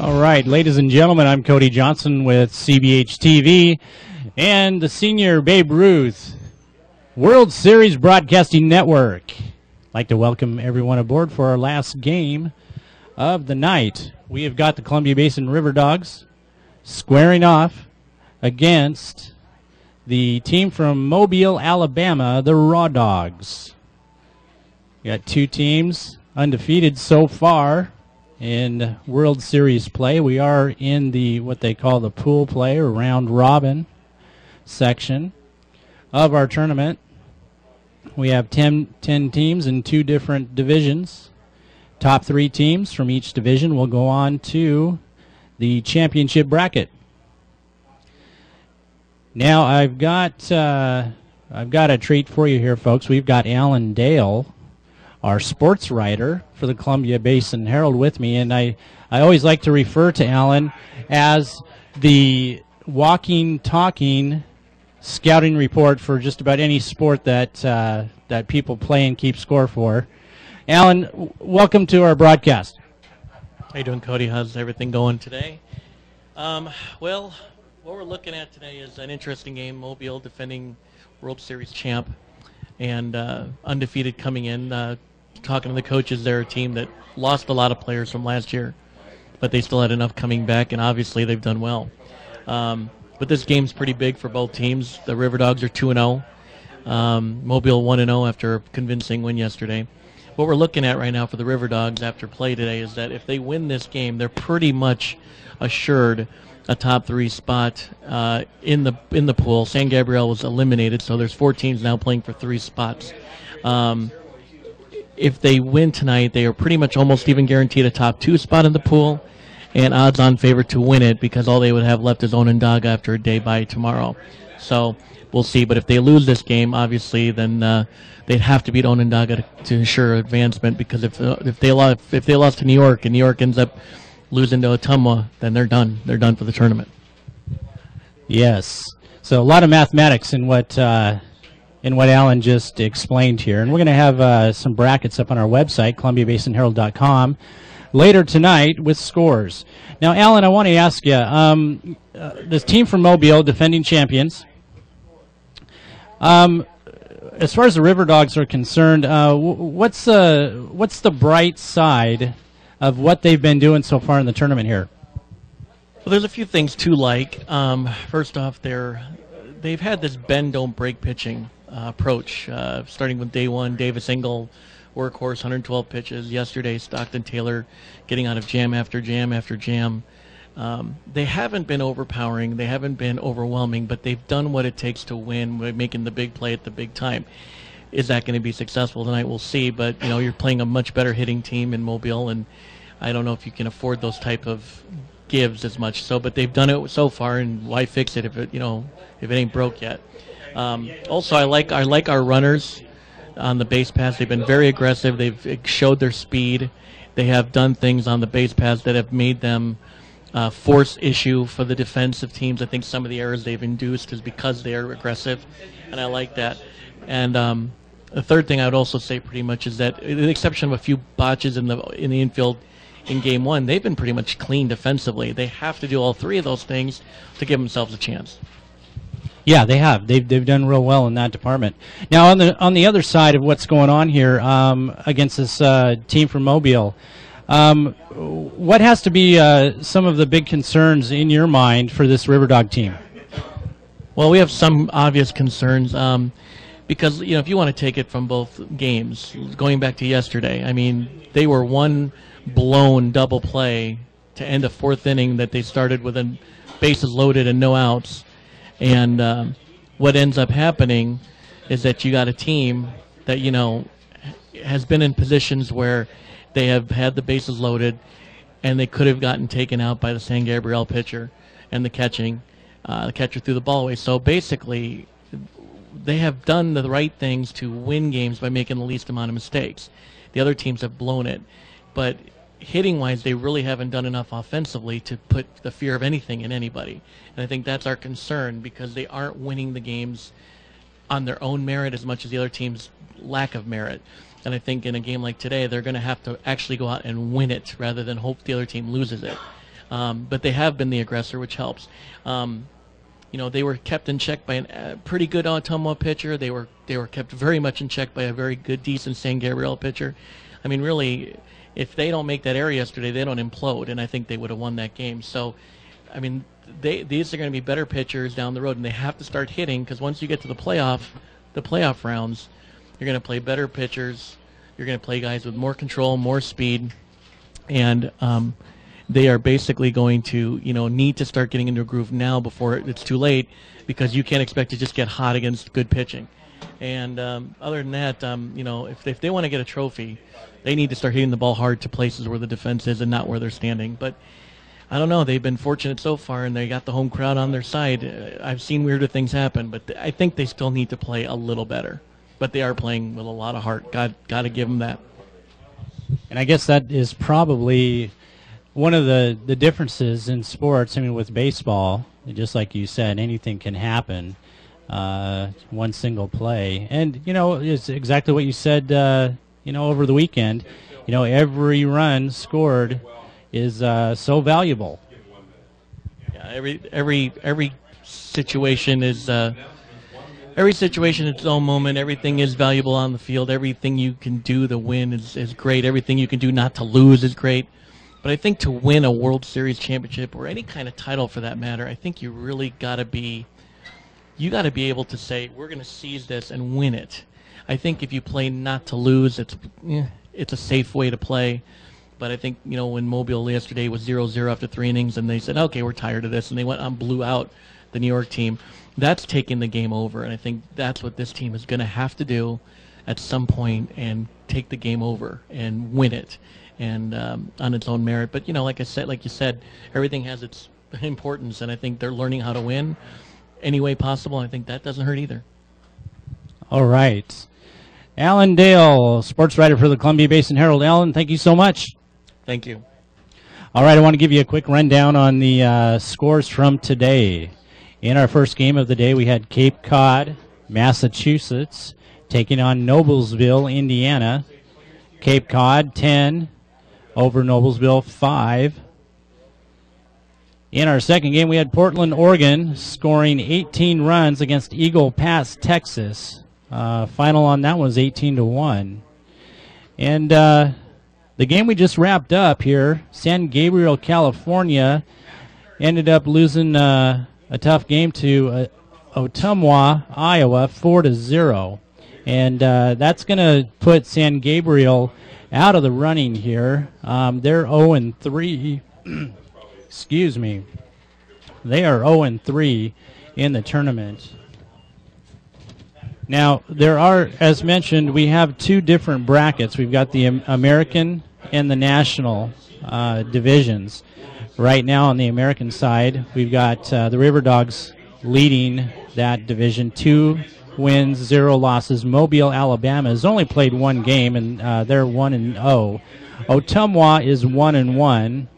All right, ladies and gentlemen, I'm Cody Johnson with CBH TV and the Senior Babe Ruth World Series Broadcasting Network. I'd like to welcome everyone aboard for our last game of the night. We have got the Columbia Basin River Dogs squaring off against the team from Mobile, Alabama, the Raw Dogs. We got two teams undefeated so far in World Series play. We are in the what they call the pool play or round robin section of our tournament. We have 10 teams in two different divisions. Top 3 teams from each division will go on to the championship bracket. Now I've got a treat for you here, folks. We've got Alan Dale, our sports writer for the Columbia Basin Herald, with me, and I always like to refer to Alan as the walking, talking scouting report for just about any sport that that people play and keep score for. Alan, welcome to our broadcast. How you doing, Cody? How's everything going today? Well, what we're looking at today is an interesting game. Mobile defending World Series champ and undefeated coming in. Talking to the coaches, they're a team that lost a lot of players from last year, but they still had enough coming back, and obviously they've done well. But this game's pretty big for both teams. The River Dogs are 2-0. Mobile 1-0 after a convincing win yesterday. What we're looking at right now for the River Dogs after play today is that if they win this game, they're pretty much assured a top 3 spot in the pool. San Gabriel was eliminated, so there's 4 teams now playing for 3 spots. If they win tonight, they are pretty much almost even guaranteed a top 2 spot in the pool and odds-on favorite to win it because all they would have left is Onondaga after a day by tomorrow. So we'll see. But if they lose this game, obviously, then they'd have to beat Onondaga to ensure advancement because if they lost to New York and New York ends up losing to Ottumwa, then they're done. They're done for the tournament. Yes. So a lot of mathematics in what Alan just explained here. And we're going to have some brackets up on our website, ColumbiaBasinHerald.com, later tonight with scores. Now, Alan, I want to ask you, this team from Mobile, defending champions, as far as the River Dogs are concerned, what's the bright side of what they've been doing so far in the tournament here? Well, there's a few things to like. First off, they've had this bend, don't break pitching approach, starting with day one. Davis Engel, workhorse, 112 pitches. Yesterday, Stockton Taylor getting out of jam after jam after jam. They haven't been overpowering. They haven't been overwhelming, but they've done what it takes to win by making the big play at the big time. Is that going to be successful tonight? We'll see. But, you know, you're playing a much better hitting team in Mobile, and I don't know if you can afford those type of gives as much. So, but they've done it so far, and why fix it if it ain't broke yet? Also, I like our runners. on the base pass. They've been very aggressive. They've showed their speed. They have done things on the base pass that have made them force issue for the defensive teams. I think some of the errors they've induced is because they are aggressive, and I like that. And the third thing I would also say pretty much is that, with the exception of a few botches in the infield in Game 1, they've been pretty much clean defensively. They have to do all three of those things to give themselves a chance. Yeah, they have. They've done real well in that department. Now, on the other side of what's going on here against this team from Mobile, what has to be some of the big concerns in your mind for this River Dog team? Well, we have some obvious concerns because, you know, if you want to take it from both games, going back to yesterday, I mean, they were one blown double play to end a fourth inning that they started with bases loaded and no outs. And what ends up happening is that you got a team that, you know, has been in positions where they have had the bases loaded and they could have gotten taken out by the San Gabriel pitcher and the catcher threw the ball away. So basically, they have done the right things to win games by making the least amount of mistakes. The other teams have blown it. But hitting-wise, they really haven't done enough offensively to put the fear of anything in anybody. And I think that's our concern, because they aren't winning the games on their own merit as much as the other team's lack of merit. And I think in a game like today, they're going to have to actually go out and win it rather than hope the other team loses it. But they have been the aggressor, which helps. You know, they were kept in check by a pretty good Ottumwa pitcher. They were kept very much in check by a very good, decent San Gabriel pitcher. I mean, really, if they don't make that error yesterday, they don't implode, and I think they would have won that game. So, I mean, these are going to be better pitchers down the road, and they have to start hitting, because once you get to the playoff rounds, you're going to play better pitchers. You're going to play guys with more control, more speed, and they are basically going to, you know, need to start getting into a groove now before it's too late, because you can't expect to just get hot against good pitching. And other than that, you know, if they want to get a trophy, they need to start hitting the ball hard to places where the defense is and not where they're standing. But I don't know. They've been fortunate so far, and they got the home crowd on their side. I've seen weirder things happen, but I think they still need to play a little better. But they are playing with a lot of heart. Got to give them that. And I guess that is probably one of the differences in sports. I mean, with baseball, just like you said, anything can happen. One single play. And, you know, it's exactly what you said, you know, over the weekend. You know, every run scored is so valuable. Yeah, every situation is its own moment. Everything is valuable on the field. Everything you can do to win is great. Everything you can do not to lose is great. But I think to win a World Series championship, or any kind of title for that matter, I think you really got to be able to say, we're going to seize this and win it. I think if you play not to lose, it's a safe way to play. But I think, you know, when Mobile yesterday was 0-0 after 3 innings, and they said, okay, we're tired of this, and they went and blew out the New York team, that's taking the game over. And I think that's what this team is going to have to do at some point, and take the game over and win it, and on its own merit. But, you know, like you said, everything has its importance, and I think they're learning how to win any way possible. I think that doesn't hurt either. All right. Alan Dale, sports writer for the Columbia Basin Herald. Alan, thank you so much. Thank you. All right, I want to give you a quick rundown on the scores from today. In our first game of the day, we had Cape Cod, Massachusetts, taking on Noblesville, Indiana. Cape Cod 10 over Noblesville 5. In our second game, we had Portland, Oregon, scoring 18 runs against Eagle Pass, Texas. Final on that was 18-1. And the game we just wrapped up here, San Gabriel, California, ended up losing a tough game to Ottumwa, Iowa, 4-0. And that's going to put San Gabriel out of the running here. They're 0-3. Excuse me. They are 0-3 in the tournament. Now, there are, as mentioned, we have two different brackets. We've got the American and the National divisions. Right now on the American side, we've got the River Dogs leading that division 2 wins, 0 losses. Mobile, Alabama has only played 1 game, and they're 1-0. Ottumwa is 1-1.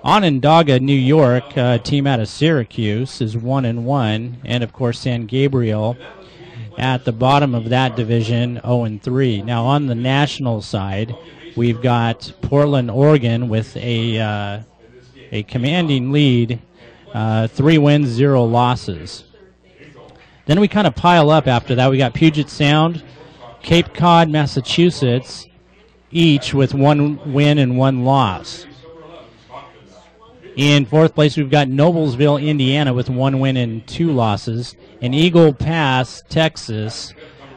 Onondaga, New York, team out of Syracuse, is 1-1, and of course San Gabriel at the bottom of that division, 0-3. Now on the national side, we've got Portland, Oregon, with a commanding lead, 3 wins, 0 losses. Then we kind of pile up after that. We got Puget Sound, Cape Cod, Massachusetts, each with 1 win and 1 loss. In 4th place, we've got Noblesville, Indiana, with 1 win and 2 losses, and Eagle Pass, Texas,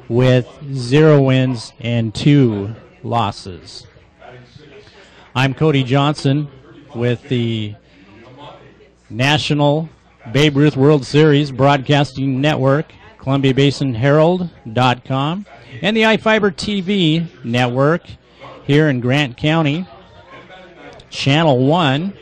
with 0 wins and 2 losses. I'm Cody Johnson with the National Babe Ruth World Series Broadcasting Network, ColumbiaBasinHerald.com, and the iFiber TV network here in Grant County, Channel 1.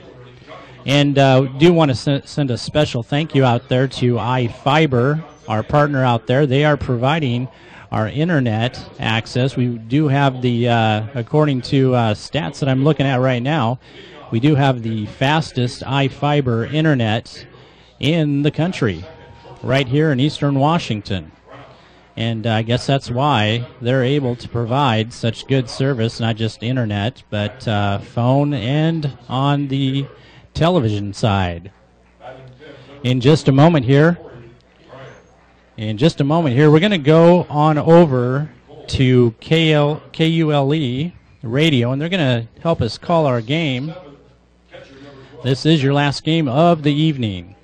And do want to send a special thank you out there to iFiber, our partner out there. They are providing our internet access. We do have the, according to stats that I'm looking at right now, we do have the fastest iFiber internet in the country, right here in Eastern Washington. And I guess that's why they're able to provide such good service, not just internet, but phone and on the television side. In just a moment here, we're going to go on over to KULE radio, and they're going to help us call our game. This is your last game of the evening.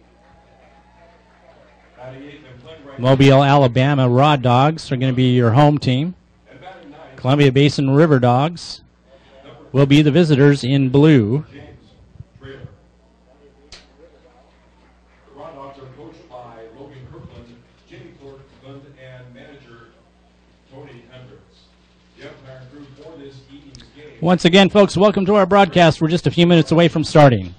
Mobile, Alabama Raw Dogs are going to be your home team. Columbia Basin River Dogs will be the visitors in blue. Once again, folks, welcome to our broadcast. We're just a few minutes away from starting.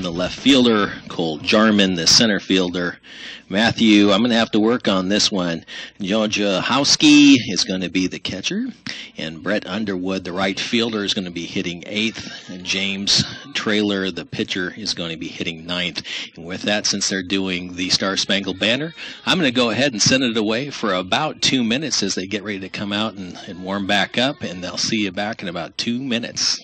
The left fielder, Cole Jarman, the center fielder. Matthew, I'm going to have to work on this one. Georgia Howski is going to be the catcher, and Brett Underwood, the right fielder, is going to be hitting 8th, and James Traylor, the pitcher, is going to be hitting 9th. And with that, since they're doing the Star Spangled Banner, I'm going to go ahead and send it away for about 2 minutes as they get ready to come out and warm back up, and they'll see you back in about 2 minutes.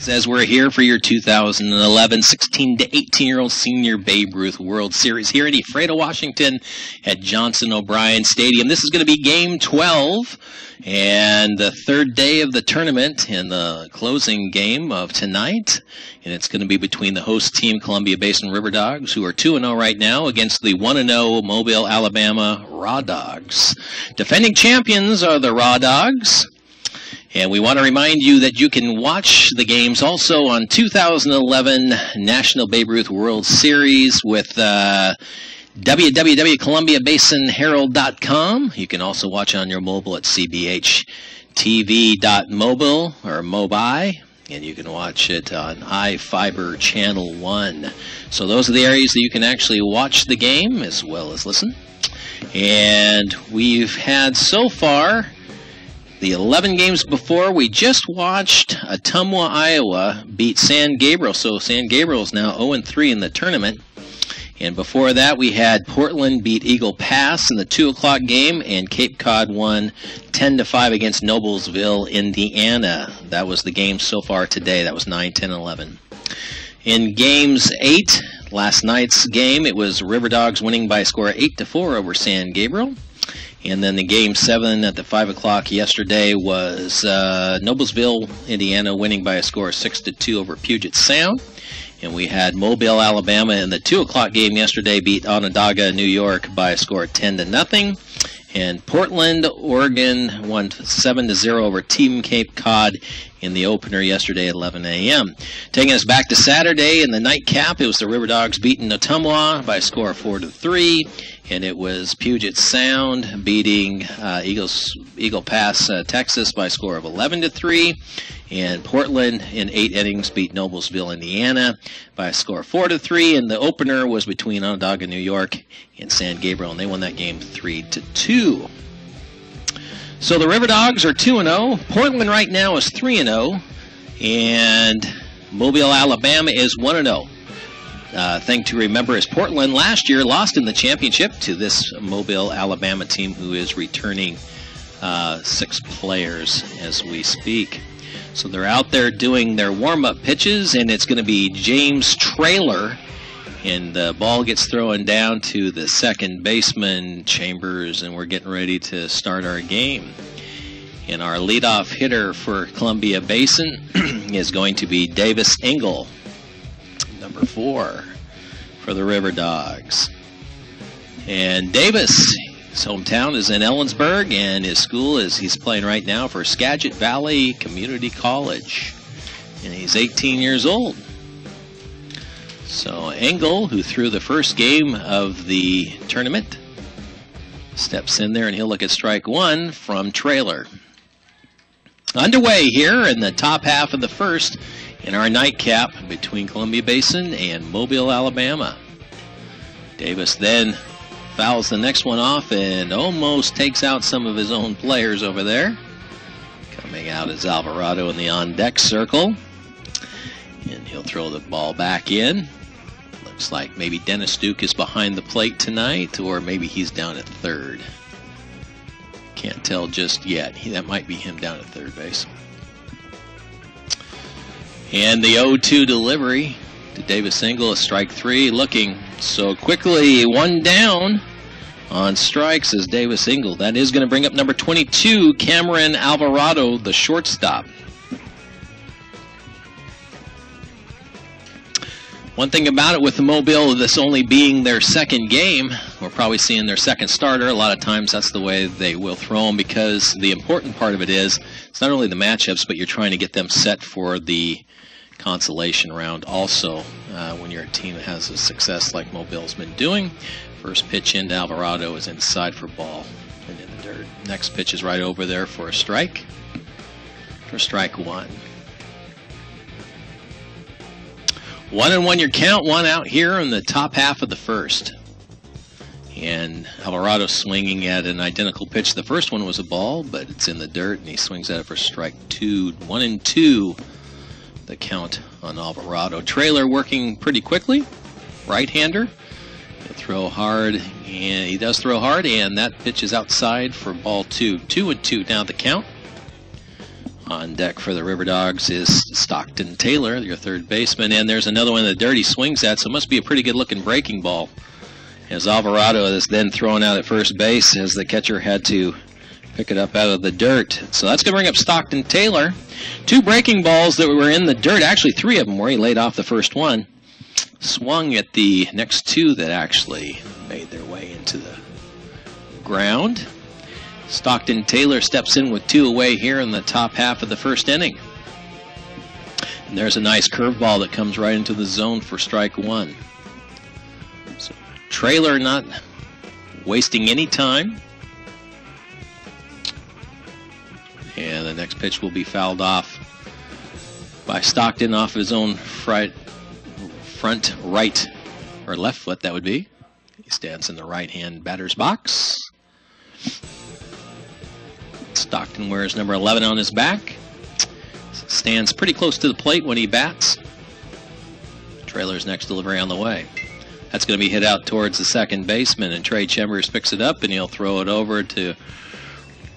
as we're here for your 2011 16 to 18-year-old Senior Babe Ruth World Series here at Ephrata, Washington at Johnson O'Brien Stadium. This is going to be Game 12 and the third day of the tournament and the closing game of tonight. And it's going to be between the host team, Columbia Basin River Dogs, who are 2-0 right now, against the 1-0 Mobile, Alabama Raw Dogs. Defending champions are the Raw Dogs. And we want to remind you that you can watch the games also on 2011 National Babe Ruth World Series with www.columbiabasinherald.com. You can also watch on your mobile at cbhtv.mobile or mobi, and you can watch it on iFiber Channel 1. So those are the areas that you can actually watch the game as well as listen. And we've had so far the 11 games before. We just watched Ottumwa, Iowa beat San Gabriel, so San Gabriel is now 0-3 in the tournament. And before that, we had Portland beat Eagle Pass in the 2 o'clock game, and Cape Cod won 10-5 against Noblesville, Indiana. That was the game so far today. That was 9, 10, 11. In Games 8, last night's game, it was River Dogs winning by a score of 8-4 over San Gabriel. And then the Game 7 at the 5 o'clock yesterday was Noblesville, Indiana, winning by a score of 6-2 over Puget Sound. And we had Mobile, Alabama, in the 2 o'clock game yesterday beat Onondaga, New York, by a score of 10-0. And Portland, Oregon, won 7-0 over Team Cape Cod in the opener yesterday at 11 a.m. Taking us back to Saturday in the nightcap, it was the River Dogs beating Ottumwa by a score of 4-3. And it was Puget Sound beating Eagle Pass, Texas, by a score of 11-3. And Portland, in 8 innings, beat Noblesville, Indiana, by a score of 4-3. And the opener was between Onondaga, New York, and San Gabriel, and they won that game 3-2. So the River Dogs are 2-0. Portland right now is 3-0, and Mobile, Alabama is 1-0. Thing to remember is Portland last year lost in the championship to this Mobile, Alabama team, who is returning 6 players as we speak. So they're out there doing their warm-up pitches, and it's going to be James Traylor, and the ball gets thrown down to the second baseman, Chambers, and we're getting ready to start our game. And our leadoff hitter for Columbia Basin is going to be Davis Engel, number 4 for the River Dogs. And Davis, his hometown is in Ellensburg, and his school is, he's playing right now for Skagit Valley Community College. And he's 18 years old. So Engel, who threw the first game of the tournament, steps in there, and he'll look at strike 1 from Traylor. Underway here in the top half of the first in our nightcap between Columbia Basin and Mobile, Alabama. Davis then fouls the next one off and almost takes out some of his own players over there. Coming out is Alvarado in the on-deck circle. And he'll throw the ball back in. Looks like maybe Dennis Duke is behind the plate tonight, or maybe he's down at third. Can't tell just yet. That might be him down at third base. And the 0-2 delivery to Davis Engel, strike 3, looking so quickly. 1 down on strikes as Davis Engel. That is going to bring up number 22, Cameron Alvarado, the shortstop. One thing about it with the Mobile, this only being their second game, we're probably seeing their second starter. A lot of times that's the way they will throw them, because the important part of it is it's not only the matchups, but you're trying to get them set for the consolation round also when you're a team that has a success like Mobile's been doing. First pitch into Alvarado is inside for ball and in the dirt. Next pitch is right over there for a strike. For strike 1. 1-1 your count, 1 out here in the top half of the first. And Alvarado swinging at an identical pitch. The first one was a ball, but it's in the dirt, and he swings at it for strike 2. 1-2, the count on Alvarado. Traylor working pretty quickly, right-hander. He'll throw hard, and he does throw hard, and that pitch is outside for ball 2. 2-2 now the count On deck for the River Dogs is Stockton Taylor, your third baseman, and there's another one that Dirty swings at, so it must be a pretty good-looking breaking ball. As Alvarado is then thrown out at first base as the catcher had to pick it up out of the dirt. So that's going to bring up Stockton Taylor. 2 breaking balls that were in the dirt, actually 3 of them where he laid off the first one. Swung at the next 2 that actually made their way into the ground. Stockton Taylor steps in with 2 away here in the top half of the first inning. And there's a nice curveball that comes right into the zone for strike 1. So Taylor not wasting any time. And the next pitch will be fouled off by Stockton off his own front right or left foot, that would be. He stands in the right-hand batter's box. Stockton wears number 11 on his back. Stands pretty close to the plate when he bats. Trailer's next delivery on the way. That's going to be hit out towards the second baseman, and Trey Chambers picks it up, and he'll throw it over to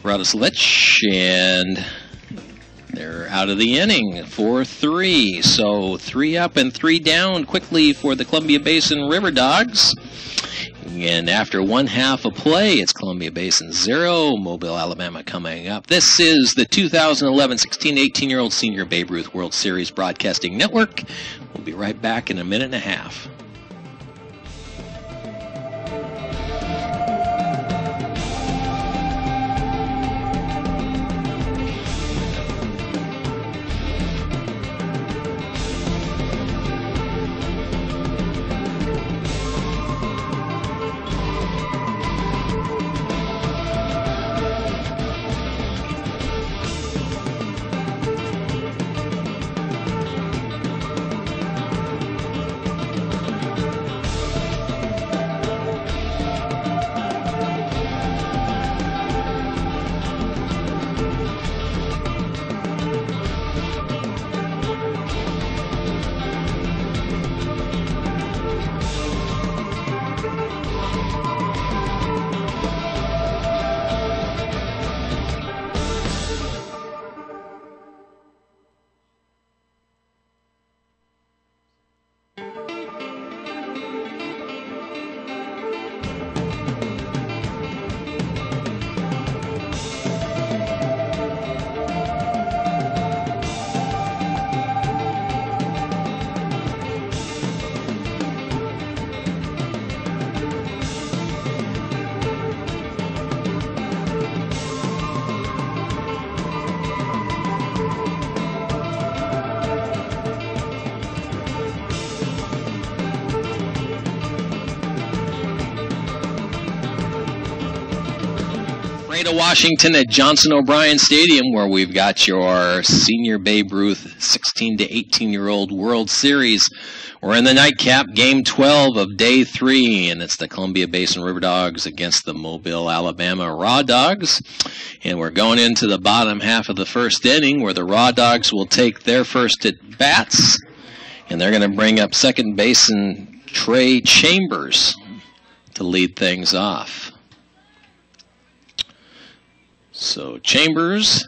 Radoslich, and they're out of the inning, 4-3. So 3 up and 3 down quickly for the Columbia Basin River Dogs. And after 1/2 of play, it's Columbia Basin 0, Mobile, Alabama coming up. This is the 2011 16-18-year-old Senior Babe Ruth World Series Broadcasting Network. We'll be right back in a minute and a half. To Washington at Johnson O'Brien Stadium, where we've got your Senior Babe Ruth 16 to 18-year-old World Series. We're in the nightcap, game 12 of day 3, and it's the Columbia Basin River Dogs against the Mobile, Alabama Raw Dogs. And we're going into the bottom half of the first inning, where the Raw Dogs will take their first at bats, and they're going to bring up second baseman Trey Chambers to lead things off. So Chambers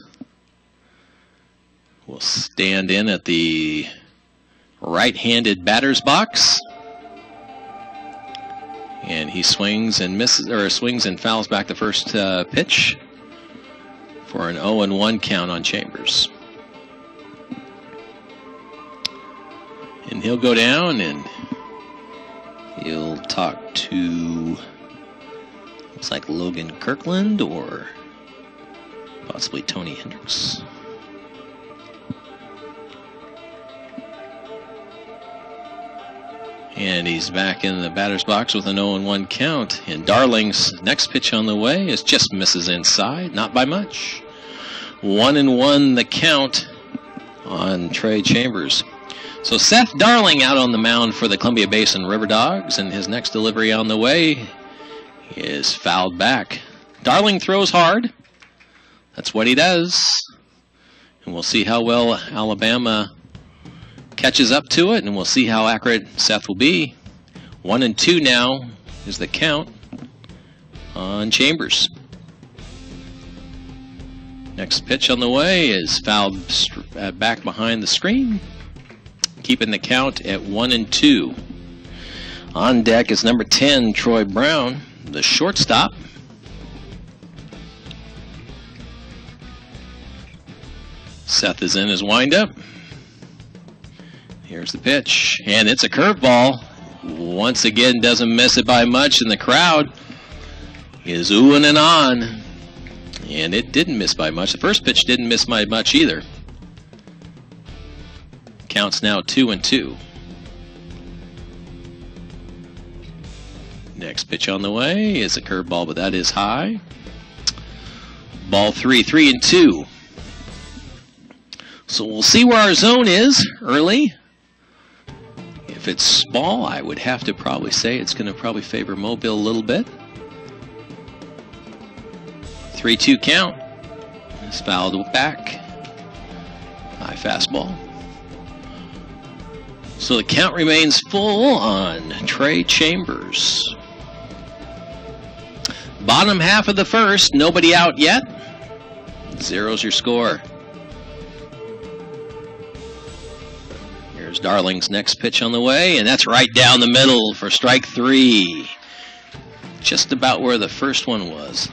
will stand in at the right-handed batter's box, and he swings and misses, or swings and fouls back the first pitch for an 0-1 count on Chambers. And he'll go down and he'll talk to, looks like Logan Kirkland or possibly Tony Hendricks. And he's back in the batter's box with an 0-1 count. And Darling's next pitch on the way is just misses inside, not by much. 1-1 the count on Trey Chambers. So Seth Darling out on the mound for the Columbia Basin River Dogs, and his next delivery on the way is fouled back. Darling throws hard. That's what he does. And we'll see how well Alabama catches up to it, and we'll see how accurate Seth will be. 1-2 now is the count on Chambers. Next pitch on the way is fouled back behind the screen, keeping the count at 1-2. On deck is number 10, Troy Brown, the shortstop. Seth is in his windup. Here's the pitch, and it's a curveball. Once again, doesn't miss it by much, and the crowd is oohing and on. And it didn't miss by much. The first pitch didn't miss by much either. Counts now 2-2. Next pitch on the way is a curveball, but that is high. Ball 3-2. So we'll see where our zone is early. If it's small, I would have to probably say it's going to probably favor Mobile a little bit. 3-2 count. It's fouled back. High fastball. So the count remains full on Trey Chambers. Bottom half of the first, nobody out yet. 0's your score. Here's Darling's next pitch on the way, and that's right down the middle for strike 3. Just about where the first one was.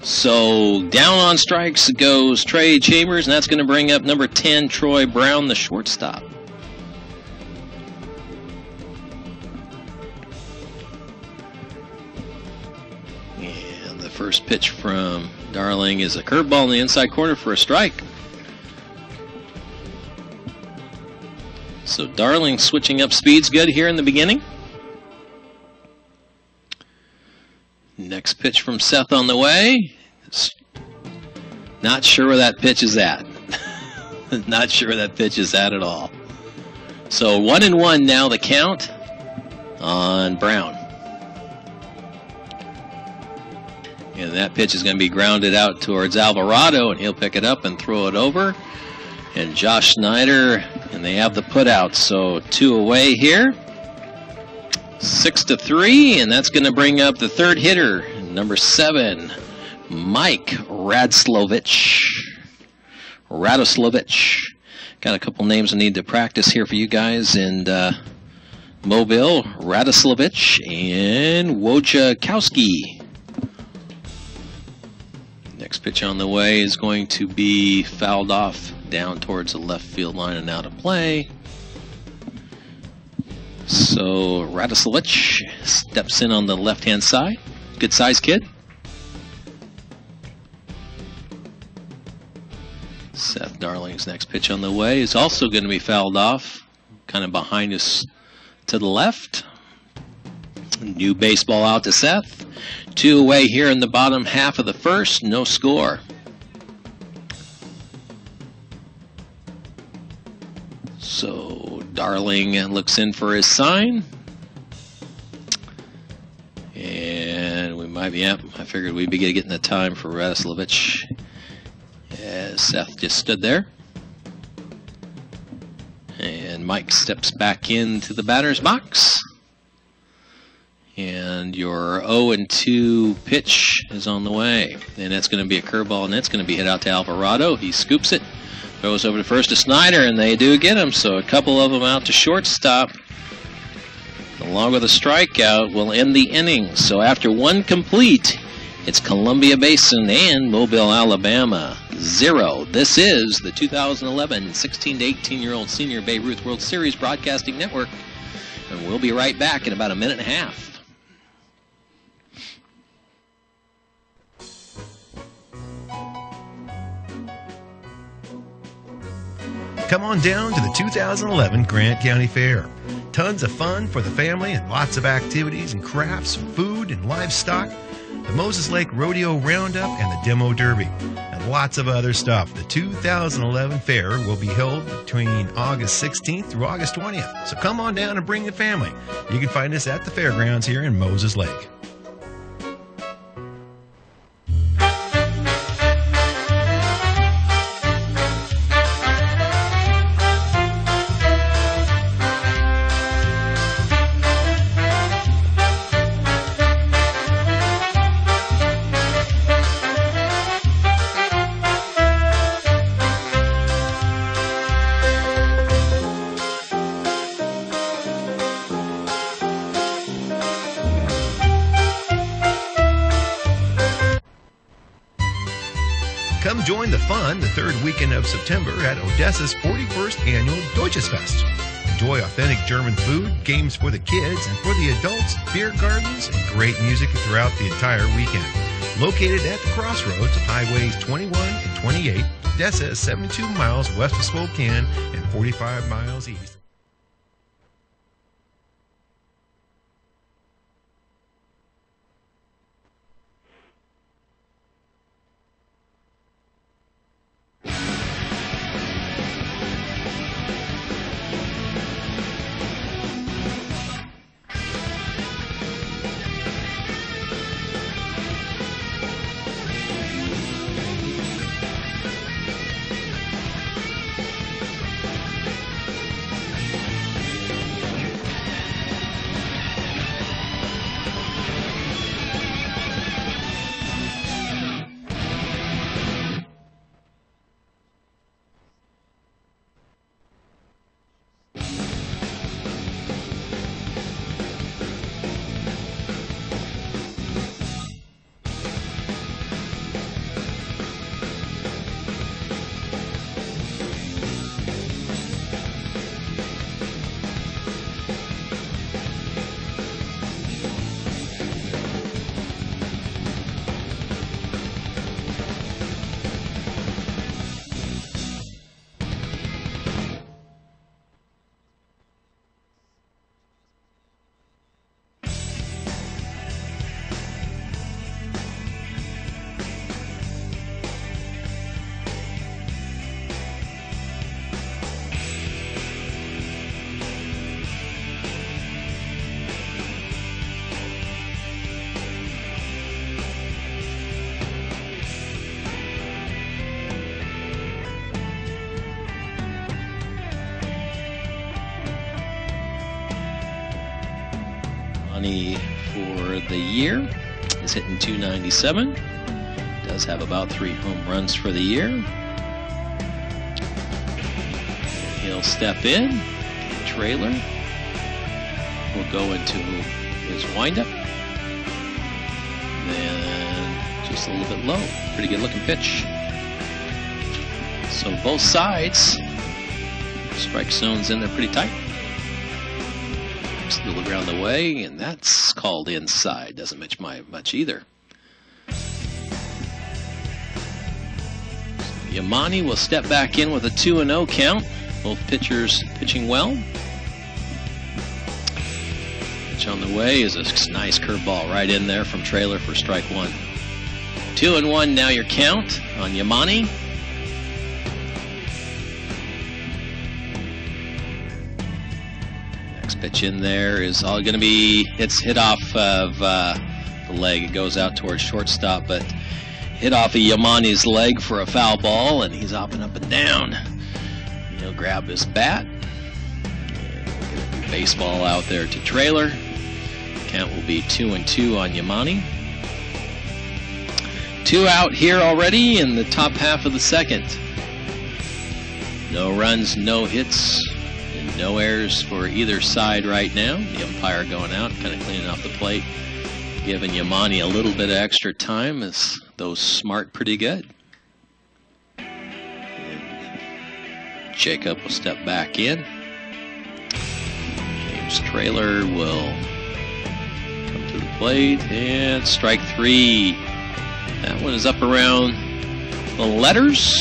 So down on strikes goes Trey Chambers, and that's going to bring up number 10, Troy Brown, the shortstop. And the first pitch from Darling is a curveball in the inside corner for a strike. So Darling switching up speeds good here in the beginning. Next pitch from Seth on the way. Not sure where that pitch is at. Not sure where that pitch is at all. So 1-1 now the count on Brown. And that pitch is going to be grounded out towards Alvarado, and he'll pick it up and throw it over. And Josh Snyder, and they have the put out. So 2 away here. 6-3, and that's going to bring up the third hitter, number 7, Mike Radoslavich. Got a couple names I need to practice here for you guys. And Mobile, Radoslavich, and Wojciechowski. Next pitch on the way is going to be fouled off down towards the left field line and out of play. So Radoslavich steps in on the left-hand side. Good size kid. Seth Darling's next pitch on the way is also going to be fouled off, kind of behind us to the left. New baseball out to Seth. 2 away here in the bottom half of the first. No score. So Darling looks in for his sign. And we might be, I figured we'd be getting the time for Radoslavich as Seth just stood there. And Mike steps back into the batter's box. And your 0-2 pitch is on the way. And that's going to be a curveball, and that's going to be hit out to Alvarado. He scoops it. Throws over to first to Snyder, and they do get him. So a couple of them out to shortstop, along with a strikeout, will end the inning. So after 1 complete, it's Columbia Basin and Mobile, Alabama 0. This is the 2011 16 to 18-year-old Senior Babe Ruth World Series Broadcasting Network, and we'll be right back in about a minute and a half. Come on down to the 2011 Grant County Fair. Tons of fun for the family and lots of activities and crafts, food and livestock, the Moses Lake Rodeo Roundup and the Demo Derby, and lots of other stuff. The 2011 Fair will be held between August 16th through August 20th. So come on down and bring the family. You can find us at the fairgrounds here in Moses Lake. Come join the fun the third weekend of September at Odessa's 41st Annual Deutsches Fest. Enjoy authentic German food, games for the kids and for the adults, beer gardens, and great music throughout the entire weekend. Located at the crossroads of Highways 21 and 28, Odessa is 72 miles west of Spokane and 45 miles east. For the year is hitting 297. Does have about 3 home runs for the year. He'll step in. Trailer will go into his windup. Then just a little bit low. Pretty good looking pitch. So both sides, strike zone's in there pretty tight. Still around the way, and that's called inside. Doesn't match much either. Yamani will step back in with a 2-0 count. Both pitchers pitching well. Pitch on the way is a nice curveball right in there from Trailer for strike one. 2-1 now your count on Yamani. Pitch in there is all going to be, it's hit off of the leg. It goes out towards shortstop, but hit off of Yamani's leg for a foul ball, and he's hopping up and down. He'll grab his bat. And we'll get a baseball out there to Trailer. Count will be 2-2 on Yamani. 2 out here already in the top half of the second. No runs, no hits. No errors for either side right now. The umpire going out, kind of cleaning off the plate, giving Yamani a little bit of extra time as those smart pretty good. And Jacob will step back in. James Trailer will come to the plate and strike 3. That one is up around the letters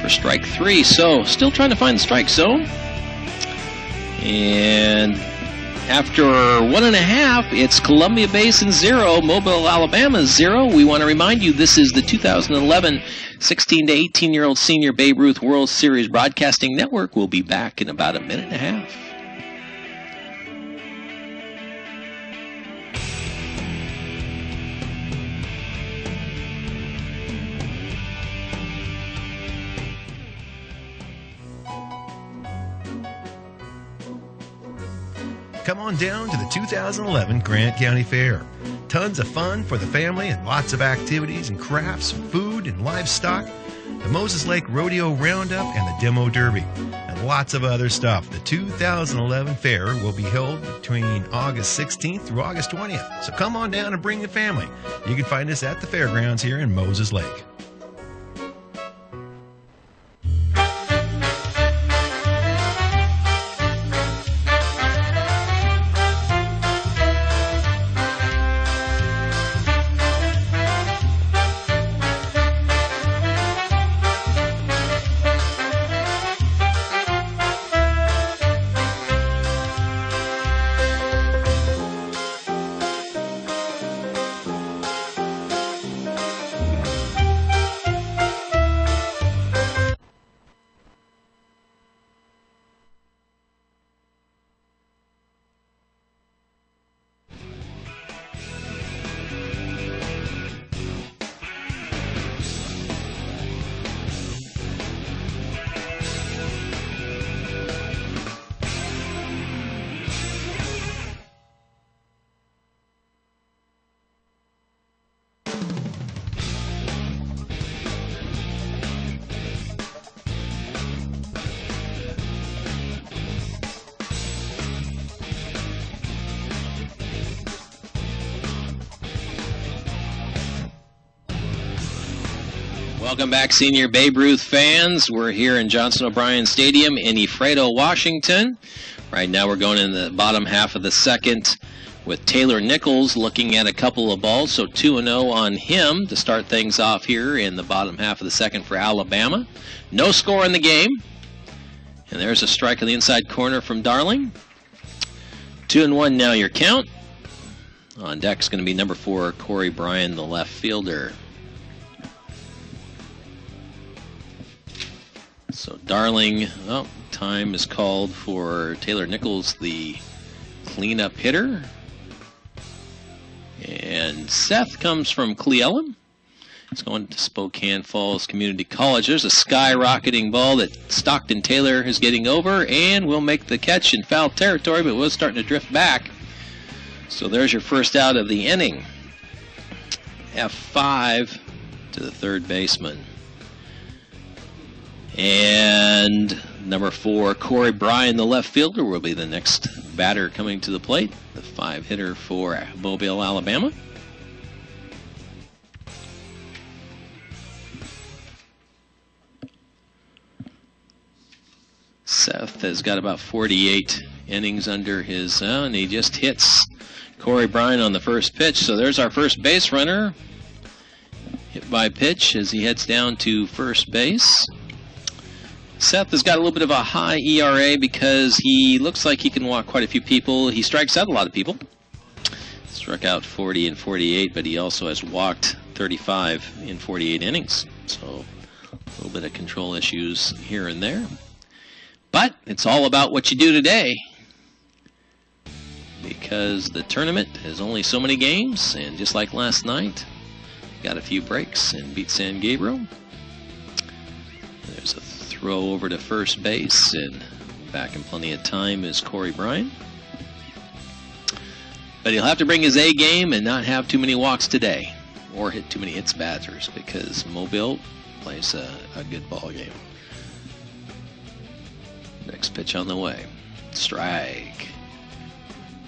for strike 3. So still trying to find the strike zone. And after 1.5, it's Columbia Basin 0, Mobile, Alabama 0. We want to remind you this is the 2011 16 to 18-year-old Senior Babe Ruth World Series Broadcasting Network. We'll be back in about 1.5 minutes. Come on down to the 2011 Grant County Fair. Tons of fun for the family and lots of activities and crafts, food and livestock, the Moses Lake Rodeo Roundup and the Demo Derby, and lots of other stuff. The 2011 Fair will be held between August 16th through August 20th. So come on down and bring the family. You can find us at the fairgrounds here in Moses Lake. Welcome back, Senior Babe Ruth fans. We're here in Johnson O'Brien Stadium in Ephrata, Washington. Right now we're going in the bottom half of the second with Taylor Nichols looking at a couple of balls, so 2-0 on him to start things off here in the bottom half of the second for Alabama. No score in the game. And there's a strike on the inside corner from Darling. 2-1 now your count. On deck is going to be number 4, Corey Bryan, the left fielder. So Darling, oh, time is called for Taylor Nichols, the cleanup hitter. And Seth comes from Cleellum. He's going to Spokane Falls Community College. There's a skyrocketing ball that Stockton Taylor is getting over and will make the catch in foul territory, but was starting to drift back. So there's your first out of the inning. F5 to the third baseman. And number 4, Corey Bryan, the left fielder, will be the next batter coming to the plate. The 5-hitter for Mobile, Alabama. Seth has got about 48 innings under his and he just hits Corey Bryan on the first pitch. So there's our first base runner. Hit by pitch as he heads down to first base. Seth has got a little bit of a high ERA because he looks like he can walk quite a few people. He strikes out a lot of people. Struck out 40 in 48, but he also has walked 35 in 48 innings. So a little bit of control issues here and there. But it's all about what you do today, because the tournament has only so many games, and just like last night, got a few breaks and beat San Gabriel. There's a throw over to first base, and back in plenty of time is Corey Bryan. But he'll have to bring his A game and not have too many walks today, or hit too many hits batters, because Mobile plays a good ball game. Next pitch on the way. Strike.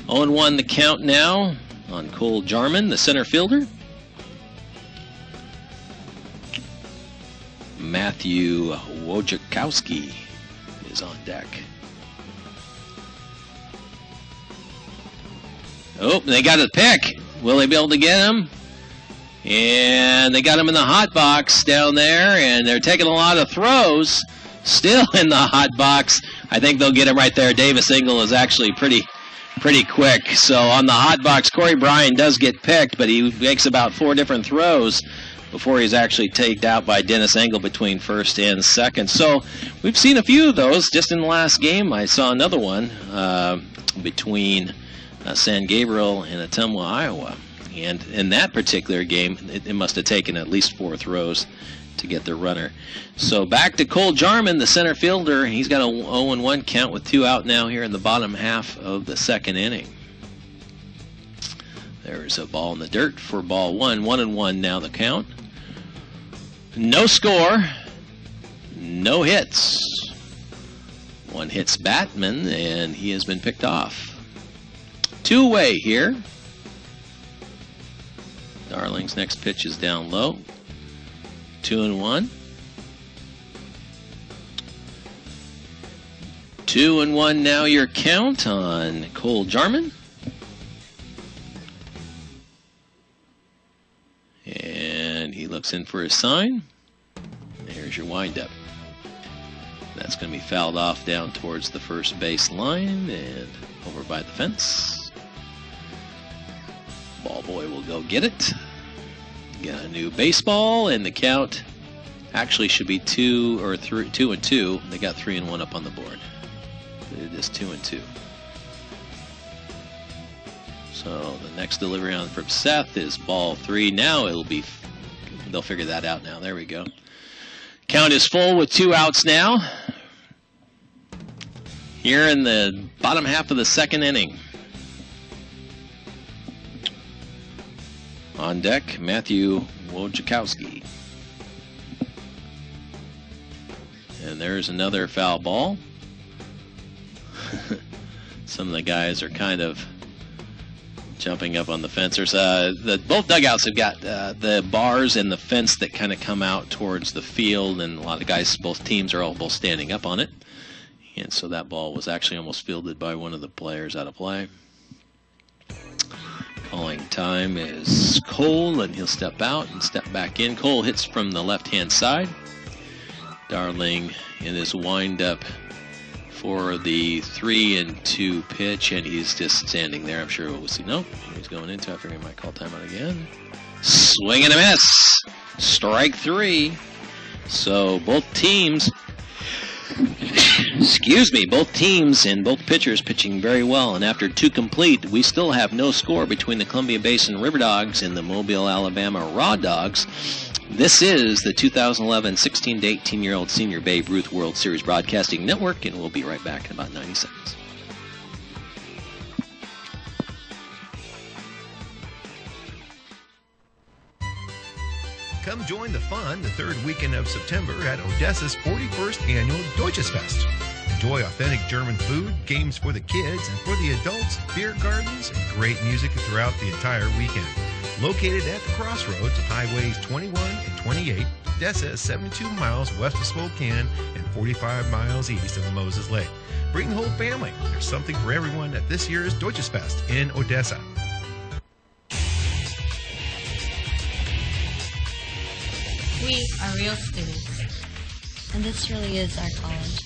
0-1 the count now on Cole Jarman, the center fielder. Matthew Wojciechowski is on deck. Oh, they got a pick. Will they be able to get him? And they got him in the hot box down there, and they're taking a lot of throws. Still in the hot box. I think they'll get him right there. Davis Engel is actually pretty quick. So on the hot box, Corey Bryan does get picked, but he makes about 4 different throws before he's actually taken out by Dennis Engel between first and second. So we've seen a few of those. Just in the last game, I saw another one between San Gabriel and Ottumwa, Iowa. And in that particular game, it must have taken at least 4 throws to get the runner. So back to Cole Jarman, the center fielder. He's got a 0-1 count with 2 out now here in the bottom half of the second inning. There's a ball in the dirt for ball 1. 1-1 now the count. No score. No hits. 1 hits Batman, and he has been picked off. 2-away here. Darling's next pitch is down low. 2-1. 2-1 now your count on Cole Jarman. And he looks in for his sign. Here's your windup. That's going to be fouled off down towards the first base line and over by the fence. Ball boy will go get it. Got a new baseball, and the count actually should be 2-2. They got 3-1 up on the board. It is 2-2. So the next delivery on from Seth is ball 3. Now they'll figure that out now. There we go. Count is full with 2 outs now. Here in the bottom half of the second inning. On deck, Matthew Wojciechowski. And there's another foul ball. Some of the guys are kind of jumping up on the fence. There's both dugouts have got the bars and the fence that kind of come out towards the field, and a lot of guys, both teams are all both standing up on it. And so that ball was actually almost fielded by one of the players out of play. Calling time is Cole, and he'll step out and step back in. Cole hits from the left-hand side. Darling in his wind-up for the 3-2 pitch, and he's just standing there. I'm sure we'll see. Nope, he's going into. I figure he might call timeout again. Swing and a miss. Strike 3. So both teams, excuse me, both teams and both pitchers pitching very well. And after 2 complete, we still have no score between the Columbia Basin River Dogs and the Mobile, Alabama Raw Dogs. This is the 2011 16 to 18-year-old Senior Babe Ruth World Series Broadcasting Network, and we'll be right back in about 90 seconds. Come join the fun the 3rd weekend of September at Odessa's 41st Annual Deutsches Fest. Enjoy authentic German food, games for the kids and for the adults, beer gardens, and great music throughout the entire weekend. Located at the crossroads of Highways 21 and 28, Odessa is 72 miles west of Spokane and 45 miles east of Moses Lake. Bring the whole family. There's something for everyone at this year's Deutsches Fest in Odessa. We are real students, and this really is our college.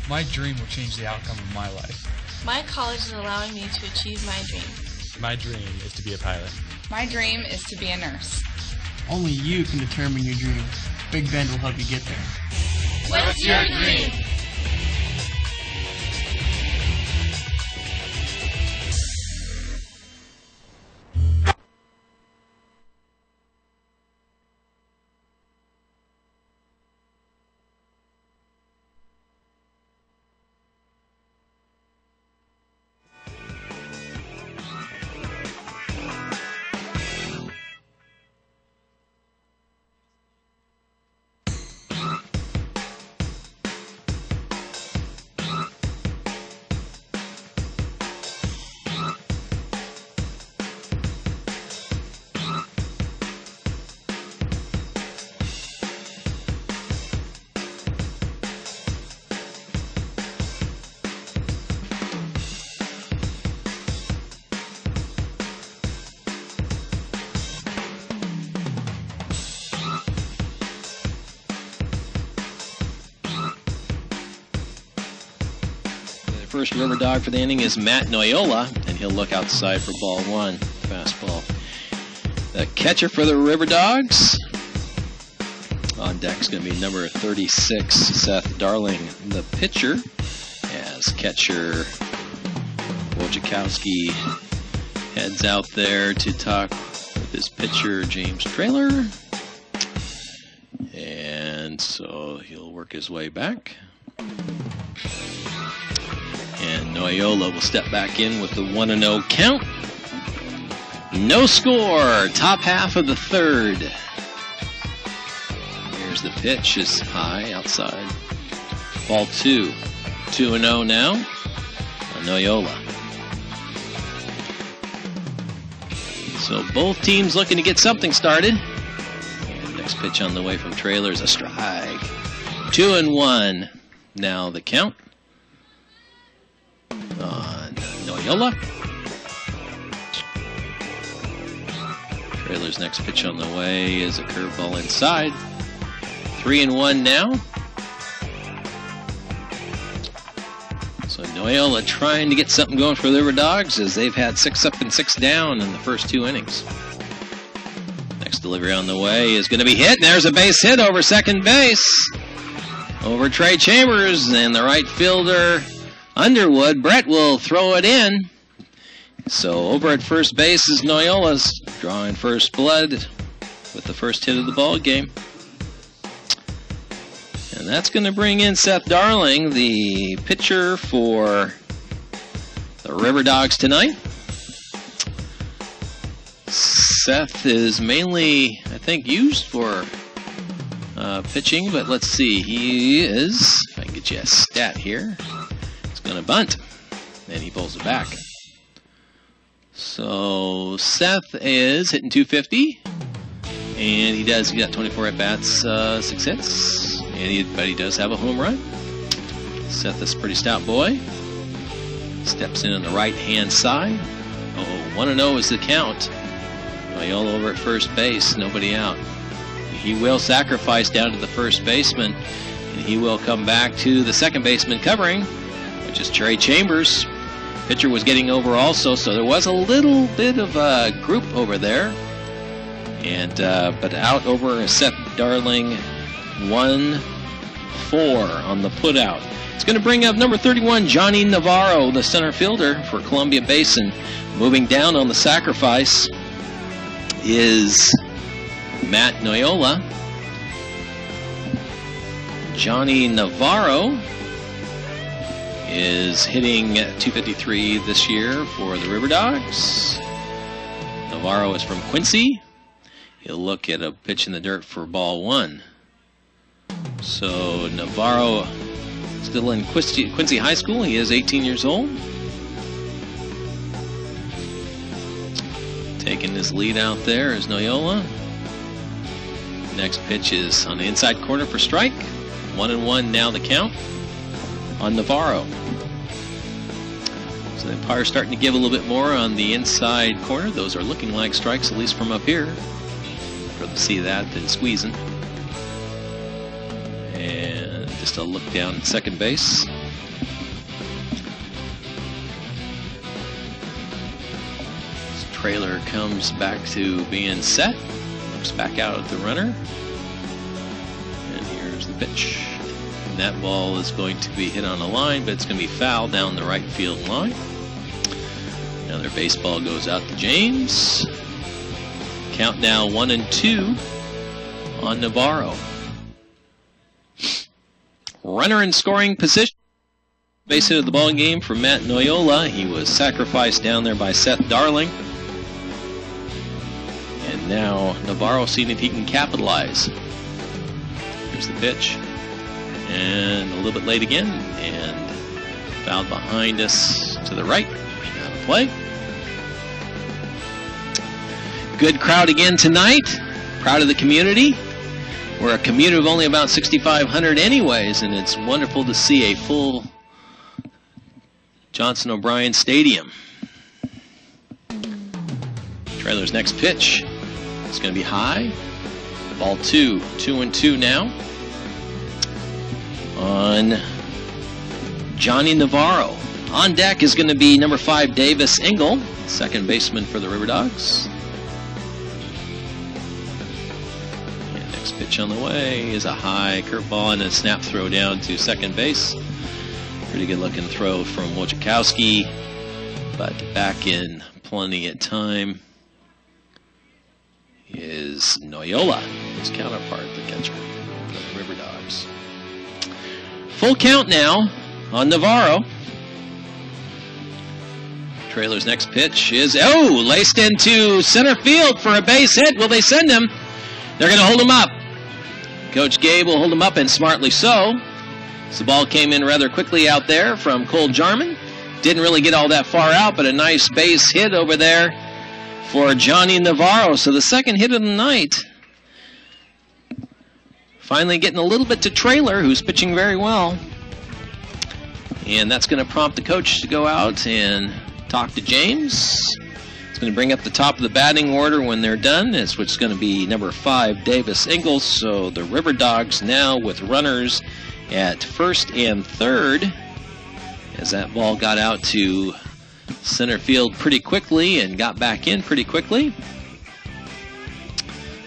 My dream will change the outcome of my life. My college is allowing me to achieve my dream. My dream is to be a pilot. My dream is to be a nurse. Only you can determine your dream. Big Bend will help you get there. What's your dream? First River Dog for the inning is Matt Noyola, and he'll look outside for ball 1, fastball. The catcher for the River Dogs on deck is going to be number 36, Seth Darling. The pitcher, as catcher Wojciechowski heads out there to talk with his pitcher, James Traylor. And so he'll work his way back. And Noyola will step back in with the 1-0 count. No score, top half of the 3rd. Here's the pitch, is high outside. Ball 2. 2-0 now. Noyola. So both teams looking to get something started. And next pitch on the way from Traylor's a strike. 2-1. Now the count on Noyola. Traylor's next pitch on the way is a curveball inside. 3-1 now. So Noyola trying to get something going for the River Dogs as they've had 6 up and 6 down in the first 2 innings. Next delivery on the way is going to be hit, and there's a base hit over second base. Over Trey Chambers, and the right fielder Underwood. Brett will throw it in. So over at first base is Noyola's drawing first blood with the first hit of the ball game. And that's going to bring in Seth Darling, the pitcher for the River Dogs tonight. Seth is mainly, I think, used for pitching, but let's see. He is, if I can get you a stat here, he's going to bunt, and he pulls it back. So Seth is hitting 250, and he got 24 at-bats, 6 hits, but he does have a home run. Seth is a pretty stout boy. Steps in on the right-hand side. 1-0 is the count. Noyola over at first base, nobody out. He will sacrifice down to the first baseman, and he will come back to the second baseman covering, which is Trey Chambers. Pitcher was getting over also, so there was a little bit of a group over there. And but out over Seth Darling, 1-4 on the putout. It's going to bring up number 31, Johnny Navarro, the center fielder for Columbia Basin. Moving down on the sacrifice is Matt Noyola. Johnny Navarro is hitting 253 this year for the River Dogs. Navarro is from Quincy. He'll look at a pitch in the dirt for ball 1. So Navarro still in Quincy High School. He is 18 years old. Taking his lead out there is Noyola. Next pitch is on the inside corner for strike. 1-1 now the count on Navarro. So the Empire's starting to give a little bit more on the inside corner. Those are looking like strikes, at least from up here. Rather see that than squeezing. And just a look down at second base. This trailer comes back to being set. Looks back out at the runner. And here's the pitch. And that ball is going to be hit on a line, but it's going to be fouled down the right field line. Another baseball goes out to James. Count now 1-2 on Navarro. Runner in scoring position. Base hit of the ball game for Matt Noyola. He was sacrificed down there by Seth Darling. And now Navarro seeing if he can capitalize. Here's the pitch. And a little bit late again. And fouled behind us to the right. Out of play. Good crowd again tonight. Proud of the community. We're a community of only about 6,500 anyways, and it's wonderful to see a full Johnson O'Brien Stadium. Trailer's next pitch. It's going to be high. Ball 2. 2-2 now on Johnny Navarro. On deck is going to be number 5, Davis Engel, second baseman for the River Dogs. And next pitch on the way is a high curveball and a snap throw down to second base. Pretty good looking throw from Wojciechowski, but back in plenty of time is Noyola, his counterpart, the catcher for the River Dogs. Full count now on Navarro. Trailer's next pitch is, laced into center field for a base hit. Will they send him? They're going to hold him up. Coach Gabe will hold him up, and smartly so. So the ball came in rather quickly out there from Cole Jarman. Didn't really get all that far out, but a nice base hit over there for Johnny Navarro. So the second hit of the night. Finally getting a little bit to Trailer, who's pitching very well. And that's going to prompt the coach to go out and talk to James. It's going to bring up the top of the batting order when they're done. It's which is going to be number 5, Davis Engel. So the River Dogs now with runners at first and third, as that ball got out to center field pretty quickly and got back in pretty quickly.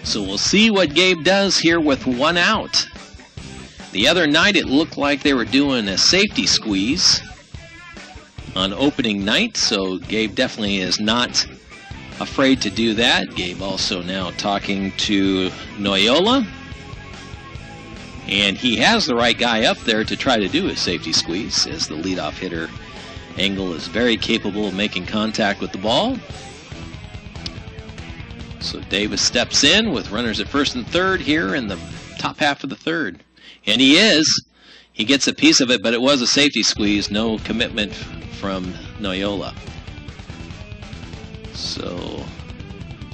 So we'll see what Gabe does here with 1 out. The other night it looked like they were doing a safety squeeze on opening night, so Gabe definitely is not afraid to do that. Gabe also now talking to Noyola. And he has the right guy up there to try to do a safety squeeze, as the leadoff hitter Engel is very capable of making contact with the ball. So Davis steps in with runners at first and third here in the top half of the third. And he is. He gets a piece of it, but it was a safety squeeze. No commitment from Noyola. So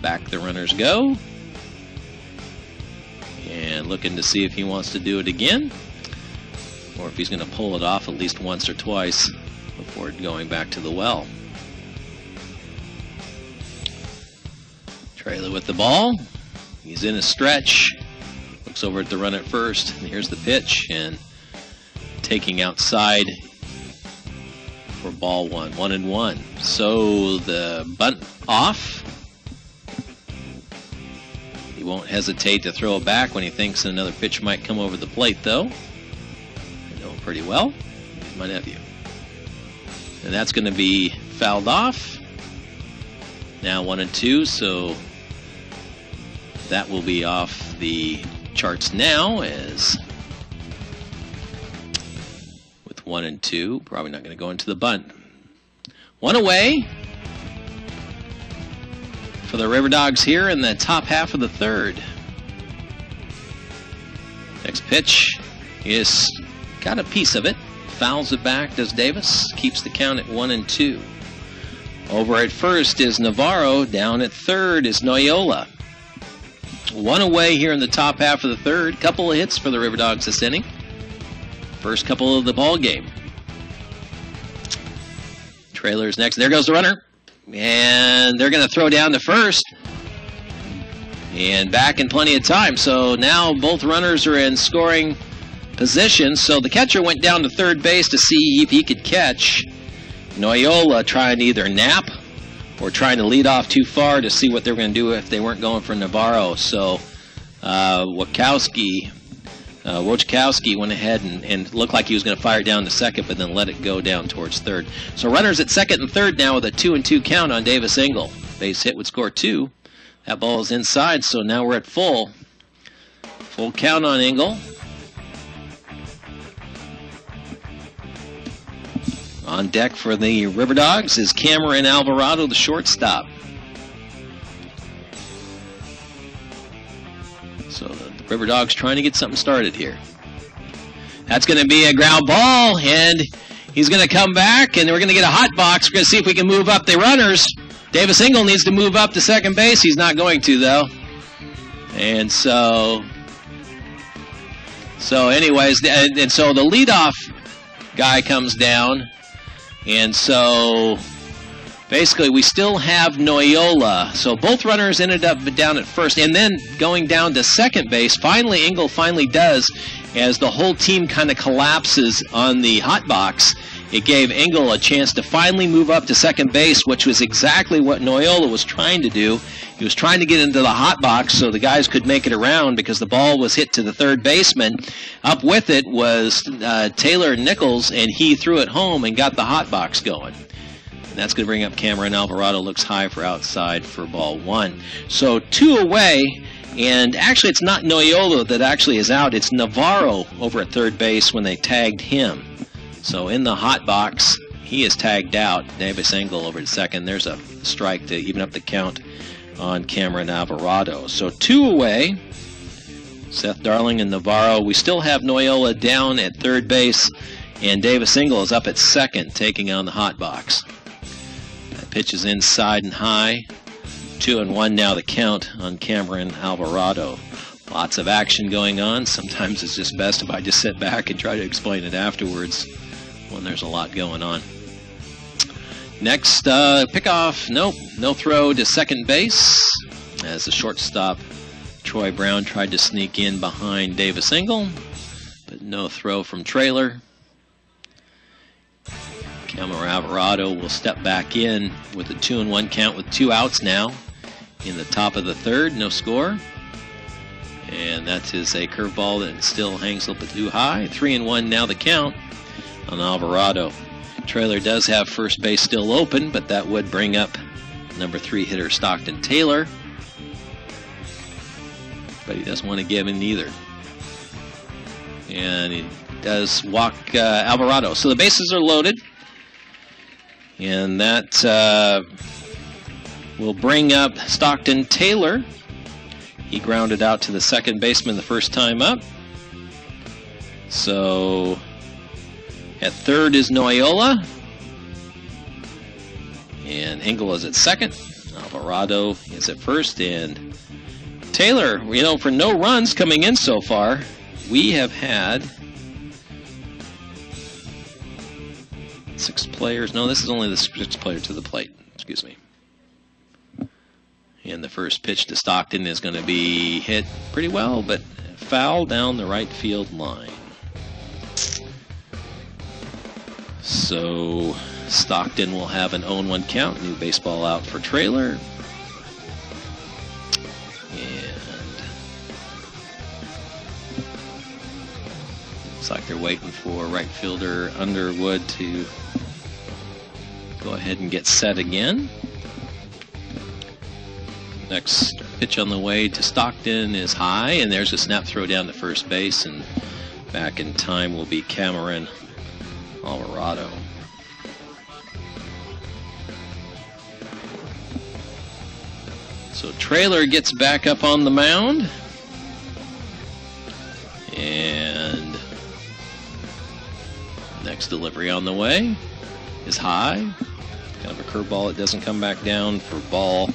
back the runners go. And looking to see if he wants to do it again, or if he's going to pull it off at least once or twice before going back to the well. Trailer with the ball. He's in a stretch. Looks over at the run at first. And here's the pitch. And taking outside for ball one. 1-1. So the bunt off. He won't hesitate to throw it back when he thinks another pitch might come over the plate, though. I know him pretty well. He's my nephew. And that's going to be fouled off. Now 1-2, so that will be off the charts now, as with 1-2, probably not going to go into the bunt. One away for the River Dogs here in the top half of the third. Next pitch is got a piece of it. Fouls it back, does Davis. Keeps the count at 1-2. Over at first is Navarro. Down at third is Noyola. One away here in the top half of the third. Couple of hits for the River Dogs this inning. First couple of the ball game. Trailer's next. There goes the runner. And they're going to throw down to first. And back in plenty of time. So now both runners are in scoring position. So the catcher went down to third base to see if he could catch. Noyola trying to either nap or trying to lead off too far to see what they were going to do if they weren't going for Navarro. So Wojciechowski went ahead and looked like he was going to fire it down to second, but then let it go down towards third. So runners at second and third now with a 2-2 count on Davis Engel. Base hit would score 2. That ball is inside, so now we're at full count on Engel. On deck for the River Dogs is Cameron Alvarado, the shortstop. So the River Dogs trying to get something started here. That's going to be a ground ball, and he's going to come back, and we're going to get a hot box. We're going to see if we can move up the runners. Davis Engel needs to move up to second base. He's not going to, though. And so anyways, and so the leadoff guy comes down. And so basically we still have Noyola. So both runners ended up down at first. And then going down to second base, Engel finally does, as the whole team kind of collapses on the hot box. It gave Engel a chance to finally move up to second base, which was exactly what Noyola was trying to do. He was trying to get into the hot box so the guys could make it around, because the ball was hit to the third baseman. Up with it was Taylor Nichols, and he threw it home and got the hot box going. And that's going to bring up Cameron Alvarado. Looks high for outside for ball one. So 2 away, and actually it's not Noyola that actually is out. It's Navarro over at third base when they tagged him. So in the hot box, he is tagged out. Davis Engel over at second. There's a strike to even up the count on Cameron Alvarado. So 2 away. Seth Darling and Navarro. We still have Noyola down at third base, and Davis Engel is up at second, taking on the hot box. That pitch is inside and high. 2-1 now the count on Cameron Alvarado. Lots of action going on. Sometimes it's just best if I just sit back and try to explain it afterwards when there's a lot going on. Next, pickoff, nope, no throw to second base, as the shortstop Troy Brown tried to sneak in behind Davis Engel, but no throw from Trailer. Cameron Alvarado will step back in with a 2-1 count with 2 outs now in the top of the third, no score. And that is a curveball that still hangs a little bit too high. 3-1 now the count on Alvarado. Trailer does have first base still open, but that would bring up number 3 hitter Stockton Taylor. But he doesn't want to give in either. And he does walk Alvarado. So the bases are loaded. And that will bring up Stockton Taylor. He grounded out to the second baseman the first time up. So at third is Noyola. And Engel is at second. Alvarado is at first, and Taylor, you know, for no runs coming in so far, we have had 6 players. No, this is only the 6th player to the plate. Excuse me. And the first pitch to Stockton is going to be hit pretty well, but foul down the right field line. So Stockton will have an 0-1 count. New baseball out for Traylor. And looks like they're waiting for right fielder Underwood to go ahead and get set again. Next pitch on the way to Stockton is high, and there's a snap throw down to first base, and back in time will be Cameron Alvarado. So Traylor gets back up on the mound, and next delivery on the way is high. Kind of a curveball. It doesn't come back down for ball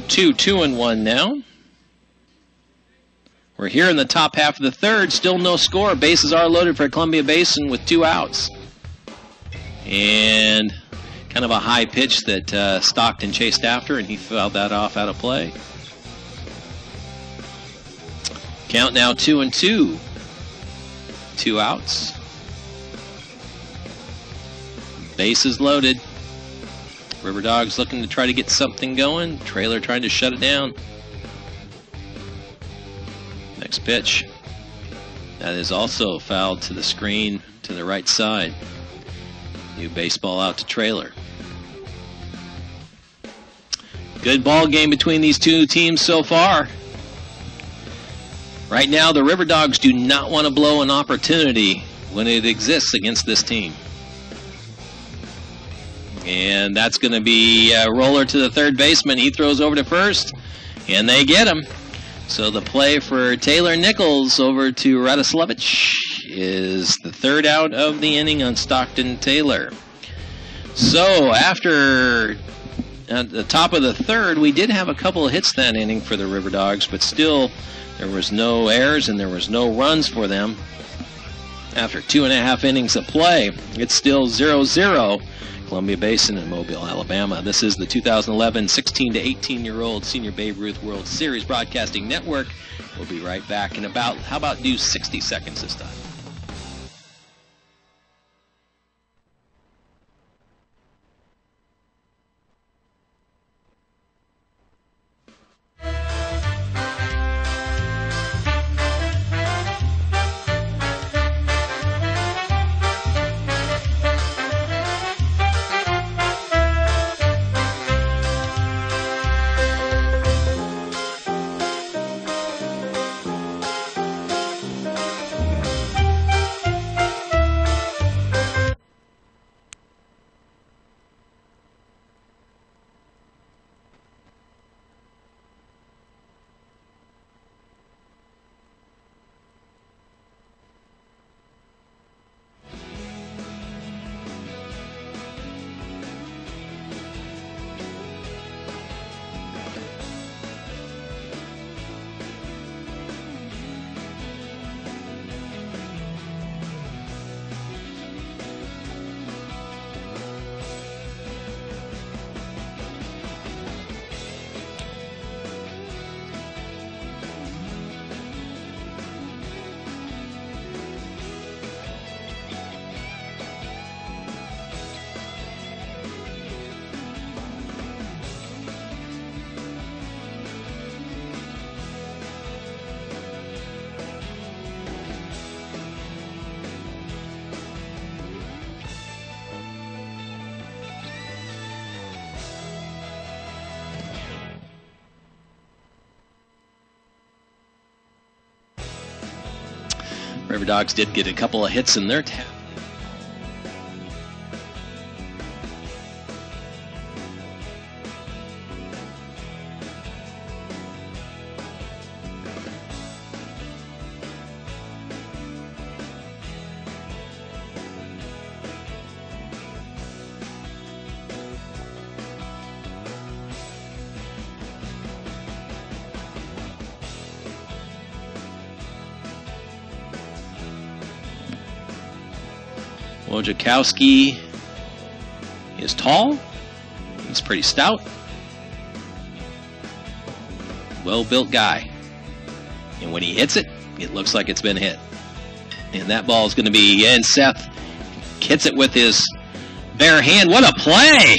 2, 2-1 now. We're here in the top half of the third. Still no score. Bases are loaded for Columbia Basin with 2 outs. And kind of a high pitch that Stockton chased after, and he fouled that off out of play. Count now 2-2. 2 outs. Bases loaded. River Dogs looking to try to get something going. Traylor trying to shut it down. Next pitch. That is also fouled to the screen to the right side. New baseball out to Traylor. Good ball game between these two teams so far. Right now, the River Dogs do not want to blow an opportunity when it exists against this team. And that's going to be a roller to the third baseman. He throws over to first, and they get him. So the play for Taylor Nichols over to Radoslevich is the 3rd out of the inning on Stockton Taylor. So after at the top of the 3rd, we did have a couple of hits that inning for the River Dogs, but still there was no errors and there was no runs for them. After 2.5 innings of play, it's still 0-0. Columbia Basin in Mobile, Alabama. This is the 2011 16 to 18-year-old Senior Babe Ruth World Series Broadcasting Network. We'll be right back in about, how about do 60 seconds this time? River Dogs did get a couple of hits in their tap. Wojciechowski is tall. He's pretty stout. Well-built guy. And when he hits it, it looks like it's been hit. And that ball is going to be, and Seth hits it with his bare hand. What a play!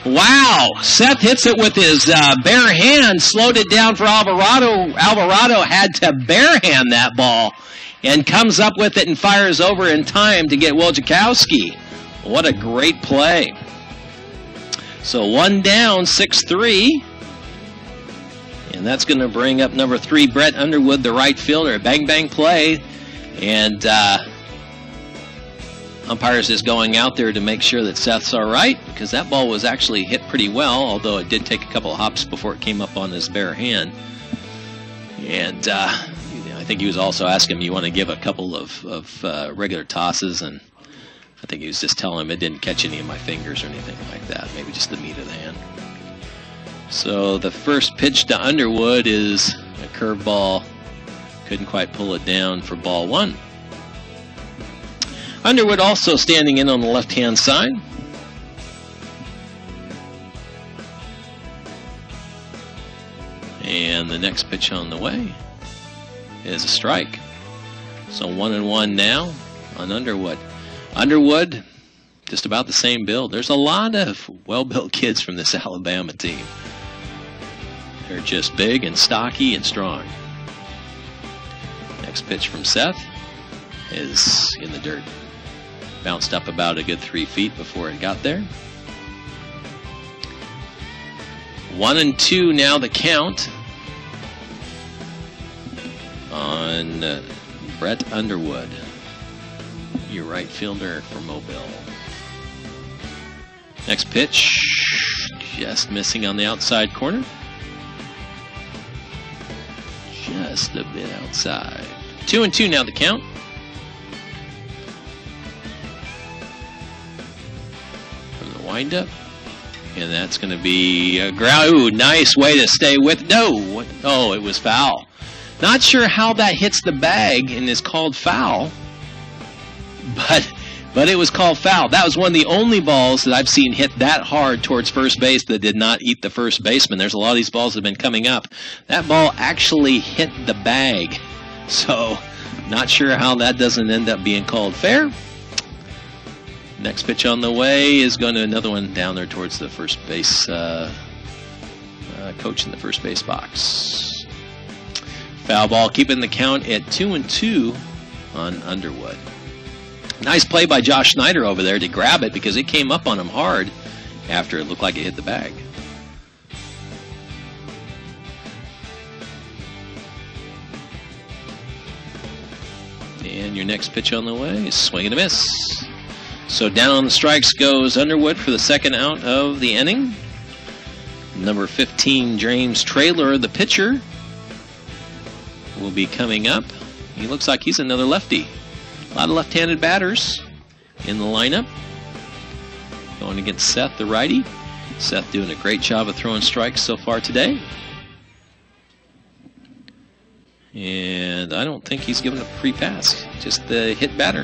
Wow! Seth hits it with his bare hand, slowed it down for Alvarado. Alvarado had to bare hand that ball and comes up with it and fires over in time to get Wojciechowski. What a great play. So 1 down, 6-3. And that's going to bring up number 3, Brett Underwood, the right fielder. A bang-bang play. And umpires is going out there to make sure that Seth's all right, because that ball was actually hit pretty well, although it did take a couple of hops before it came up on his bare hand. And I think he was also asking him, you want to give a couple of regular tosses, and I think he was just telling him it didn't catch any of my fingers or anything like that, maybe just the meat of the hand. So the first pitch to Underwood is a curveball. Couldn't quite pull it down for ball 1. Underwood also standing in on the left-hand side. And the next pitch on the way is a strike. So 1-1 now on Underwood. Underwood, just about the same build. There's a lot of well-built kids from this Alabama team. They're just big and stocky and strong. Next pitch from Seth is in the dirt. Bounced up about a good 3 feet before it got there. 1-2 now the count on Brett Underwood, your right fielder for Mobile. Next pitch, just missing on the outside corner. Just a bit outside. 2-2 now the count. From the windup. And that's going to be a ground. Ooh, nice way to stay with. No. Oh, it was foul. Not sure how that hits the bag and is called foul. But it was called foul. That was one of the only balls that I've seen hit that hard towards first base that did not eat the first baseman. There's a lot of these balls that have been coming up. That ball actually hit the bag. So, not sure how that doesn't end up being called fair. Next pitch on the way is going to another one down there towards the first base coach in the first base box. Foul ball, keeping the count at 2-2 on Underwood. Nice play by Josh Snyder over there to grab it because it came up on him hard after it looked like it hit the bag. And your next pitch on the way is swing and a miss. So down on the strikes goes Underwood for the second out of the inning. Number 15, James Traylor, the pitcher, will be coming up. He looks like he's another lefty. A lot of left-handed batters in the lineup. Going against Seth, the righty. Seth doing a great job of throwing strikes so far today. And I don't think he's given a free pass. Just the hit batter.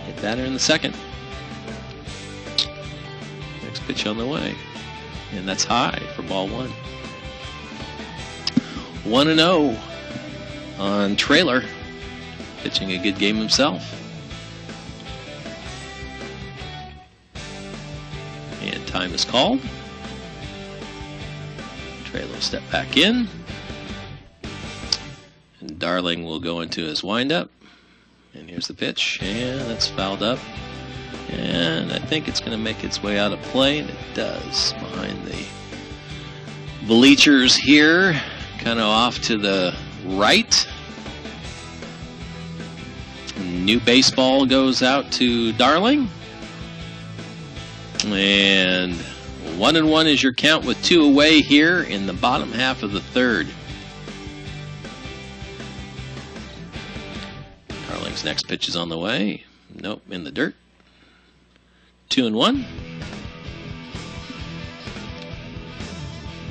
Hit batter in the second. Next pitch on the way. And that's high for ball 1. 1-0 on Traylor. Pitching a good game himself. And time is called. Traylor will step back in. And Darling will go into his windup. And here's the pitch. And that's fouled up. And I think it's going to make its way out of play. And it does. Behind the bleachers here. Kind of off to the right. New baseball goes out to Darling. And 1-1 is your count with 2 away here in the bottom half of the third. Darling's next pitch is on the way. Nope, in the dirt. 2-1.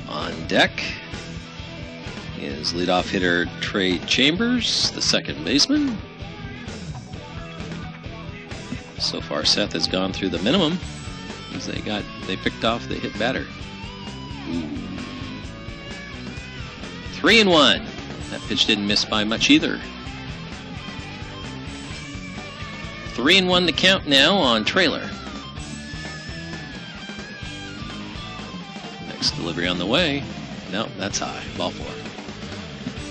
On deck is leadoff hitter Trey Chambers, the second baseman. So far, Seth has gone through the minimum as they picked off the hit batter. 3-1. That pitch didn't miss by much either. 3-1 the count now on trailer. Next delivery on the way. No, that's high. Ball 4.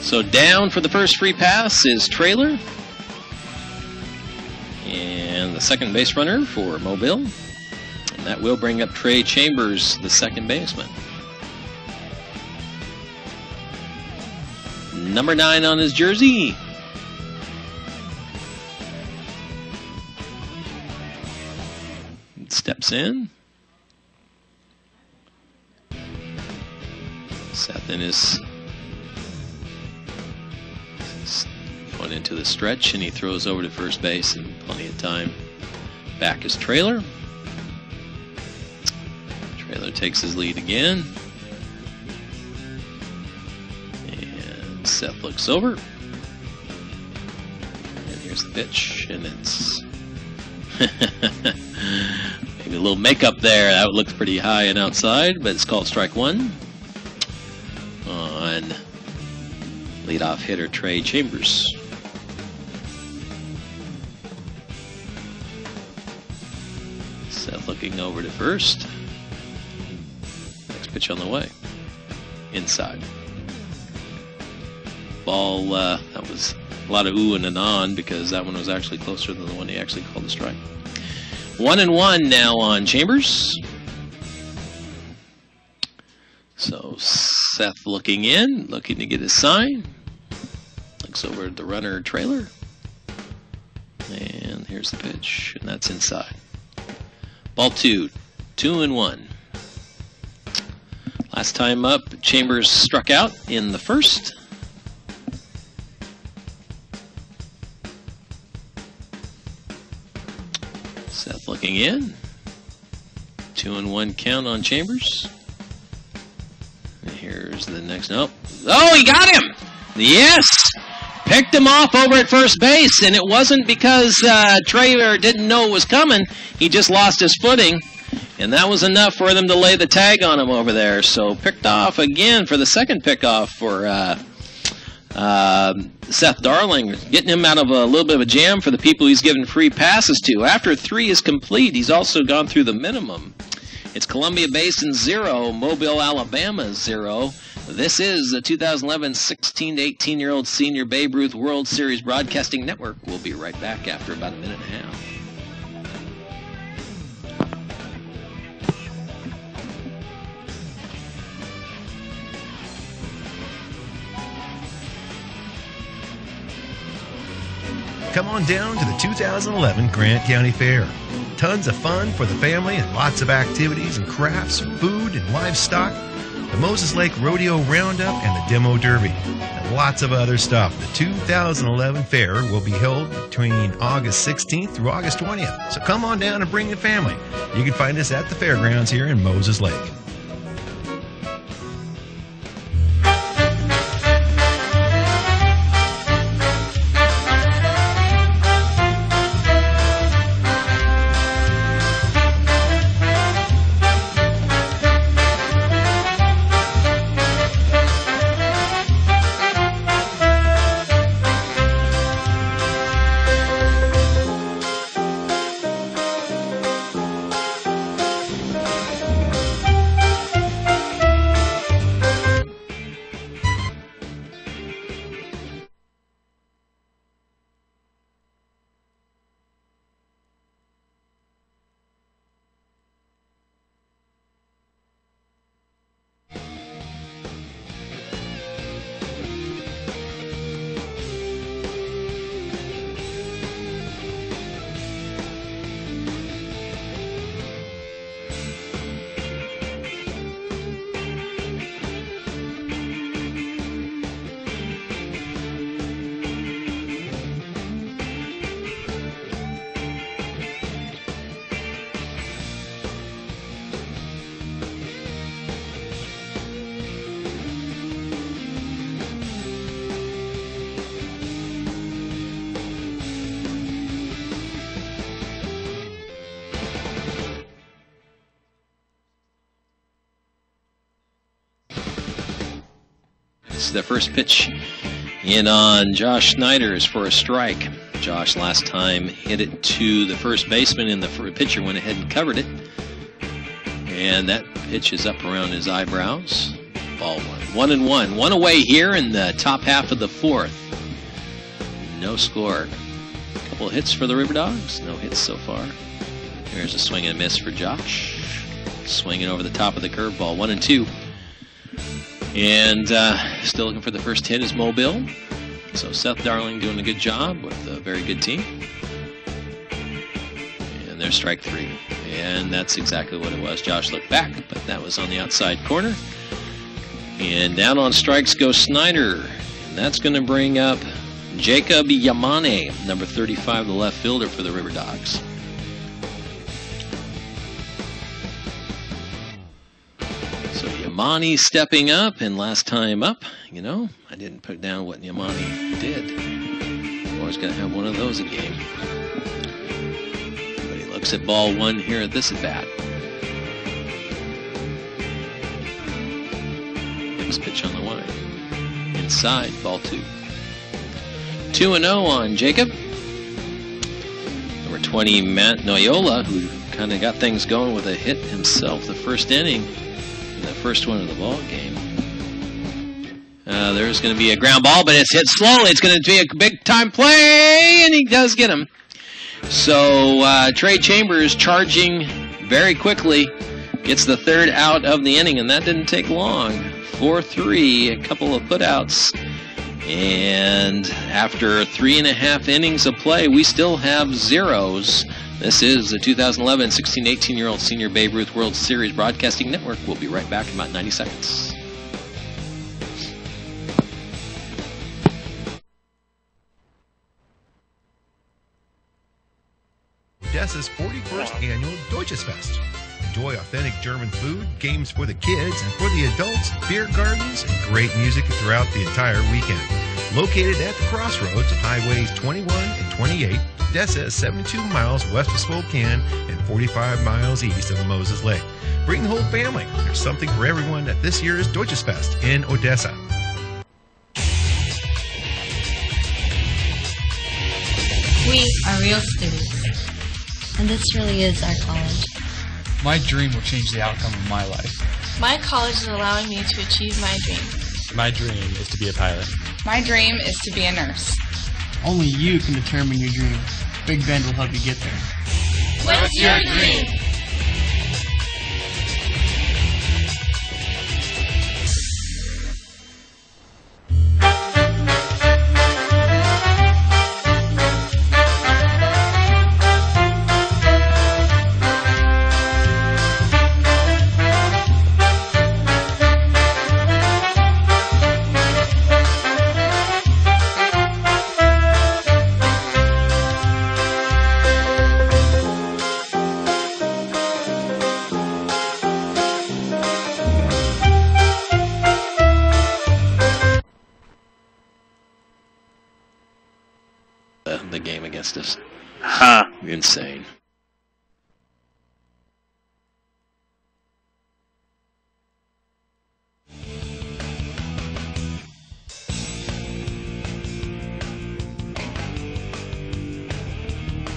So down for the first free pass is trailer. And the second base runner for Mobile. And that will bring up Trey Chambers, the second baseman. Number 9 on his jersey. Steps in. Seth in his going into the stretch, and he throws over to first base and plenty of time. Back is trailer. Trailer takes his lead again. And Seth looks over. And here's the pitch, and it's maybe a little makeup there. That looks pretty high and outside, but it's called strike 1 on leadoff hitter Trey Chambers. Seth looking over to first. Next pitch on the way. Inside. Ball, that was a lot of ooh and an on because that one was actually closer than the one he actually called a strike. 1-1 now on Chambers. So Seth looking in, looking to get his sign. Looks over at the runner trailer. And here's the pitch, and that's inside. Ball 2, 2-1. Last time up, Chambers struck out in the first. Seth looking in. 2-1 count on Chambers. And here's the next. Nope. Oh, he got him! Yes! Picked him off over at first base, and it wasn't because Trailer didn't know it was coming. He just lost his footing, and that was enough for them to lay the tag on him over there. So picked off again for the second pickoff for Seth Darling, getting him out of a little bit of a jam for the people he's given free passes to. After 3 is complete, he's also gone through the minimum. It's Columbia Basin 0, Mobile, Alabama 0. This is the 2011 16 to 18-year-old Senior Babe Ruth World Series Broadcasting Network. We'll be right back after about a minute and a half. Come on down to the 2011 Grant County Fair. Tons of fun for the family and lots of activities and crafts, food and livestock, the Moses Lake Rodeo Roundup and the Demo Derby, and lots of other stuff. The 2011 Fair will be held between August 16th through August 20th. So come on down and bring the family. You can find us at the fairgrounds here in Moses Lake. Riverdogs. The first pitch in on Josh Snyder is for a strike. Josh last time hit it to the first baseman, and the pitcher went ahead and covered it. And that pitch is up around his eyebrows. Ball one. 1-1. One away here in the top half of the fourth. No score. A couple of hits for the Riverdogs. No hits so far. Here's a swing and a miss for Josh. Swinging over the top of the curveball. 1-2. And still looking for the first hit is Mobile. So Seth Darling doing a good job with a very good team. And there's strike three. And that's exactly what it was. Josh looked back, but that was on the outside corner. And down on strikes goes Snyder. And that's going to bring up Jacob Yamane, number 35, the left fielder for the Riverdogs. So Yamane stepping up, and last time up, you know, I didn't put down what Yamane did. Always got to have one of those a game. But he looks at ball one here at this at bat. Next pitch on the line. Inside, ball two. 2-0 on Jacob. Number 20, Matt Noyola, who kind of got things going with a hit himself the first inning, in the first one of the ball game. There's going to be a ground ball, but it's hit slowly. It's going to be a big-time play, and he does get him. So Trey Chambers charging very quickly, gets the third out of the inning, and that didn't take long. 4-3, a couple of putouts. And after 3.5 innings of play, we still have zeros. This is the 2011 16-18-year-old Senior Babe Ruth World Series Broadcasting Network. We'll be right back in about 90 seconds. Odessa's 41st annual Deutsches Fest. Enjoy authentic German food, games for the kids and for the adults, beer gardens, and great music throughout the entire weekend. Located at the crossroads of Highways 21 and 28, Odessa is 72 miles west of Spokane and 45 miles east of Moses Lake. Bring the whole family. There's something for everyone at this year's Deutsches Fest in Odessa. We are real students, and this really is our college. My dream will change the outcome of my life. My college is allowing me to achieve my dream. My dream is to be a pilot. My dream is to be a nurse. Only you can determine your dream. Big Ben will help you get there. What's your dream? The game against us. Huh. Insane.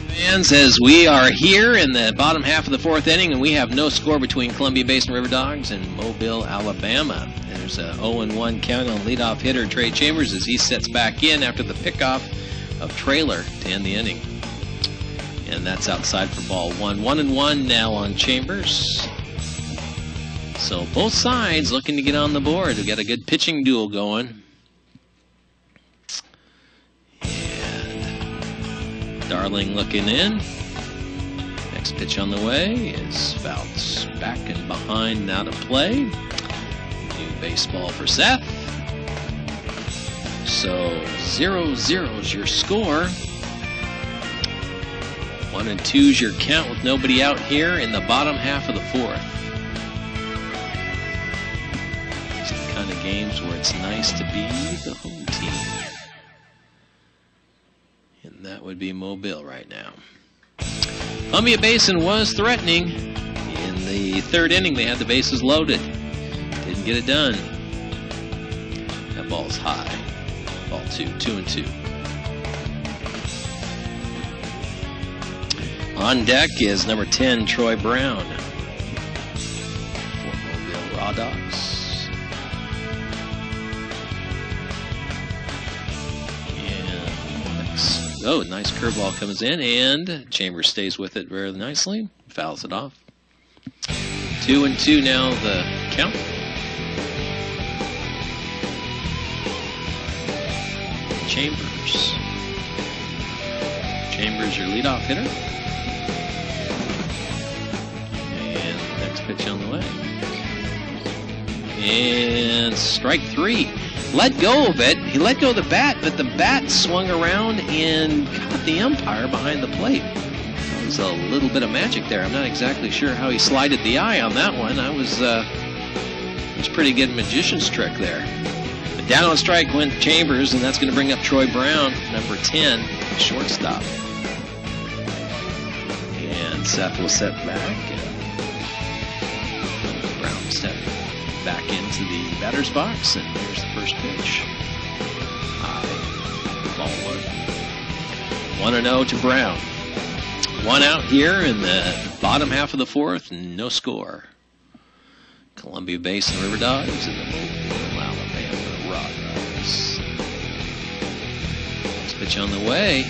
Fans, as we are here in the bottom half of the fourth inning, and we have no score between Columbia Basin Riverdogs and Mobile, Alabama. There's a 0-1 count on leadoff hitter Trey Chambers as he sets back in after the pickoff of Trailer to end the inning. And that's outside for ball one. 1-1 now on Chambers. So both sides looking to get on the board. We've got a good pitching duel going. And Darling looking in. Next pitch on the way is bounced back and behind, now to play. New baseball for Seth. So 0-0 is your score. 1-2 is your count with nobody out here in the bottom half of the fourth. These are the kind of games where it's nice to be the home team. And that would be Mobile right now. Columbia Basin was threatening. In the third inning, they had the bases loaded. Didn't get it done. That That ball's high. Ball 2, 2-2. On deck is number 10, Troy Brown. Fort Mobile Raw Dogs. And next, oh, nice curveball comes in, and Chambers stays with it very nicely. Fouls it off. 2-2 now the count. Chambers. Chambers, your leadoff hitter. And next pitch on the way. And strike 3. Let go of it. He let go of the bat, but the bat swung around and caught the umpire behind the plate. There was a little bit of magic there. I'm not exactly sure how he slided the eye on that one. It was pretty good magician's trick there. But down on strike went Chambers, and that's going to bring up Troy Brown, number 10, shortstop. And Seth will set back. And Brown step back into the batter's box, and here's the first pitch. High, ball 1. 1-0 to Brown. 1 out here in the bottom half of the 4th, no score. Columbia Basin River Dogs and the Mobile, Alabama Raw Dogs. Next pitch on the way.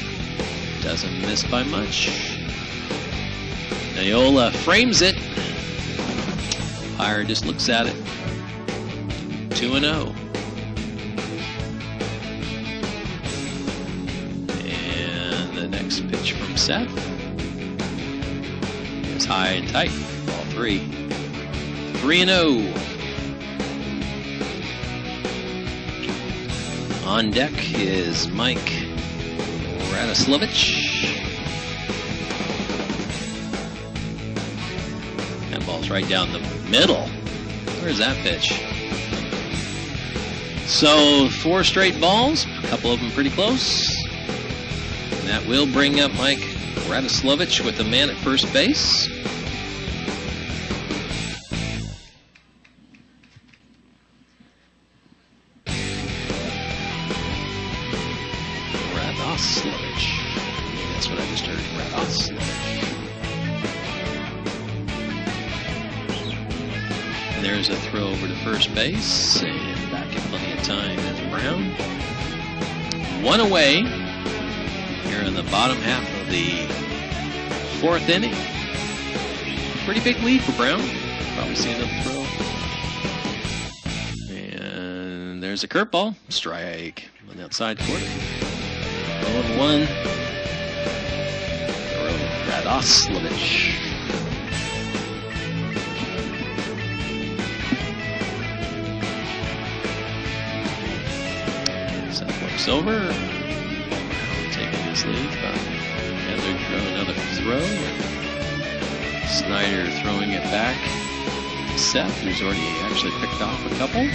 Doesn't miss by much. Nayola frames it. Umpire just looks at it. 2-0. And the next pitch from Seth is high and tight. Ball 3. 3-0. On deck is Mike Radoslavich. That ball's right down the middle. Where's that pitch? So 4 straight balls, a couple of them pretty close. And that will bring up Mike Radoslavich with a man at first base. Radoslavich. That's what I just heard. Radoslavich. And there's a throw over to first base, and back in plenty of time is Brown. 1 away here in the bottom half of the 4th inning. Pretty big lead for Brown. Probably see another throw. And there's a curveball. Strike on the outside corner. 0-1. Radoslavich. Seth looks over. Taking his lead. Another throw. Snyder throwing it back. Seth, who's already actually picked off a couple.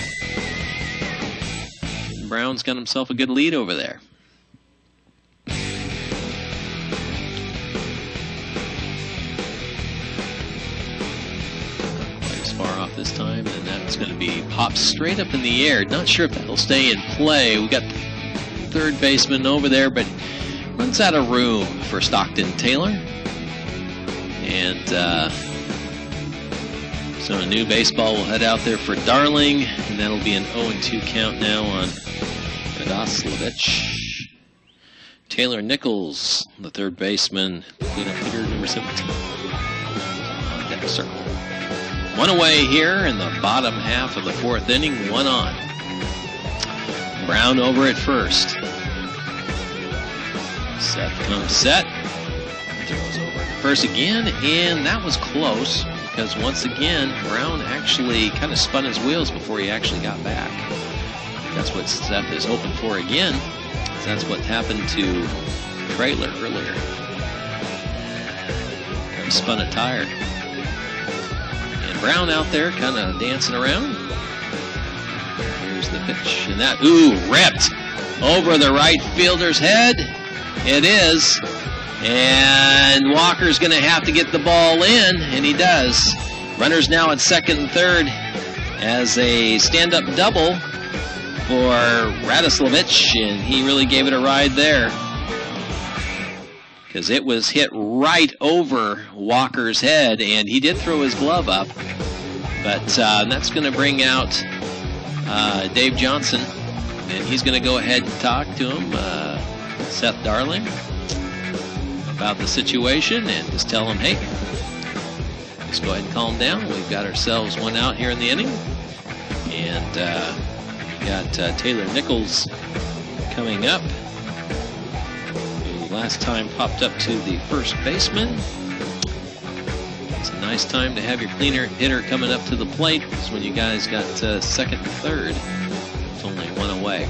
Brown's got himself a good lead over there. Far off this time, and that's going to be popped straight up in the air. Not sure if that'll stay in play. We got third baseman over there, but runs out of room for Stockton Taylor. And so a new baseball will head out there for Darling, and that'll be an 0-2 count now on Radoslavich. Taylor Nichols, the third baseman, cleanup hitter number 17. On deck circle. 1 away here in the bottom half of the 4th inning, 1 on. Brown over at first. Seth comes set. Throws over at first again, and that was close because once again, Brown actually kind of spun his wheels before he actually got back. That's what Seth is hoping for again. That's what happened to Trailer earlier. He spun a tire. Brown out there kind of dancing around. Here's the pitch. And that, ripped over the right fielder's head. It is. And Walker's going to have to get the ball in, and he does. Runners now at second and third as a stand-up double for Radoslavich, and he really gave it a ride there, because it was hit right over Walker's head, and he did throw his glove up. But that's going to bring out Dave Johnson, and he's going to go ahead and talk to him, Seth Darling, about the situation, and just tell him, hey, just go ahead and calm down. We've got ourselves one out here in the inning, and we got Taylor Nichols coming up, who last time popped up to the first baseman. It's a nice time to have your cleaner hitter coming up to the plate, because when you guys got second and third, it's only one away.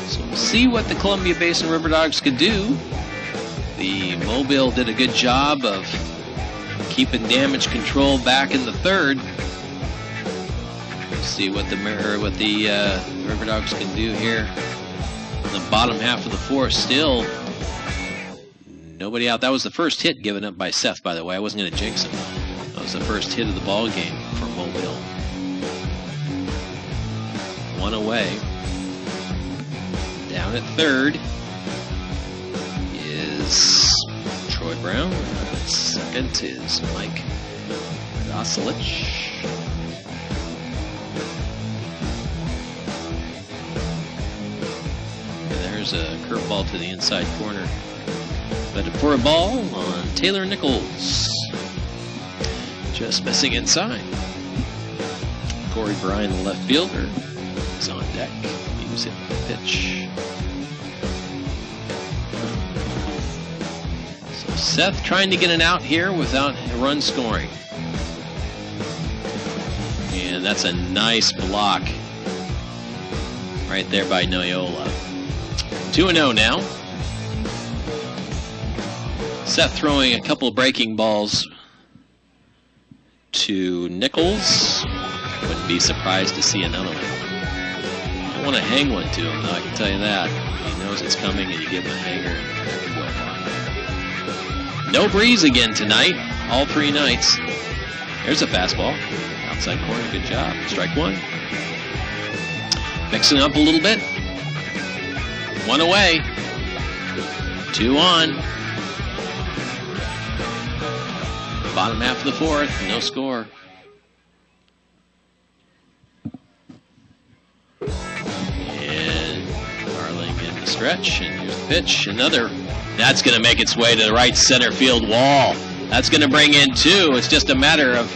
So we'll see what the Columbia Basin River Dogs could do. The Mobile did a good job of keeping damage control back in the third. Let's see what the River Dogs can do here in the bottom half of the fourth. Still nobody out. That was the first hit given up by Seth, by the way. I wasn't going to jinx him. That was the first hit of the ball game for Mobile. One away. Down at third is Troy Brown. At second is Mike Rosilich. And there's a curveball to the inside corner. But for a ball on Taylor Nichols. Just missing inside. Corey Bryan, the left fielder, is on deck. He was hitting the pitch. So Seth trying to get an out here without a run scoring. And that's a nice block right there by Noyola. 2-0 now. Seth throwing a couple of breaking balls to Nichols. Wouldn't be surprised to see another one. I want to hang one to him, though, I can tell you that. He knows it's coming, and you give him a hanger. No breeze again tonight, all 3 nights. There's a fastball. Outside corner, good job. Strike one. Mixing up a little bit. 1 away. 2 on. Bottom half of the fourth, no score. And Darling in the stretch, and here's the pitch. Another. That's going to make its way to the right center field wall. That's going to bring in 2. It's just a matter of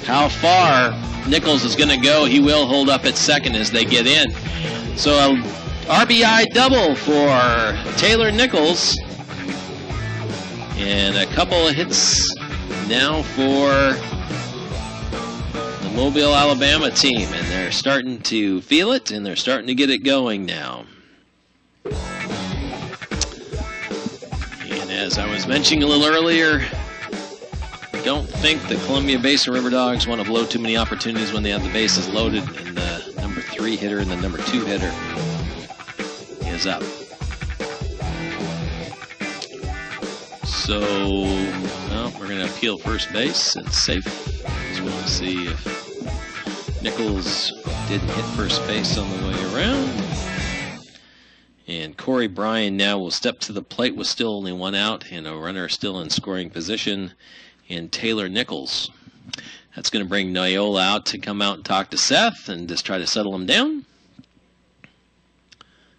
how far Nichols is going to go. He will hold up at second as they get in. So a RBI double for Taylor Nichols. And a couple of hits now for the Mobile, Alabama team, and they're starting to feel it, and they're starting to get it going now. And as I was mentioning a little earlier, I don't think the Columbia Basin River Dogs want to blow too many opportunities when they have the bases loaded, and the number 3 hitter and the number 2 hitter is up. So, well, we're going to appeal first base. It's safe. Just want to see if Nichols didn't hit first base on the way around. And Corey Bryan now will step to the plate with still only 1 out and a runner still in scoring position in Taylor Nichols. That's going to bring Noyola out to come out and talk to Seth and just try to settle him down.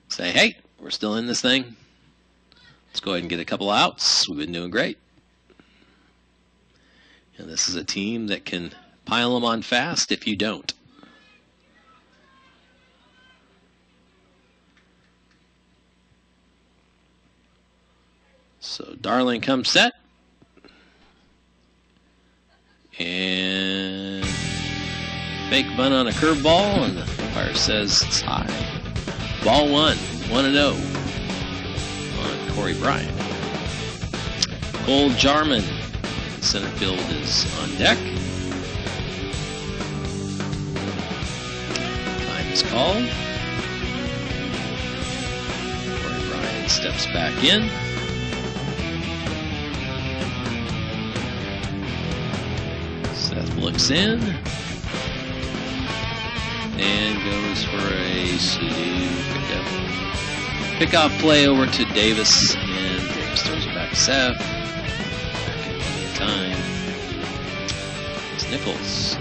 Say, hey, we're still in this thing. Let's go ahead and get a couple outs. We've been doing great. And this is a team that can pile them on fast if you don't. So Darling comes set. And fake bunt on a curveball, and the umpire says it's high. Ball 1, 1-0 on Corey Bryan. Cole Jarman, center field, is on deck. Time is called. Corey Bryan steps back in. Seth looks in. and goes for a slew pickup. Pickoff play over to Davis, and Davis throws it back to Seth. Back in plenty of time. It's Nichols.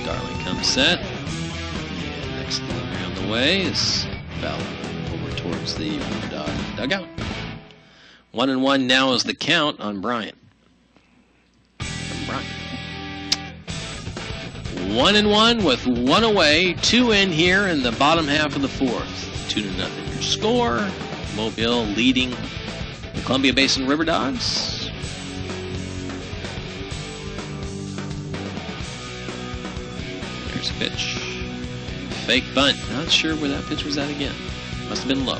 Darling comes set. And next delivery on the way is Bell over towards the Dog dugout. 1-1 now is the count on Bryant. 1-1 with 1 away, 2 in here in the bottom half of the 4th. 2-0 your score. Mobile leading the Columbia Basin River Dogs. There's a pitch. Fake bunt. Not sure where that pitch was at again. Must have been low.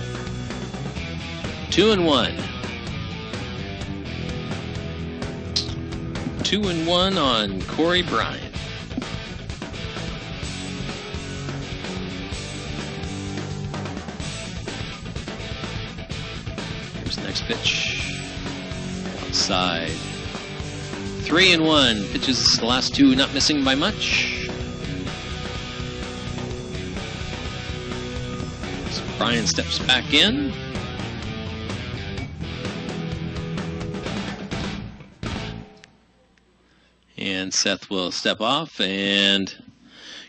2-1. 2-1 on Corey Bryant. Here's the next pitch. Outside. 3-1. Pitches the last 2 not missing by much. So Bryant steps back in. And Seth will step off, and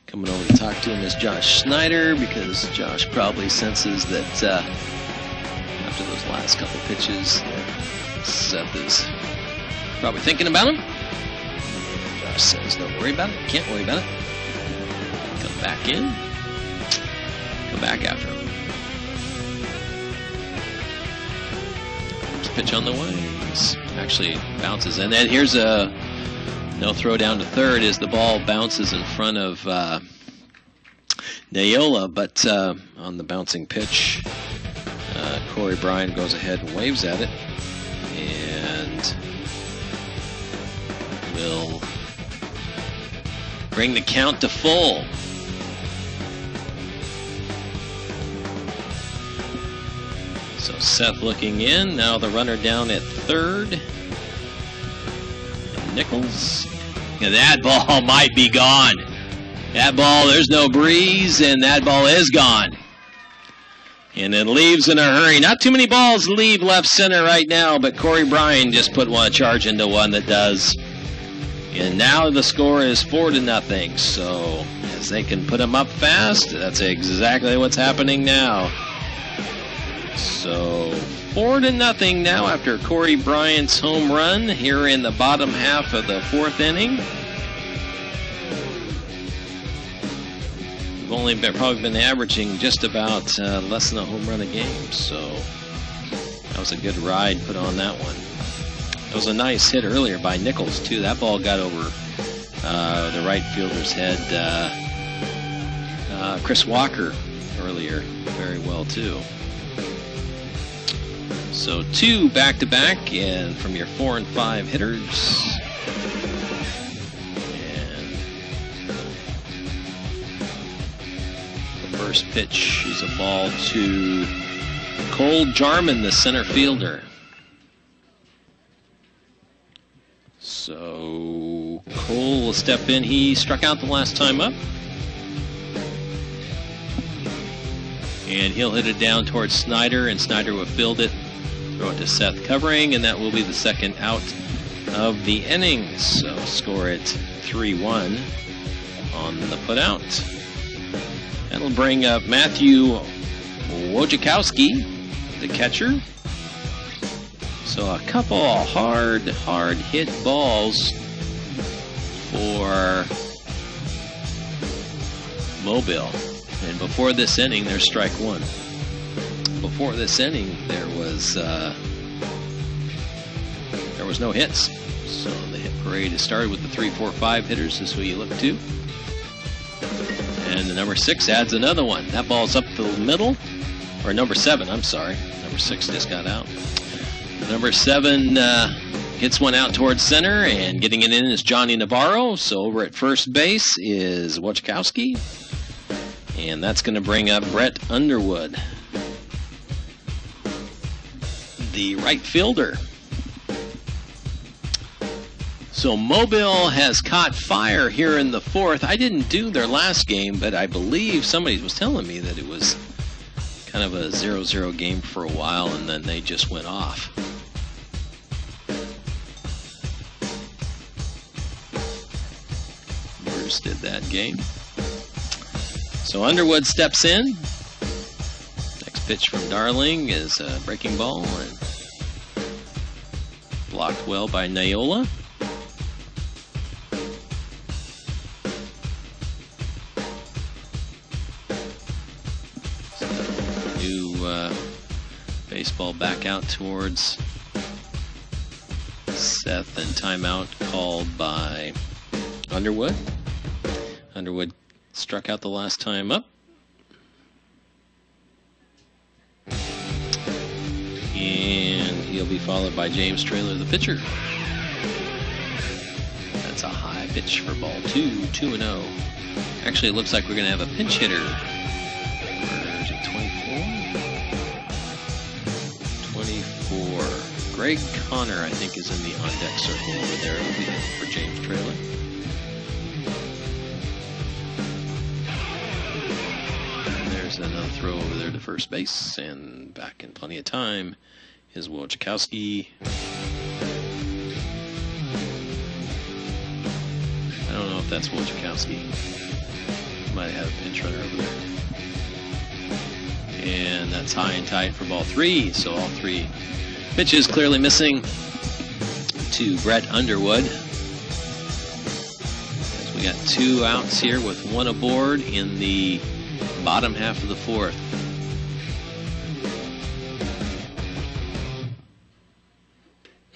coming over to talk to him is Josh Snyder, because Josh probably senses that after those last couple pitches, Seth is probably thinking about him. Josh says, don't worry about it, can't worry about it. Come back in, come back after him. First pitch on the way, actually bounces in, and here's a no throw down to third as the ball bounces in front of Nayola, but on the bouncing pitch, Corey Bryant goes ahead and waves at it, and will bring the count to full. So Seth looking in, now the runner down at third. Nichols, and that ball might be gone. That ball, there's no breeze, and that ball is gone. And it leaves in a hurry. Not too many balls leave left center right now, but Corey Bryant just put one charge into one that does. And now the score is 4-0. So as they can put them up fast, that's exactly what's happening now. So 4-0 now after Corey Bryant's home run here in the bottom half of the 4th inning. We've only probably been averaging just about less than a home run a game, so that was a good ride put on that one. It was a nice hit earlier by Nichols too. That ball got over the right fielder's head. Chris Walker earlier very well too. So 2 back-to-back, and from your 4 and 5 hitters. And the first pitch is a ball to Cole Jarman, the center fielder. So Cole will step in. He struck out the last time up. And he'll hit it down towards Snyder, and Snyder will field it. Throw it to Seth covering, and that will be the second out of the inning. So score it 3-1 on the putout. That'll bring up Matthew Wojciechowski, the catcher. So a couple of hard hit balls for Mobile. And before this inning, there's strike 1. Before this inning, there was no hits. So the hit parade has started with the 3, 4, 5 hitters. This is who you look to. And the number 6 adds another one. That ball's up the middle. Or number 7, I'm sorry. Number 6 just got out. Number 7 gets one out towards center, and getting it in is Johnny Navarro. So over at first base is Wojciechowski. And that's going to bring up Brett Underwood, the right fielder. So Mobile has caught fire here in the fourth. I didn't do their last game, but I believe somebody was telling me that it was kind of a 0-0 game for a while, and then they just went off. Bruce did that game. So Underwood steps in. Next pitch from Darling is a breaking ball and blocked well by Nayola. New baseball back out towards Seth, and timeout called by Underwood. Underwood struck out the last time up. And he'll be followed by James Traylor, the pitcher. That's a high pitch for ball 2, 2-0. Actually, it looks like we're going to have a pinch hitter. Where is it, 24? 24. Greg Connor, I think, is in the on-deck circle over there. It'll be hitting for James Traylor. There's another throw over there to first base, and back in plenty of time is Wojciechowski. I don't know if that's Wojciechowski. Might have a pinch runner over there. And that's high and tight for ball 3, so all 3 pitches clearly missing to Brett Underwood. As we got 2 outs here with 1 aboard in the bottom half of the fourth.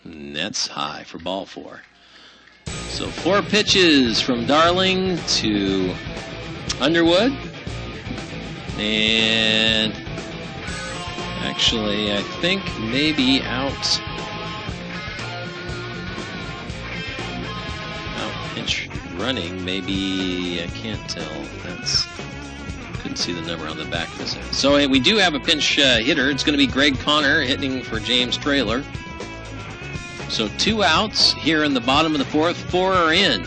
And that's high for ball 4. So 4 pitches from Darling to Underwood. And actually, I think maybe out pinch running, maybe, I can't tell. Couldn't see the number on the back of his head. So we do have a pinch hitter. It's going to be Greg Connor hitting for James Traylor. So 2 outs here in the bottom of the fourth. 4 are in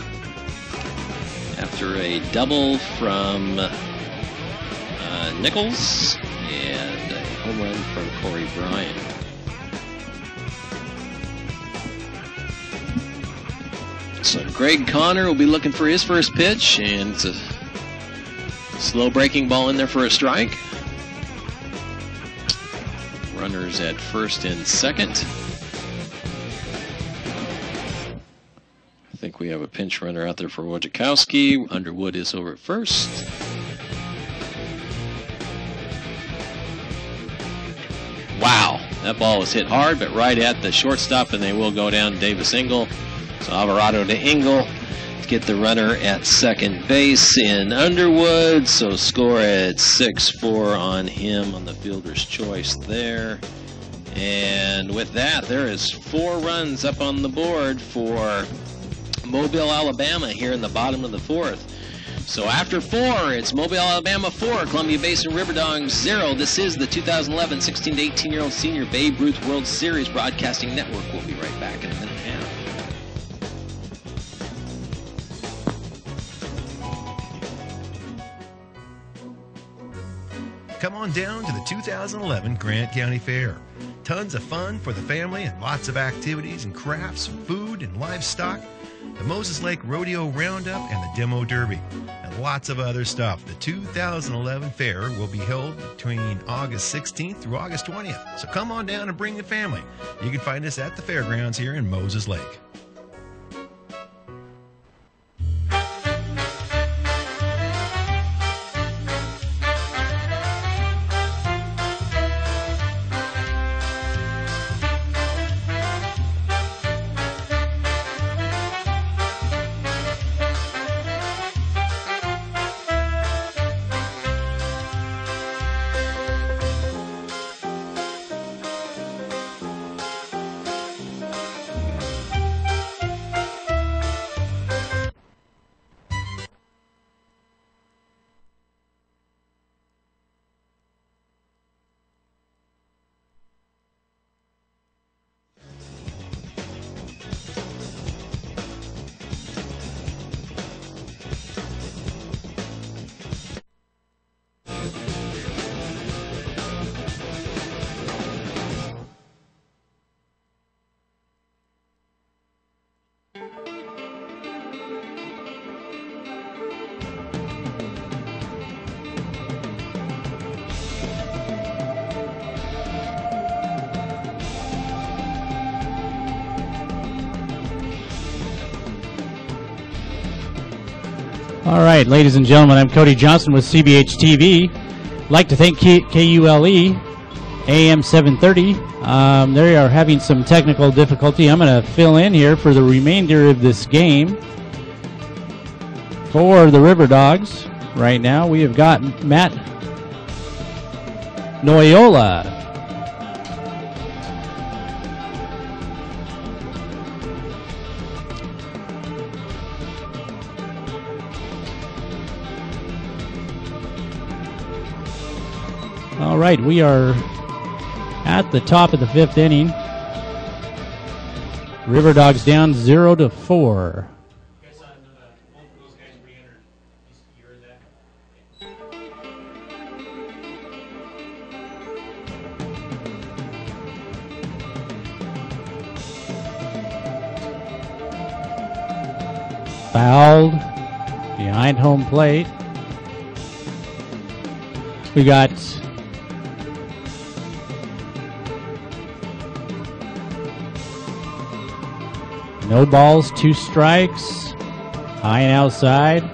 after a double from Nichols and a home run from Corey Bryant. So Greg Connor will be looking for his first pitch, and it's a slow breaking ball in there for a strike. Runners at first and second. I think we have a pinch runner out there for Wojciechowski. Underwood is over at first. Wow, that ball was hit hard, but right at the shortstop, and they will go down Davis Engel. So Alvarado to Engel to get the runner at second base in Underwood. So score at 6-4 on him on the fielder's choice there. And with that, there is 4 runs up on the board for Mobile, Alabama here in the bottom of the fourth. So after 4, it's Mobile, Alabama 4, Columbia Basin Riverdogs 0. This is the 2011 16 to 18-year-old Senior Babe Ruth World Series Broadcasting Network. We'll be right back in a minute and a half. Come on down to the 2011 Grant County Fair. Tons of fun for the family and lots of activities and crafts, food and livestock, the Moses Lake Rodeo Roundup and the Demo Derby, and lots of other stuff. The 2011 Fair will be held between August 16th through August 20th. So come on down and bring the family. You can find us at the fairgrounds here in Moses Lake. All right, ladies and gentlemen, I'm Cody Johnson with CBH TV. I'd like to thank KULE AM 730. They are having some technical difficulty. I'm going to fill in here for the remainder of this game. For the River Dogs, right now we have got Matt Noyola. All right, we are at the top of the 5th inning. River Dogs down 0-4. Fouled behind home plate. We got no balls, 2 strikes, high and outside,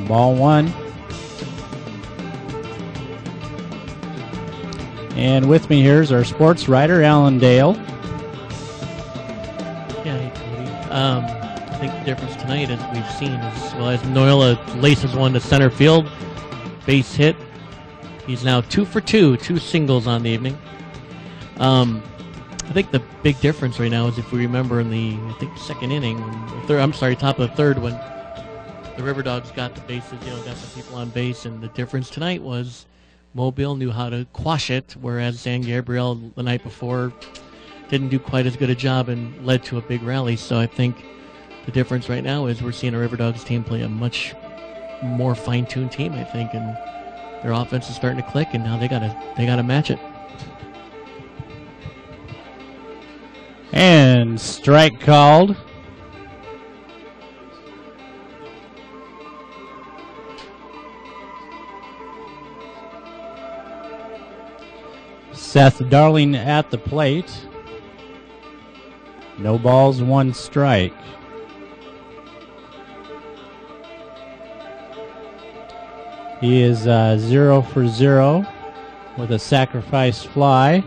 ball 1. And with me here is our sports writer, Alan Dale. Yeah, hey, Cody. I think the difference tonight, as we've seen, is, well, as Noyola laces one to center field, base hit. He's now 2 for 2, 2 singles on the evening. I think the big difference right now is, if we remember in the, I think, 2nd inning, top of the 3rd, when the River Dogs got the bases, got some people on base, and the difference tonight was Mobile knew how to quash it, whereas San Gabriel the night before didn't do quite as good a job and led to a big rally. So I think the difference right now is we're seeing a River Dogs team play a much more fine-tuned team, I think, and their offense is starting to click, and now they gotta match it. And strike called. Seth Darling at the plate. No balls, 1 strike. He is 0 for 0 with a sacrifice fly.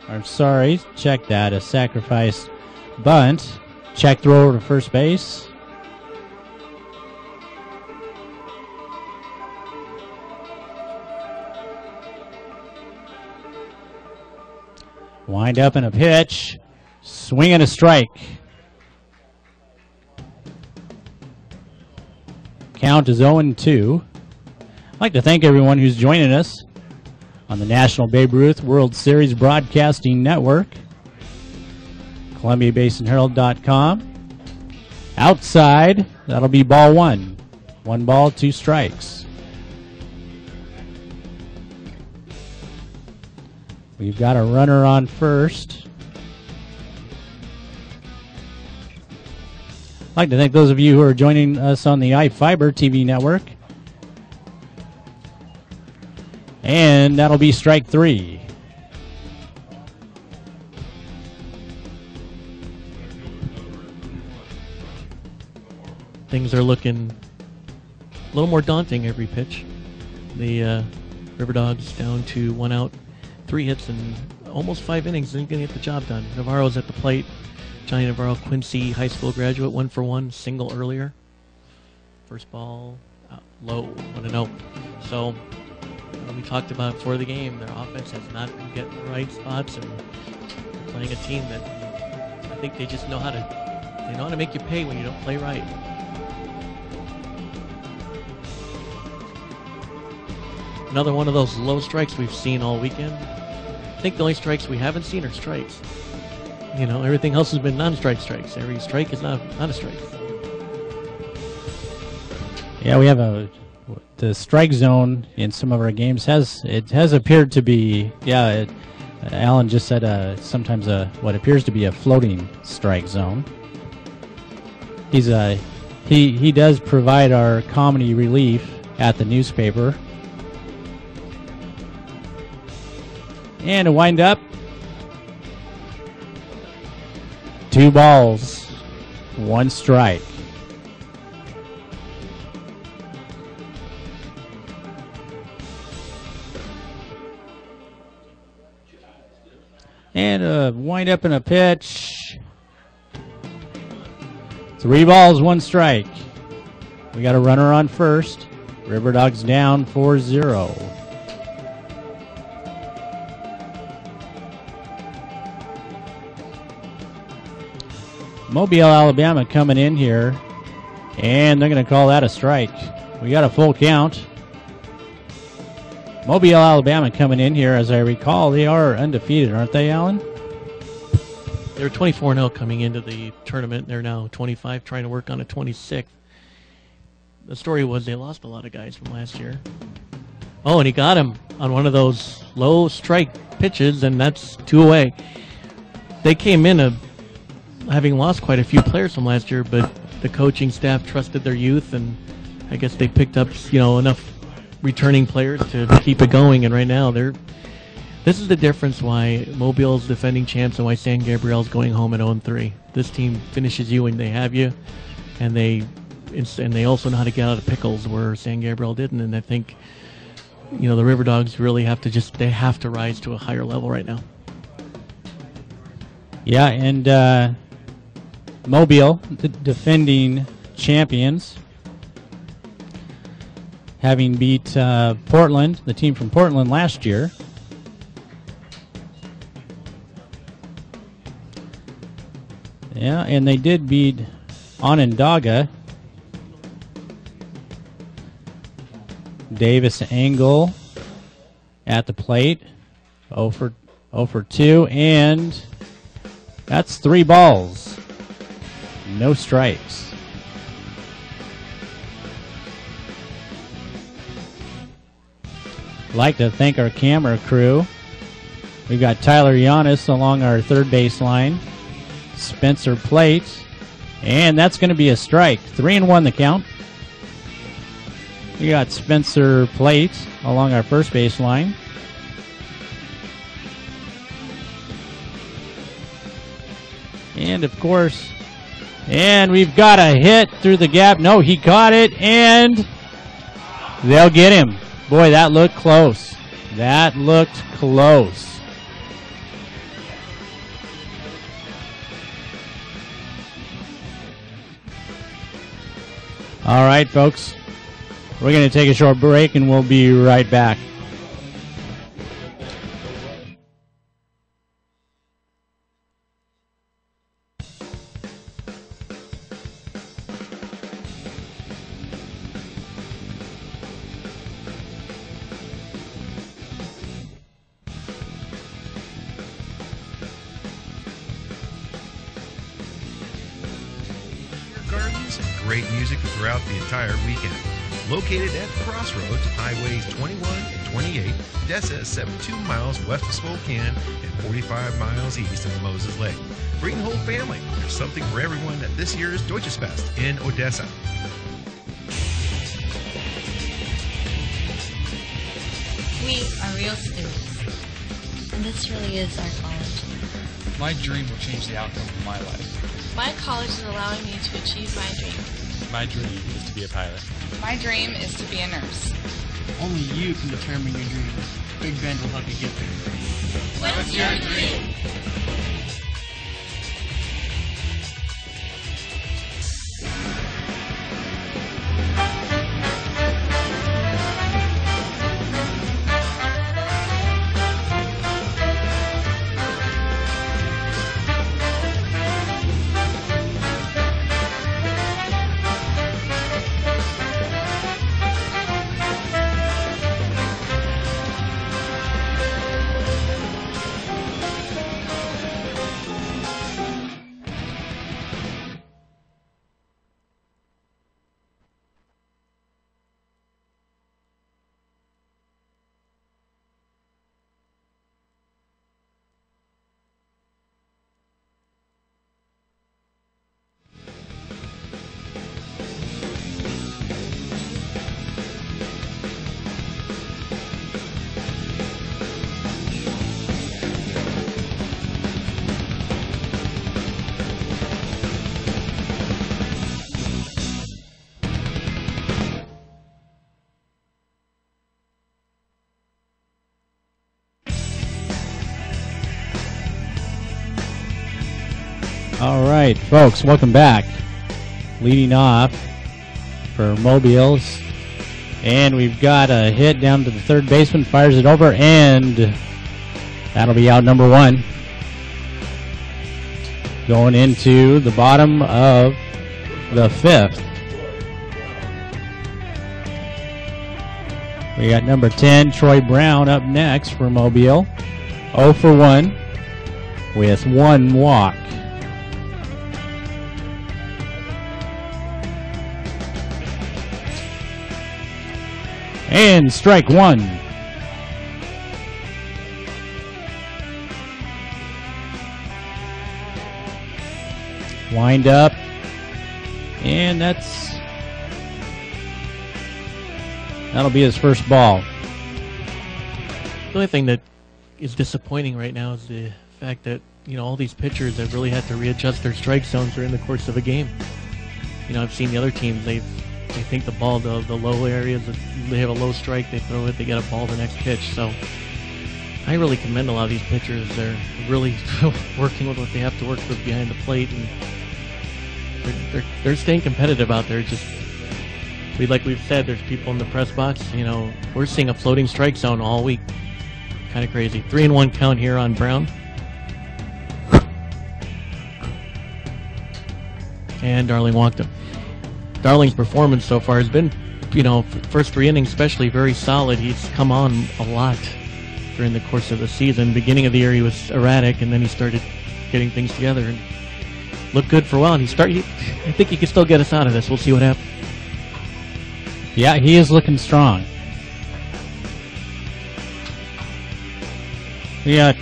I'm sorry, check that, a sacrifice bunt. Check throw to first base. Wind up in a pitch. Swing and a strike. Count is 0-2. I'd like to thank everyone who's joining us on the National Babe Ruth World Series Broadcasting Network, ColumbiaBasinHerald.com. Outside, that'll be ball 1. 1 ball, 2 strikes. We've got a runner on first. I'd like to thank those of you who are joining us on the iFiber TV network. And that'll be strike 3. Things are looking a little more daunting every pitch. The River Dogs down to 1 out, 3 hits, and almost 5 innings. Isn't going to get the job done. Navarro's at the plate. Johnny Navarro, Quincy high school graduate, 1 for 1, single earlier. First ball, low, 1-0. So, we talked about before the game, their offense has not been getting the right spots, and playing a team that I think they just know how to make you pay when you don't play right. Another one of those low strikes we've seen all weekend. I think the only strikes we haven't seen are strikes. Everything else has been non-strike strikes. Every strike is not a strike. Yeah, we have the strike zone in some of our games has appeared to be, Alan just said sometimes what appears to be a floating strike zone. He does provide our comedy relief at the newspaper. And a wind up. 2 balls, 1 strike. Gonna wind up in a pitch. 3 balls, 1 strike. We got a runner on first. River Dogs down 4-0. Mobile, Alabama coming in here, and they're going to call that a strike. We got a full count. Mobile, Alabama coming in here, as I recall, they are undefeated, aren't they, Alan? They're 24-0 coming into the tournament. They're now 25, trying to work on a 26th. The story was they lost a lot of guys from last year. Oh, and he got him on one of those low strike pitches, and that's 2 away. They came in having lost quite a few players from last year, but the coaching staff trusted their youth, and I guess they picked up, enough returning players to keep it going. And right now, this is the difference why Mobile's defending champs and why San Gabriel's going home at 0-3. This team finishes you when they have you, and they also know how to get out of pickles where San Gabriel didn't. And I think, the River Dogs really have to rise to a higher level right now. Yeah, and Mobile, the defending champions, having beat Portland, the team from Portland last year. Yeah, and they did beat Onondaga. Davis Angle at the plate, 0 for 2, and that's 3 balls, no strikes. I'd like to thank our camera crew. We've got Tyler Giannis along our third base line, Spencer Plate, and that's going to be a strike. 3-1 the count. We got Spencer Plate along our first base line. And of course, and we've got a hit through the gap. No, he caught it, and they'll get him. Boy, that looked close. That looked close. All right, folks. We're going to take a short break, and we'll be right back. Gardens and great music throughout the entire weekend. Located at the crossroads of Highways 21 and 28, Odessa is 72 miles west of Spokane and 45 miles east of Moses Lake. Bring the whole family. There's something for everyone at this year's Deutsches Fest in Odessa. We are real students, and this really is our college. My dream will change the outcome of my life. My college is allowing me to achieve my dream. My dream is to be a pilot. My dream is to be a nurse. Only you can determine your dream. Big Ben will help you get there. What's your dream? All right, folks, welcome back. Leading off for Mobiles. And we've got a hit down to the third baseman, fires it over, and that'll be out number 1. Going into the bottom of the 5th. We got number 10, Troy Brown, up next for Mobile. 0 for 1 with 1 walk. And strike 1. Wind up. And that'll be his first ball. The only thing that is disappointing right now is the fact that, all these pitchers have really had to readjust their strike zones during the course of a game. I've seen the other teams, they think the ball, the low areas, they have a low strike, they throw it, they get a ball the next pitch. So I really commend a lot of these pitchers. They're really working with what they have to work with behind the plate, and they're staying competitive out there. Just like we've said, there's people in the press box. We're seeing a floating strike zone all week. Kind of crazy. 3-1 count here on Brown. And Darling walked him. Darling's performance so far has been, first 3 innings especially, very solid. He's come on a lot during the course of the season. Beginning of the year he was erratic, and then he started getting things together and looked good for a while. And I think he can still get us out of this. We'll see what happens. Yeah, he is looking strong. We got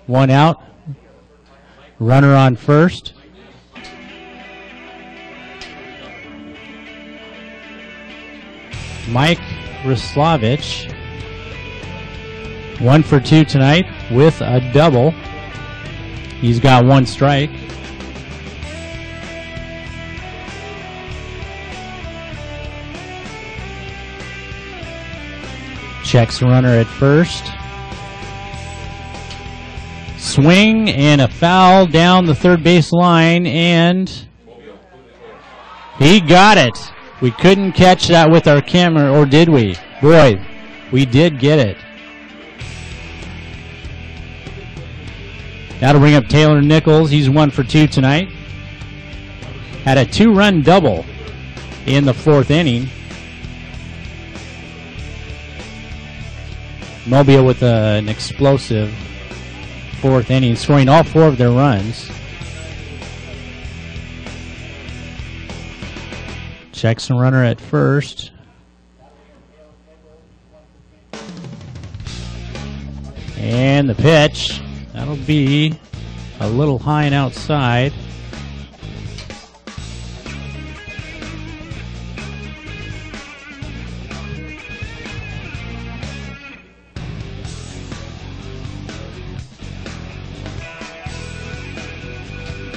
1 out. Runner on first. Mike Rislavich, 1 for 2 tonight with a double. He's got 1 strike. Checks the runner at first. Swing and a foul down the third base line, and he got it. We couldn't catch that with our camera, or did we? Boy, we did get it. That'll bring up Taylor Nichols. He's 1 for 2 tonight. Had a 2-run double in the 4th inning. Mobile with an explosive 4th inning, scoring all 4 of their runs. Checks the runner at first. And the pitch. That'll be a little high and outside.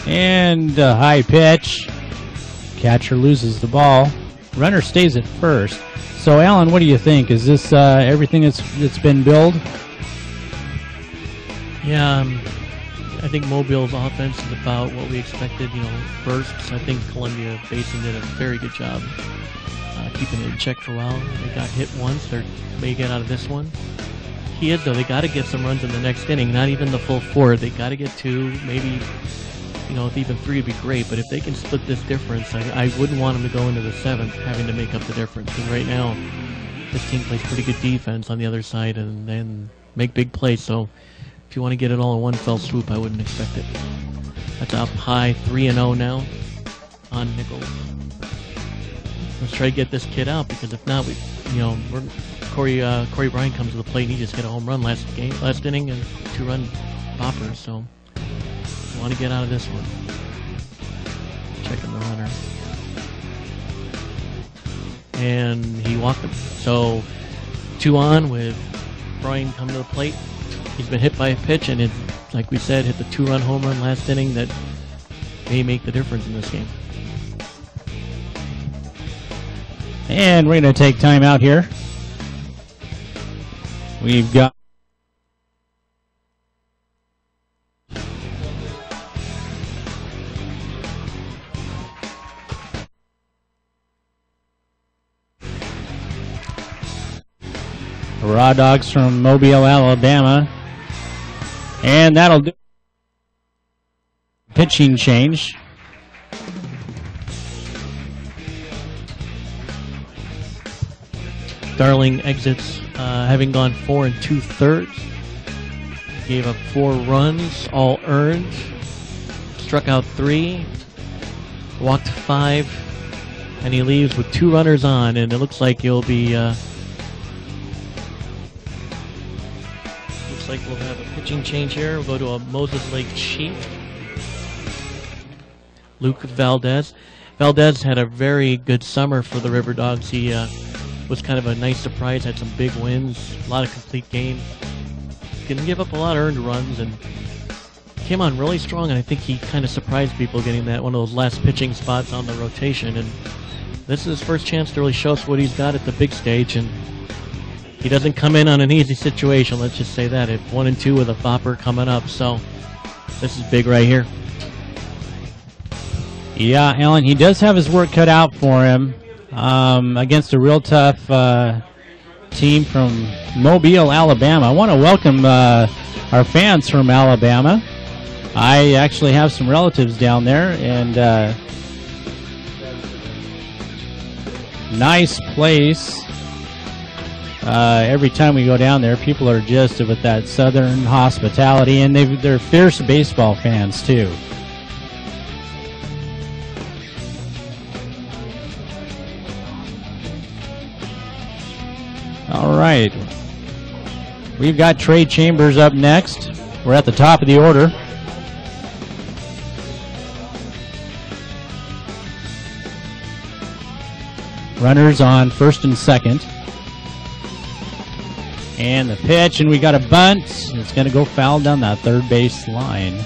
And a high pitch. Catcher loses the ball. Runner stays at first. So, Alan, what do you think? Is this everything that's been billed? Yeah, I think Mobile's offense is about what we expected. Bursts. I think Columbia Basin did a very good job keeping it in check for a while. They got hit once. They may get out of this one. Key is, though, they got to get some runs in the next inning. Not even the full 4. They got to get 2, maybe. If even 3 would be great, but if they can split this difference, I wouldn't want them to go into the 7th having to make up the difference. Because right now, this team plays pretty good defense on the other side and then make big plays. So if you want to get it all in one fell swoop, I wouldn't expect it. That's up high, 3-0 now on Nichols. Let's try to get this kid out, because if not, Corey Bryant comes to the plate and he just hit a home run last inning and 2-run popper. So we want to get out of this one. Checking the runner. And he walked him. So 2 on with Brian coming to the plate. He's been hit by a pitch, and it, like we said, hit the 2-run home run last inning that may make the difference in this game. And we're going to take time out here. We've got Raw Dogs from Mobile, Alabama. And that'll do. Pitching change. Darling exits having gone 4 2/3. Gave up 4 runs, all earned. Struck out 3. Walked 5. And he leaves with 2 runners on. And it looks like he'll be... looks like we'll have a pitching change here. We'll go to a Moses Lake Chief. Luke Valdez. Valdez had a very good summer for the River Dogs. He was kind of a nice surprise, had some big wins, a lot of complete games. Didn't give up a lot of earned runs and came on really strong, and I think he kind of surprised people getting that one of those last pitching spots on the rotation. And this is his first chance to really show us what he's got at the big stage, and he doesn't come in on an easy situation, let's just say that. At 1 and 2 with a bopper coming up, so this is big right here. Yeah, Alan, he does have his work cut out for him against a real tough team from Mobile, Alabama. I want to welcome our fans from Alabama. I actually have some relatives down there, and nice place. Every time we go down there, people are just with that southern hospitality, and they're fierce baseball fans too. All right, we've got Trey Chambers up next. We're at the top of the order. Runners on first and second. And the pitch, and we got a bunt. It's going to go foul down that third base line.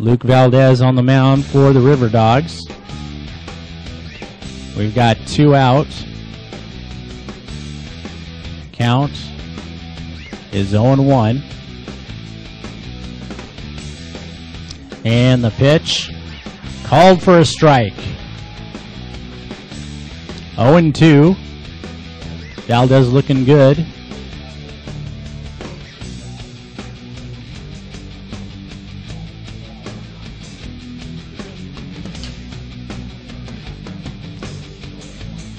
Luke Valdez on the mound for the River Dogs. We've got 2 out. Count is 0-1. And the pitch called for a strike. 0-2. Valdez looking good.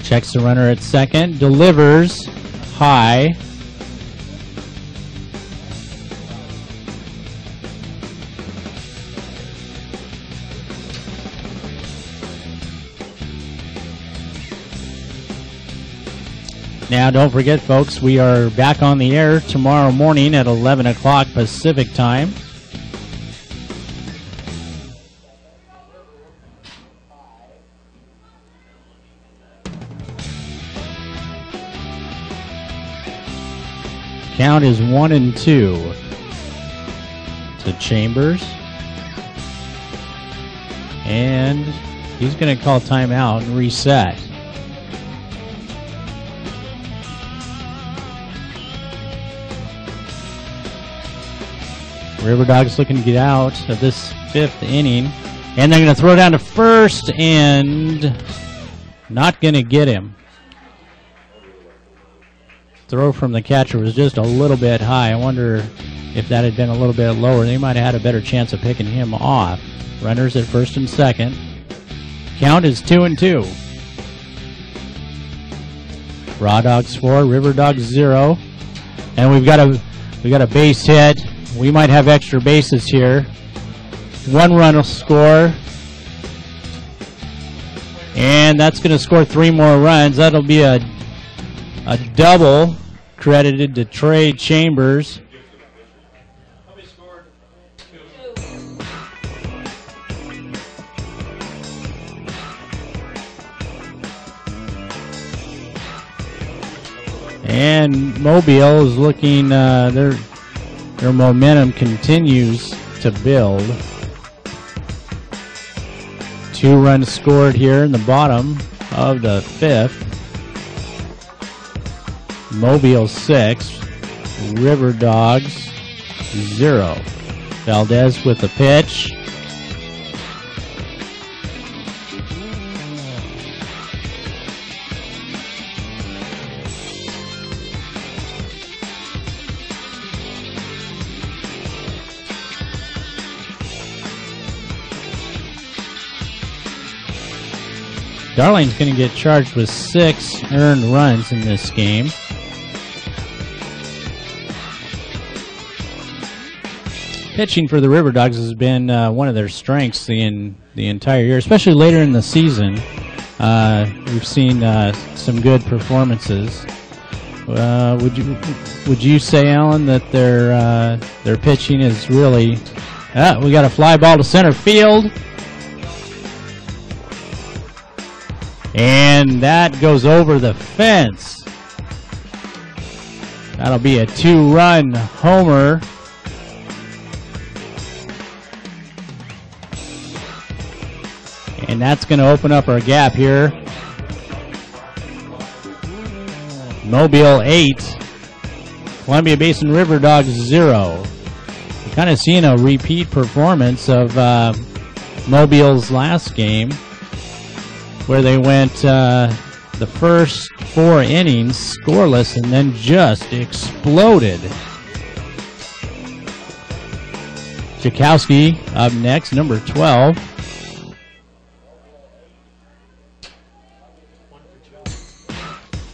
Checks the runner at second, delivers high. Now, don't forget, folks, we are back on the air tomorrow morning at 11 o'clock Pacific time. Count is 1-2 to Chambers. And he's going to call timeout and reset. River Dogs looking to get out of this 5th inning. And they're going to throw down to first and not going to get him. Throw from the catcher was just a little bit high. I wonder if that had been a little bit lower. They might have had a better chance of picking him off. Runners at first and second. Count is 2-2. Raw Dogs 4, River Dogs 0. And we've got a base hit. We might have extra bases here. 1 run will score. And that's going to score 3 more runs. That'll be a double credited to Trey Chambers. And Mobile is looking, their momentum continues to build. 2 runs scored here in the bottom of the 5th. Mobile 6, River Dogs 0. Valdez with the pitch. Darling's going to get charged with 6 earned runs in this game. Pitching for the River Dogs has been one of their strengths the entire year, especially later in the season. We've seen some good performances. Would you say, Alan, that their pitching is really? We got a fly ball to center field. And that goes over the fence. That'll be a 2-run homer. And that's going to open up our gap here. Mobile 8. Columbia Basin River Dogs 0. We're kind of seeing a repeat performance of Mobile's last game, where they went the first 4 innings scoreless and then just exploded. Jakowski up next, number 12.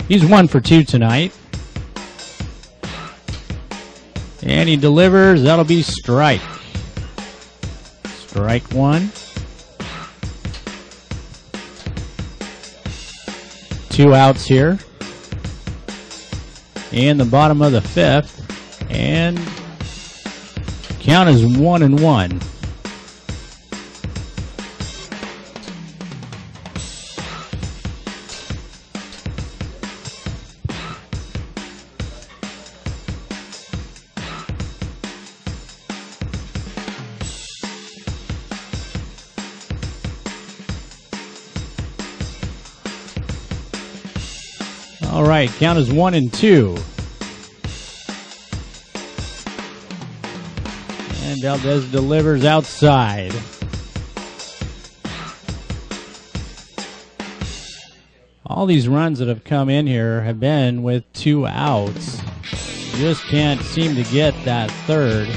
He's 1 for 2 tonight. And he delivers. That'll be strike. Strike 1. 2 outs here. In the bottom of the 5th. And count is 1-1. All right, count is 1-2. And Valdez delivers outside. All these runs that have come in here have been with 2 outs. Just can't seem to get that third.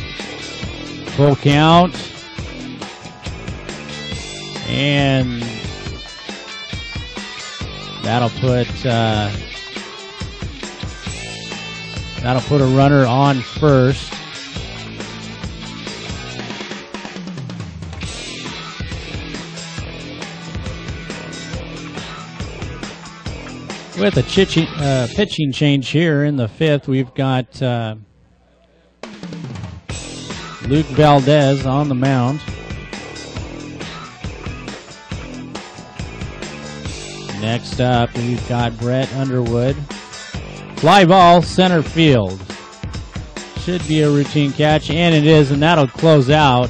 Full count. And that'll put a runner on first. With a pitching change here in the 5th, we've got Luke Valdez on the mound. Next up, we've got Brett Underwood. Fly ball, center field. Should be a routine catch, and it is, and that'll close out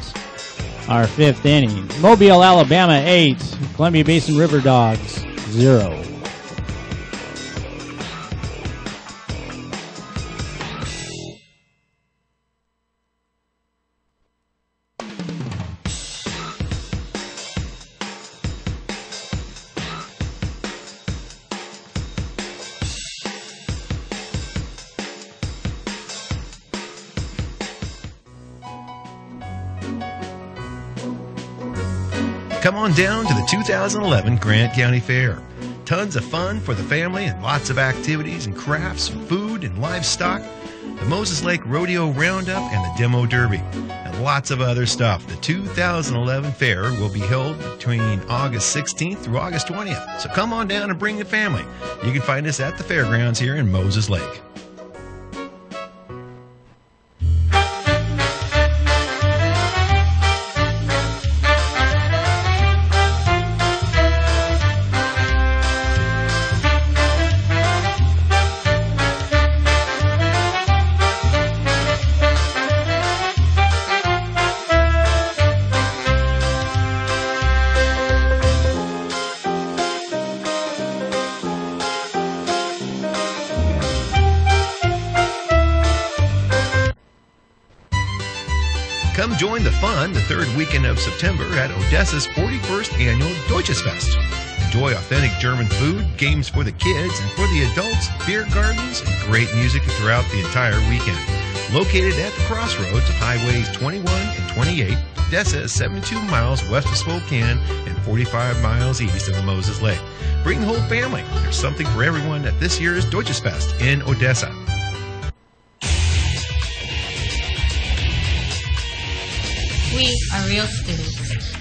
our 5th inning. Mobile, Alabama 8, Columbia Basin River Dogs 0. Come on down to the 2011 Grant County Fair. Tons of fun for the family and lots of activities and crafts, food and livestock, the Moses Lake Rodeo Roundup and the Demo Derby, and lots of other stuff. The 2011 Fair will be held between August 16th through August 20th. So come on down and bring the family. You can find us at the fairgrounds here in Moses Lake. Come join the fun the third weekend of September at Odessa's 41st Annual Deutsches Fest. Enjoy authentic German food, games for the kids and for the adults, beer gardens, and great music throughout the entire weekend. Located at the crossroads of Highways 21 and 28, Odessa is 72 miles west of Spokane and 45 miles east of the Moses Lake. Bring the whole family. There's something for everyone at this year's Deutsches Fest in Odessa. We are real stews.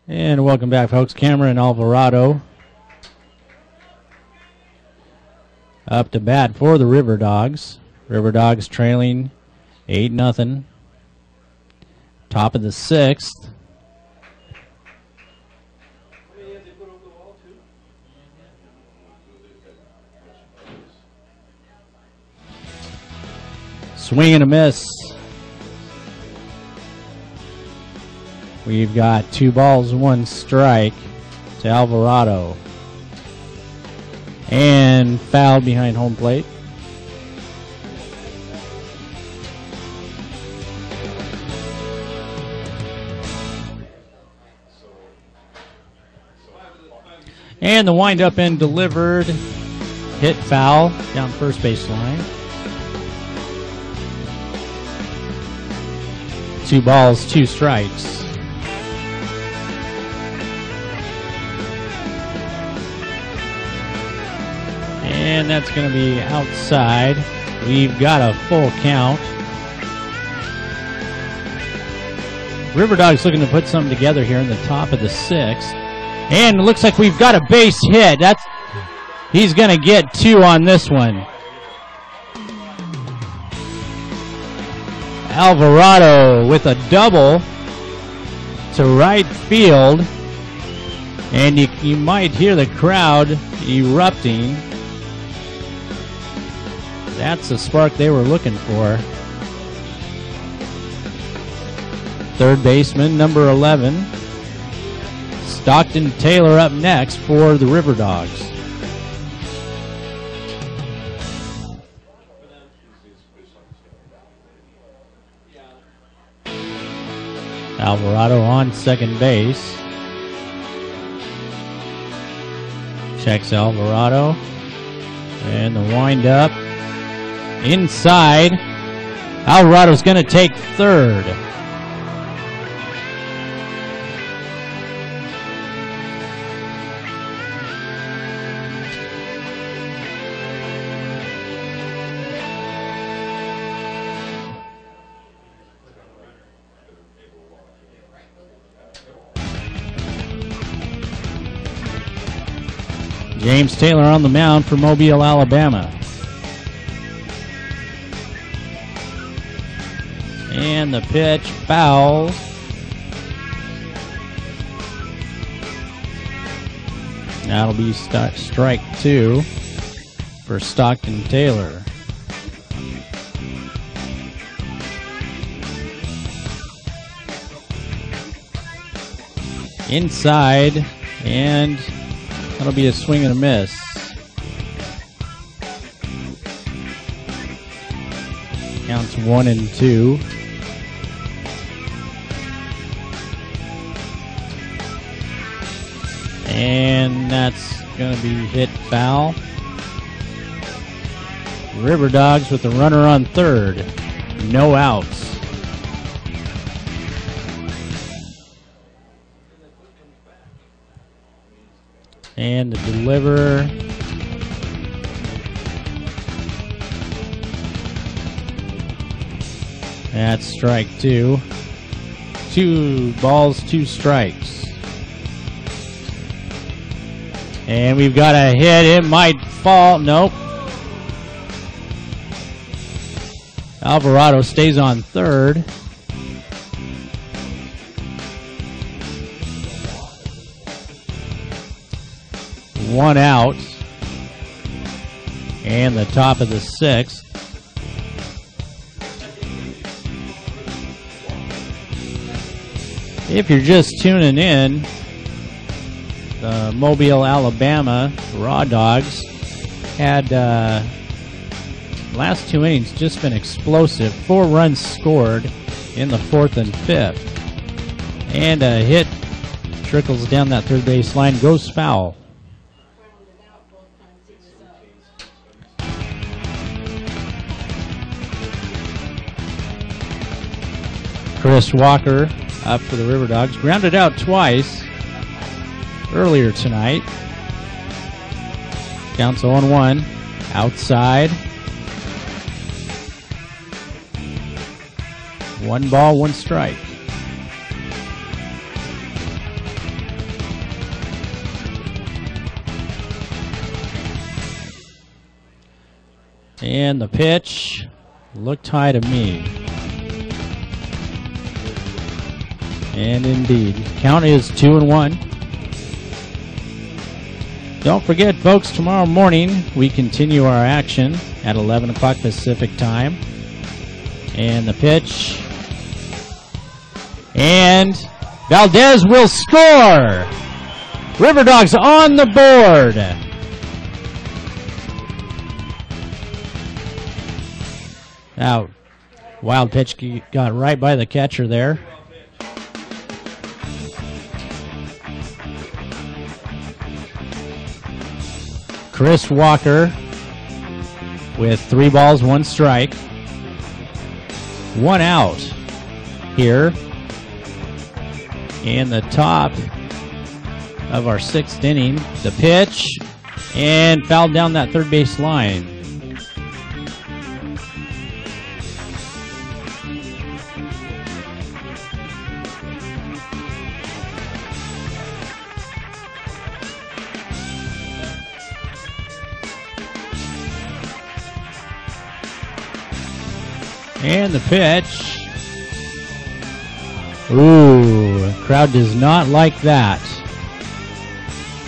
And welcome back, folks. Cameron Alvarado up to bat for the River Dogs. River Dogs trailing 8-0. Top of the 6th. Swing and a miss. We've got 2 balls, 1 strike to Alvarado. And fouled behind home plate. And the windup and delivered. Hit foul down first base line. 2 balls, 2 strikes. And that's going to be outside. We've got a full count. River Dogs looking to put something together here in the top of the 6th. And it looks like we've got a base hit. He's going to get 2 on this one. Alvarado with a double to right field. And you might hear the crowd erupting. That's the spark they were looking for. Third baseman, number 11. Stockton Taylor up next for the River Dogs. Alvarado on second base. Checks Alvarado. And the windup. Inside. Alvarado's going to take third. James Taylor on the mound for Mobile, Alabama. And the pitch foul. That'll be strike 2 for Stockton Taylor. Inside, and that'll be a swing and a miss. Counts 1 and 2. And that's going to be hit foul. River Dogs with the runner on third. No outs. And the deliver. That's strike 2. 2 balls, 2 strikes. And we've got a hit. It might fall. Nope. Alvarado stays on third. One out. And the top of the 6th. If you're just tuning in, the Mobile, Alabama Raw Dogs had last 2 innings just been explosive. 4 runs scored in the 4th and 5th. And a hit trickles down that third base line, goes foul. Chris Walker up for the River Dogs. Grounded out twice earlier tonight. Counts 0-1. Outside. 1 ball, 1 strike. And the pitch looked high to me. And indeed, count is 2-1. Don't forget, folks, tomorrow morning we continue our action at 11 o'clock Pacific time. And the pitch. And Valdez will score! River Dogs on the board! Now, wild pitch got right by the catcher there. Chris Walker with 3 balls, 1 strike. 1 out here in the top of our 6th inning. The pitch and fouled down that third base line. And the pitch. Ooh, crowd does not like that.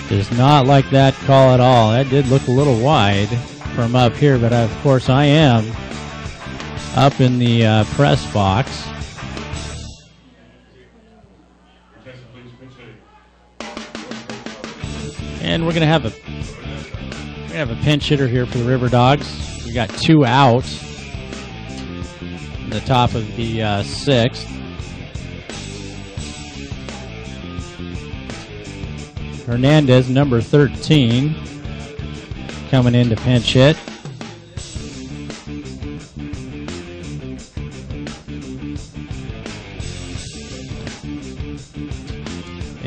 Does not like that call at all. That did look a little wide from up here, but of course I am up in the press box. And we're gonna have a pinch hitter here for the River Dogs. We got 2 out. The top of the 6th. Hernandez, number 13, coming in to pinch hit.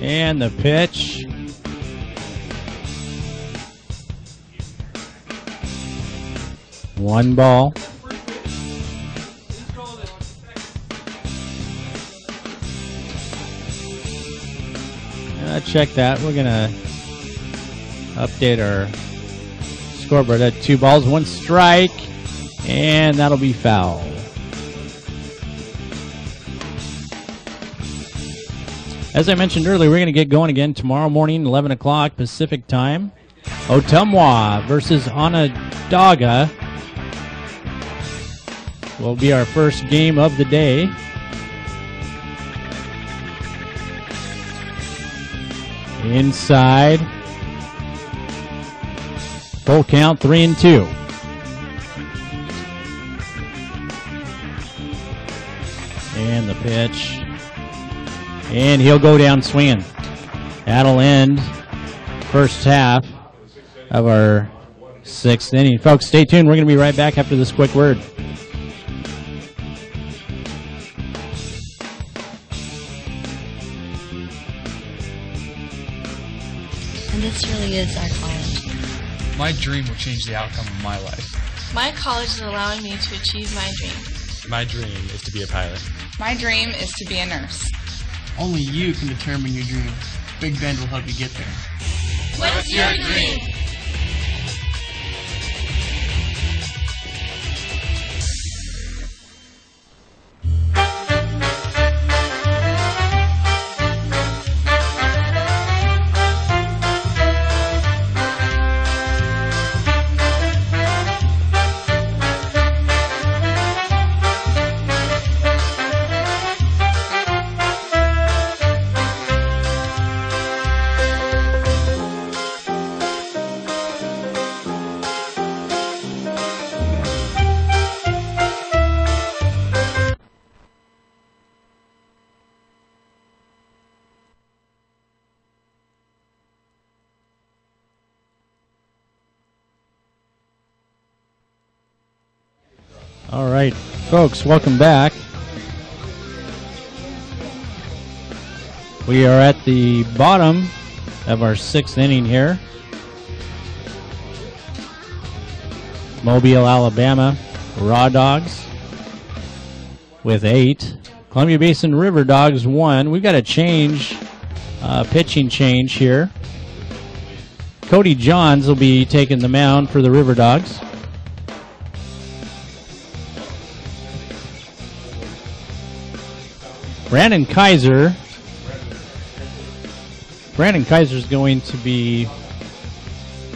And the pitch. One ball. Check that. We're going to update our scoreboard at 2 balls, 1 strike, and that'll be foul. As I mentioned earlier, we're going to get going again tomorrow morning, 11 o'clock Pacific time. Ottumwa versus Onondaga will be our first game of the day. Inside. Full count, 3-2. And the pitch. And he'll go down swinging. That'll end first half of our 6th inning. Folks, stay tuned. We're going to be right back after this quick word. And this really is our college. My dream will change the outcome of my life. My college is allowing me to achieve my dream. My dream is to be a pilot. My dream is to be a nurse. Only you can determine your dream. Big Bend will help you get there. What's your dream? All right, folks, welcome back. We are at the bottom of our 6th inning here. Mobile, Alabama, Raw Dogs with 8. Columbia Basin River Dogs 1. We've got a change, pitching change here. Cody Johns will be taking the mound for the River Dogs. Brandon Kaiser is going to be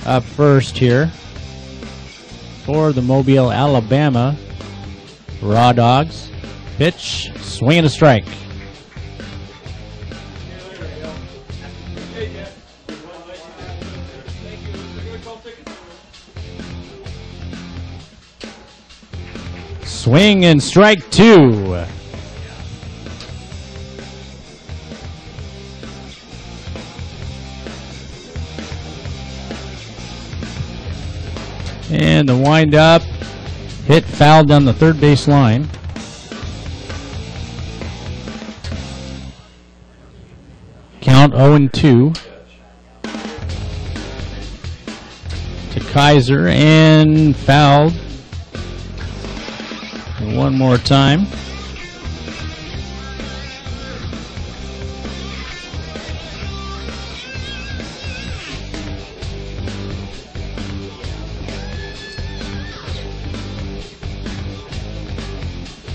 up first here for the Mobile, Alabama Raw Dogs. Pitch, swing and a strike. Swing and strike 2. And the wind-up, hit foul down the third base line. Count 0-2 to Kaiser, and fouled one more time.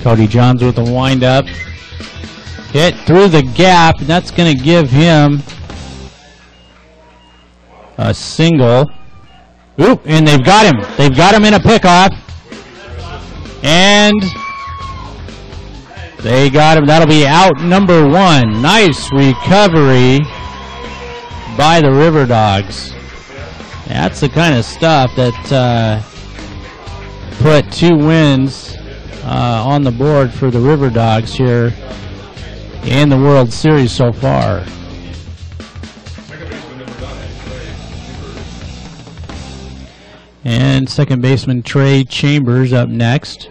Cody Johns with a wind-up. Hit through the gap, and that's going to give him a single. Oop, and they've got him. They've got him in a pickoff. And they got him. That'll be out number 1. Nice recovery by the River Dogs. That's the kind of stuff that put 2 wins on the board for the River Dogs here in the World Series so far. And second baseman Trey Chambers up next.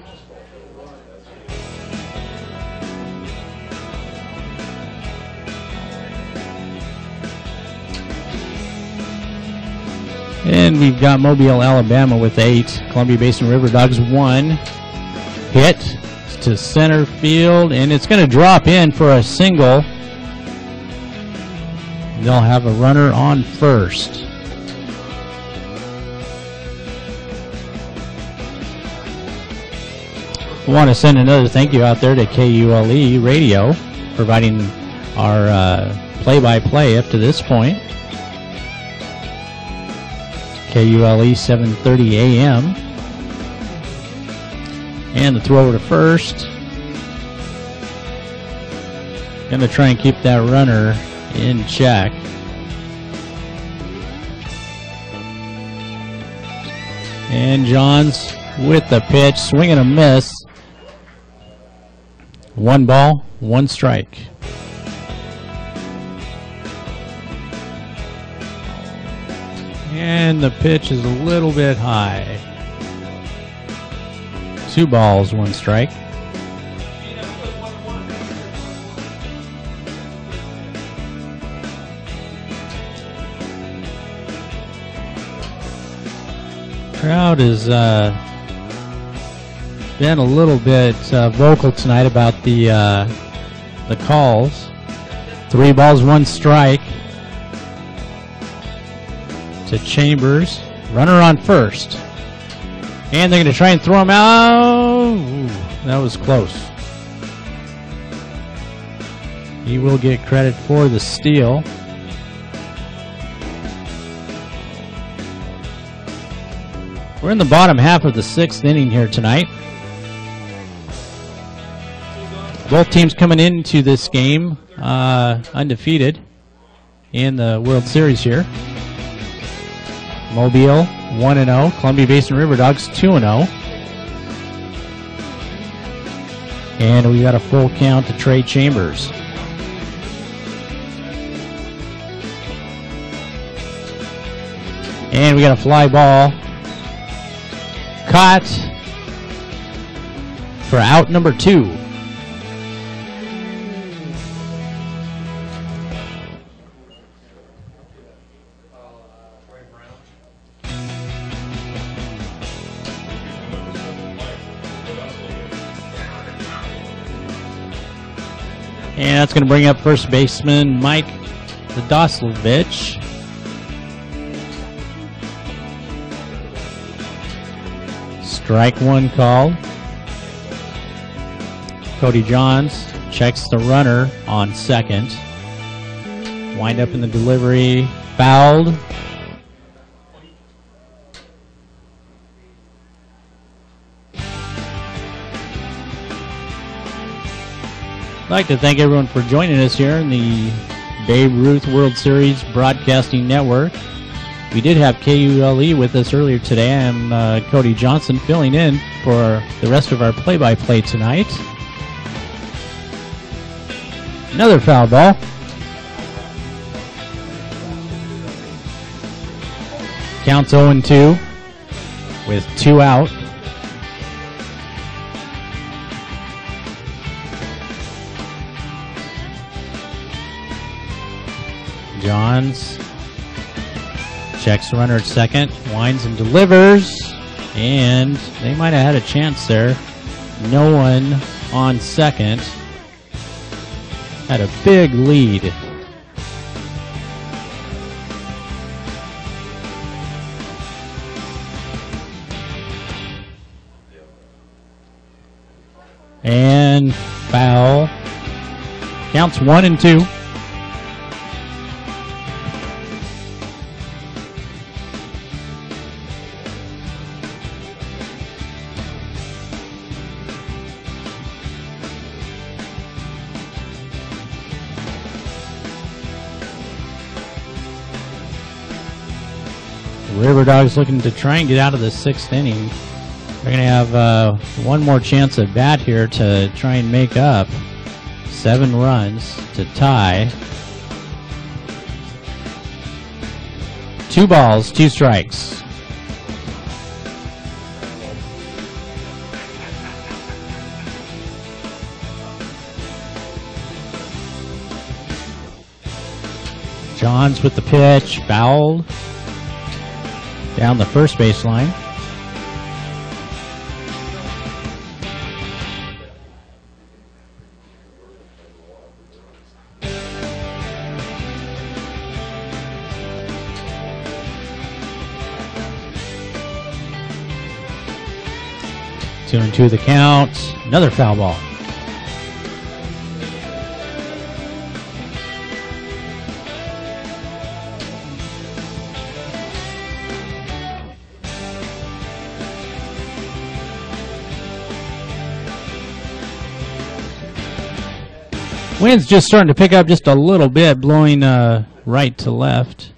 And we've got Mobile, Alabama with 8. Columbia Basin River Dogs 1. Hit to center field, and it's going to drop in for a single. They'll have a runner on first. I want to send another thank you out there to KULE Radio, providing our play-by-play up to this point. KULE 7:30 a.m. And the throw over to first. Going to try and keep that runner in check. And Johns with the pitch, swing and a miss. 1 ball, 1 strike. And the pitch is a little bit high. 2 balls, 1 strike. Crowd has been a little bit vocal tonight about the calls. 3 balls, 1 strike to Chambers. Runner on first. And they're going to try and throw him out. Ooh, that was close. He will get credit for the steal. We're in the bottom half of the 6th inning here tonight. Both teams coming into this game undefeated in the World Series here. Mobile 1-0, Columbia Basin River Dogs 2-0. And we got a full count to Trey Chambers. And we got a fly ball. Caught for out number 2. And that's going to bring up first baseman Mike Radoslovich. Strike 1 called. Cody Johns checks the runner on second. Wind up in the delivery, fouled. I'd like to thank everyone for joining us here in the Babe Ruth World Series Broadcasting Network. We did have KULE with us earlier today. I'm Cody Johnson filling in for the rest of our play-by-play tonight. Another foul ball. Counts 0-2 with 2 out. Johns checks the runner at second, winds and delivers, and they might have had a chance there. No one on second. Had a big lead. And foul. Counts 1-2. River Dogs looking to try and get out of the 6th inning. They're going to have one more chance at bat here to try and make up 7 runs to tie. 2 balls, 2 strikes. Johns with the pitch, fouled. Down the first baseline. Two and two the count. Another foul ball. Wind's just starting to pick up just a little bit, blowing right to left.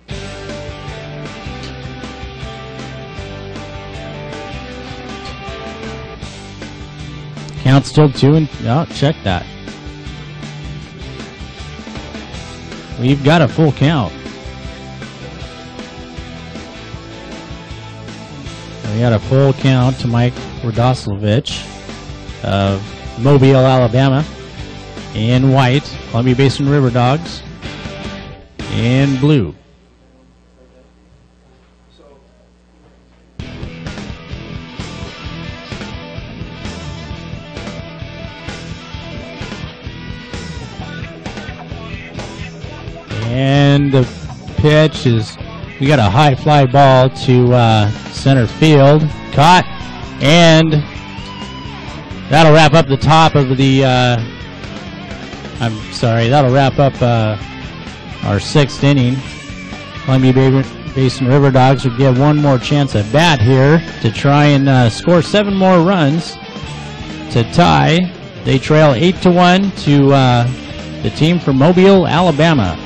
Count still 2 and oh, check that. We've got a full count. We got a full count to Mike Radoslovich of Mobile, Alabama. In white, Columbia Basin River Dogs. In blue. And the pitch is, we got a high fly ball to center field. Caught, and that'll wrap up the top of the that'll wrap up our 6th inning. Columbia Basin River Dogs would get one more chance at bat here to try and score 7 more runs to tie. They trail 8-1 to the team from Mobile, Alabama.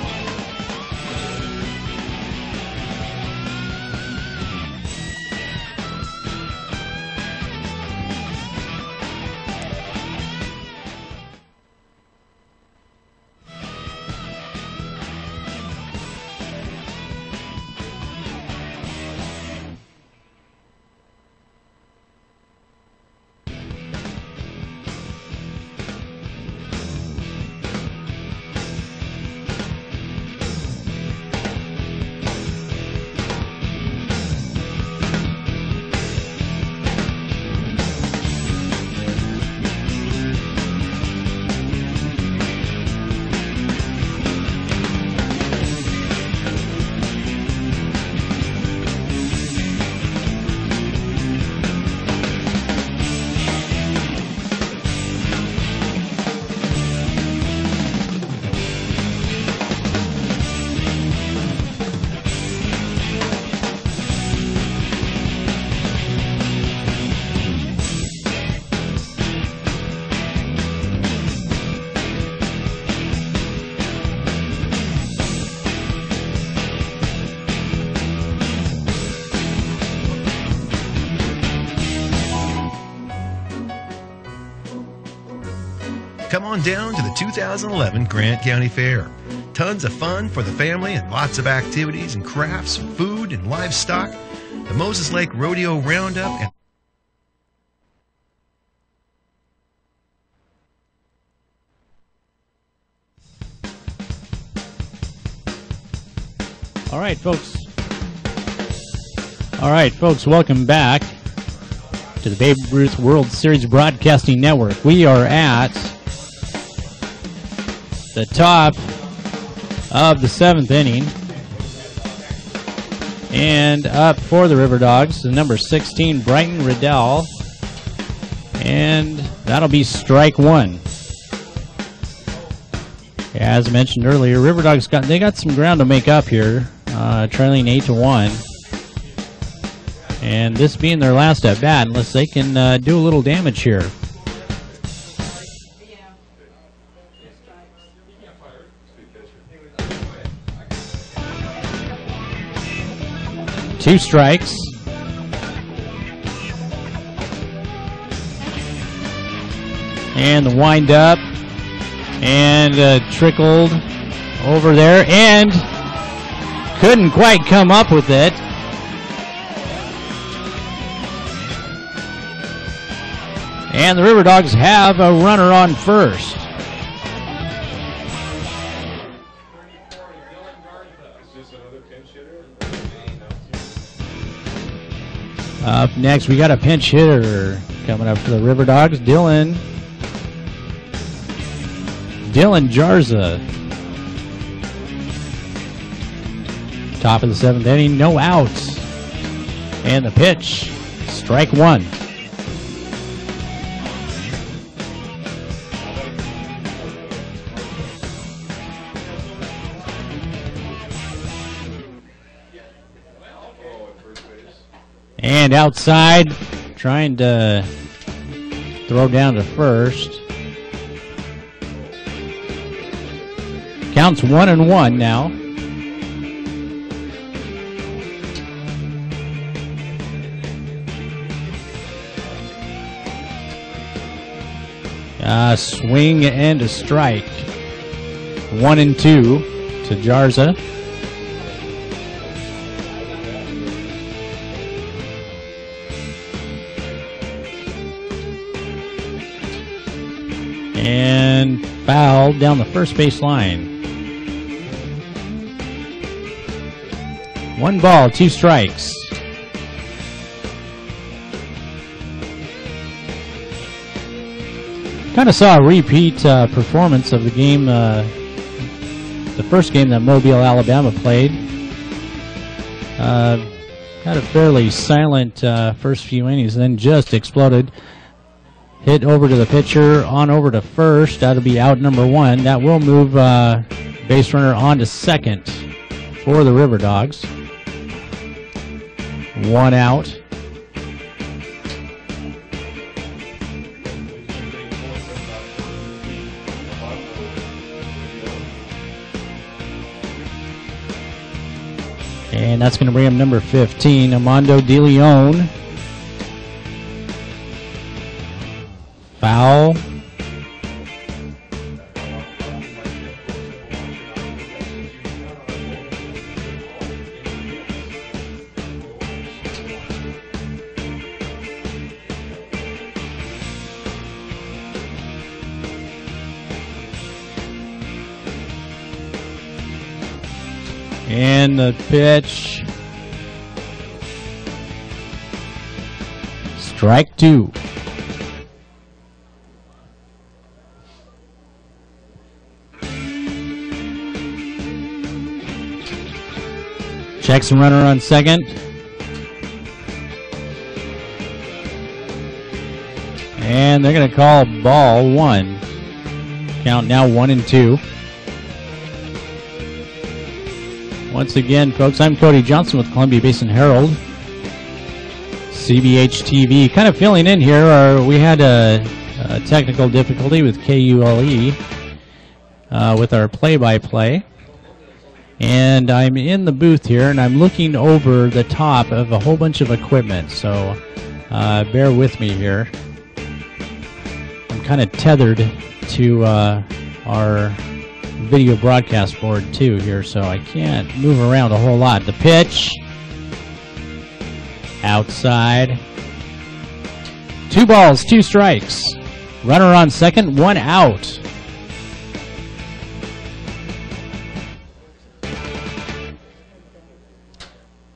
Come on down to the 2011 Grant County Fair. Tons of fun for the family and lots of activities and crafts, food and livestock. The Moses Lake Rodeo Roundup and All right, folks, welcome back to the Babe Ruth World Series Broadcasting Network. We are at the top of the 7th inning. And up for the River Dogs, the number 16, Brighton Riddell. And that'll be strike one. As mentioned earlier, River Dogs got some ground to make up here, trailing 8-1. And this being their last at bat, unless they can do a little damage here. Two strikes. And the wind up. And trickled over there. And couldn't quite come up with it. And the River Dogs have a runner on first. Up next, we got a pinch hitter coming up for the River Dogs. Dylan Jarza. Top of the 7th inning, no outs. And the pitch, strike one. And outside, trying to throw down to first. Counts 1-1 now. Swing and a strike. 1-2 to Jarza. And foul down the first base line. 1 ball, 2 strikes. Kind of saw a repeat performance of the game, the first game that Mobile, Alabama played. Had a fairly silent first few innings, then just exploded. Hit over to the pitcher, on over to first. That'll be out number 1. That will move base runner on to second for the River Dogs. 1 out. And that's going to bring him number 15, Armando De Leon. Foul. And the pitch. Strike 2. Jackson runner on second. And they're going to call ball 1. Count now 1-2. Once again, folks, I'm Cody Johnson with Columbia Basin Herald, CBH TV. Kind of filling in here. We had a technical difficulty with KULE with our play-by-play. And I'm in the booth here, and I'm looking over the top of a whole bunch of equipment. So bear with me here. I'm kind of tethered to our video broadcast board too here, so I can't move around a whole lot. The pitch. Outside. 2 balls, 2 strikes. Runner on second, 1 out.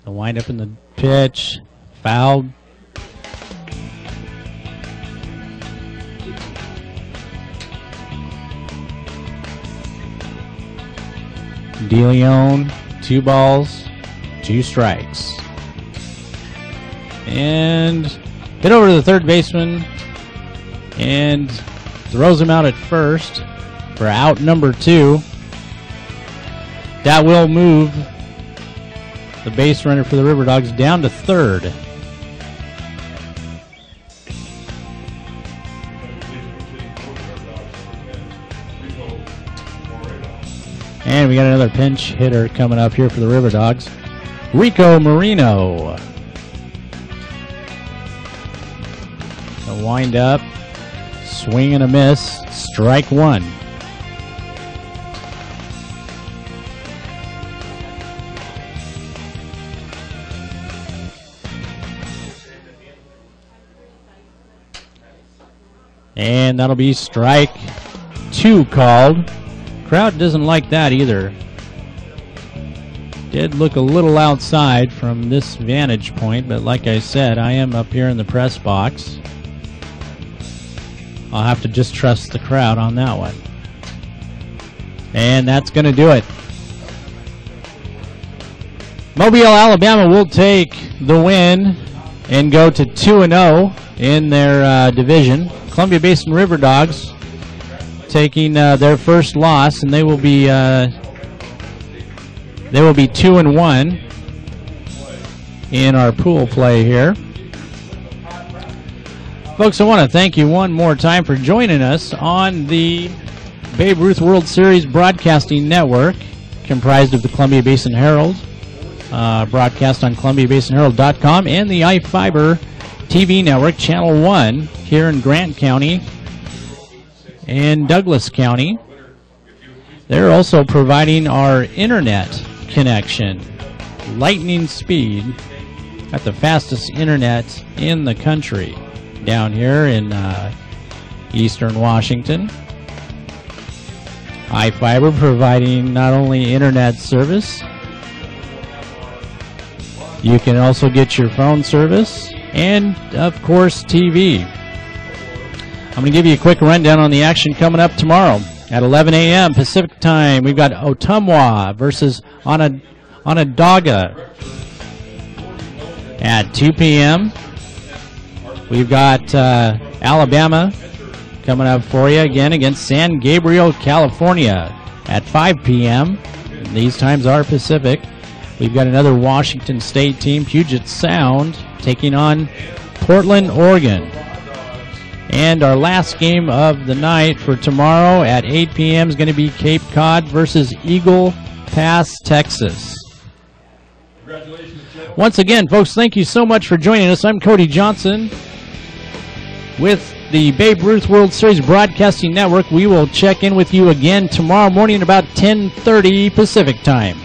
The windup in the pitch. Fouled. DeLeon, 2 balls, 2 strikes. And hit over to the third baseman and throws him out at first for out number 2. That will move the base runner for the River Dogs down to third. And we got another pinch hitter coming up here for the River Dogs. Rico Marino. A wind up, swing and a miss, strike 1. And that'll be strike 2 called. Crowd doesn't like that either. Did look a little outside from this vantage point, but like I said, I am up here in the press box. I'll have to just trust the crowd on that one. And that's going to do it. Mobile, Alabama will take the win and go to 2-0 in their division. Columbia Basin River Dogs taking their first loss, and they will be 2-1 in our pool play here. Folks, I want to thank you one more time for joining us on the Babe Ruth World Series Broadcasting Network, comprised of the Columbia Basin Herald, broadcast on ColumbiaBasinHerald.com, and the iFiber TV network, Channel 1, here in Grant County and Douglas County. They're also providing our internet connection, lightning speed, at the fastest internet in the country, down here in eastern Washington. iFiber providing not only internet service, you can also get your phone service, and of course TV. I'm going to give you a quick rundown on the action coming up tomorrow at 11 a.m. Pacific time. We've got Ottumwa versus Onondaga. At 2 p.m., we've got Alabama coming up for you again against San Gabriel, California at 5 p.m. These times are Pacific. We've got another Washington State team, Puget Sound, taking on Portland, Oregon. And our last game of the night for tomorrow at 8 p.m. is going to be Cape Cod versus Eagle Pass, Texas. Once again, folks, thank you so much for joining us. I'm Cody Johnson with the Babe Ruth World Series Broadcasting Network. We will check in with you again tomorrow morning about 10:30 Pacific time.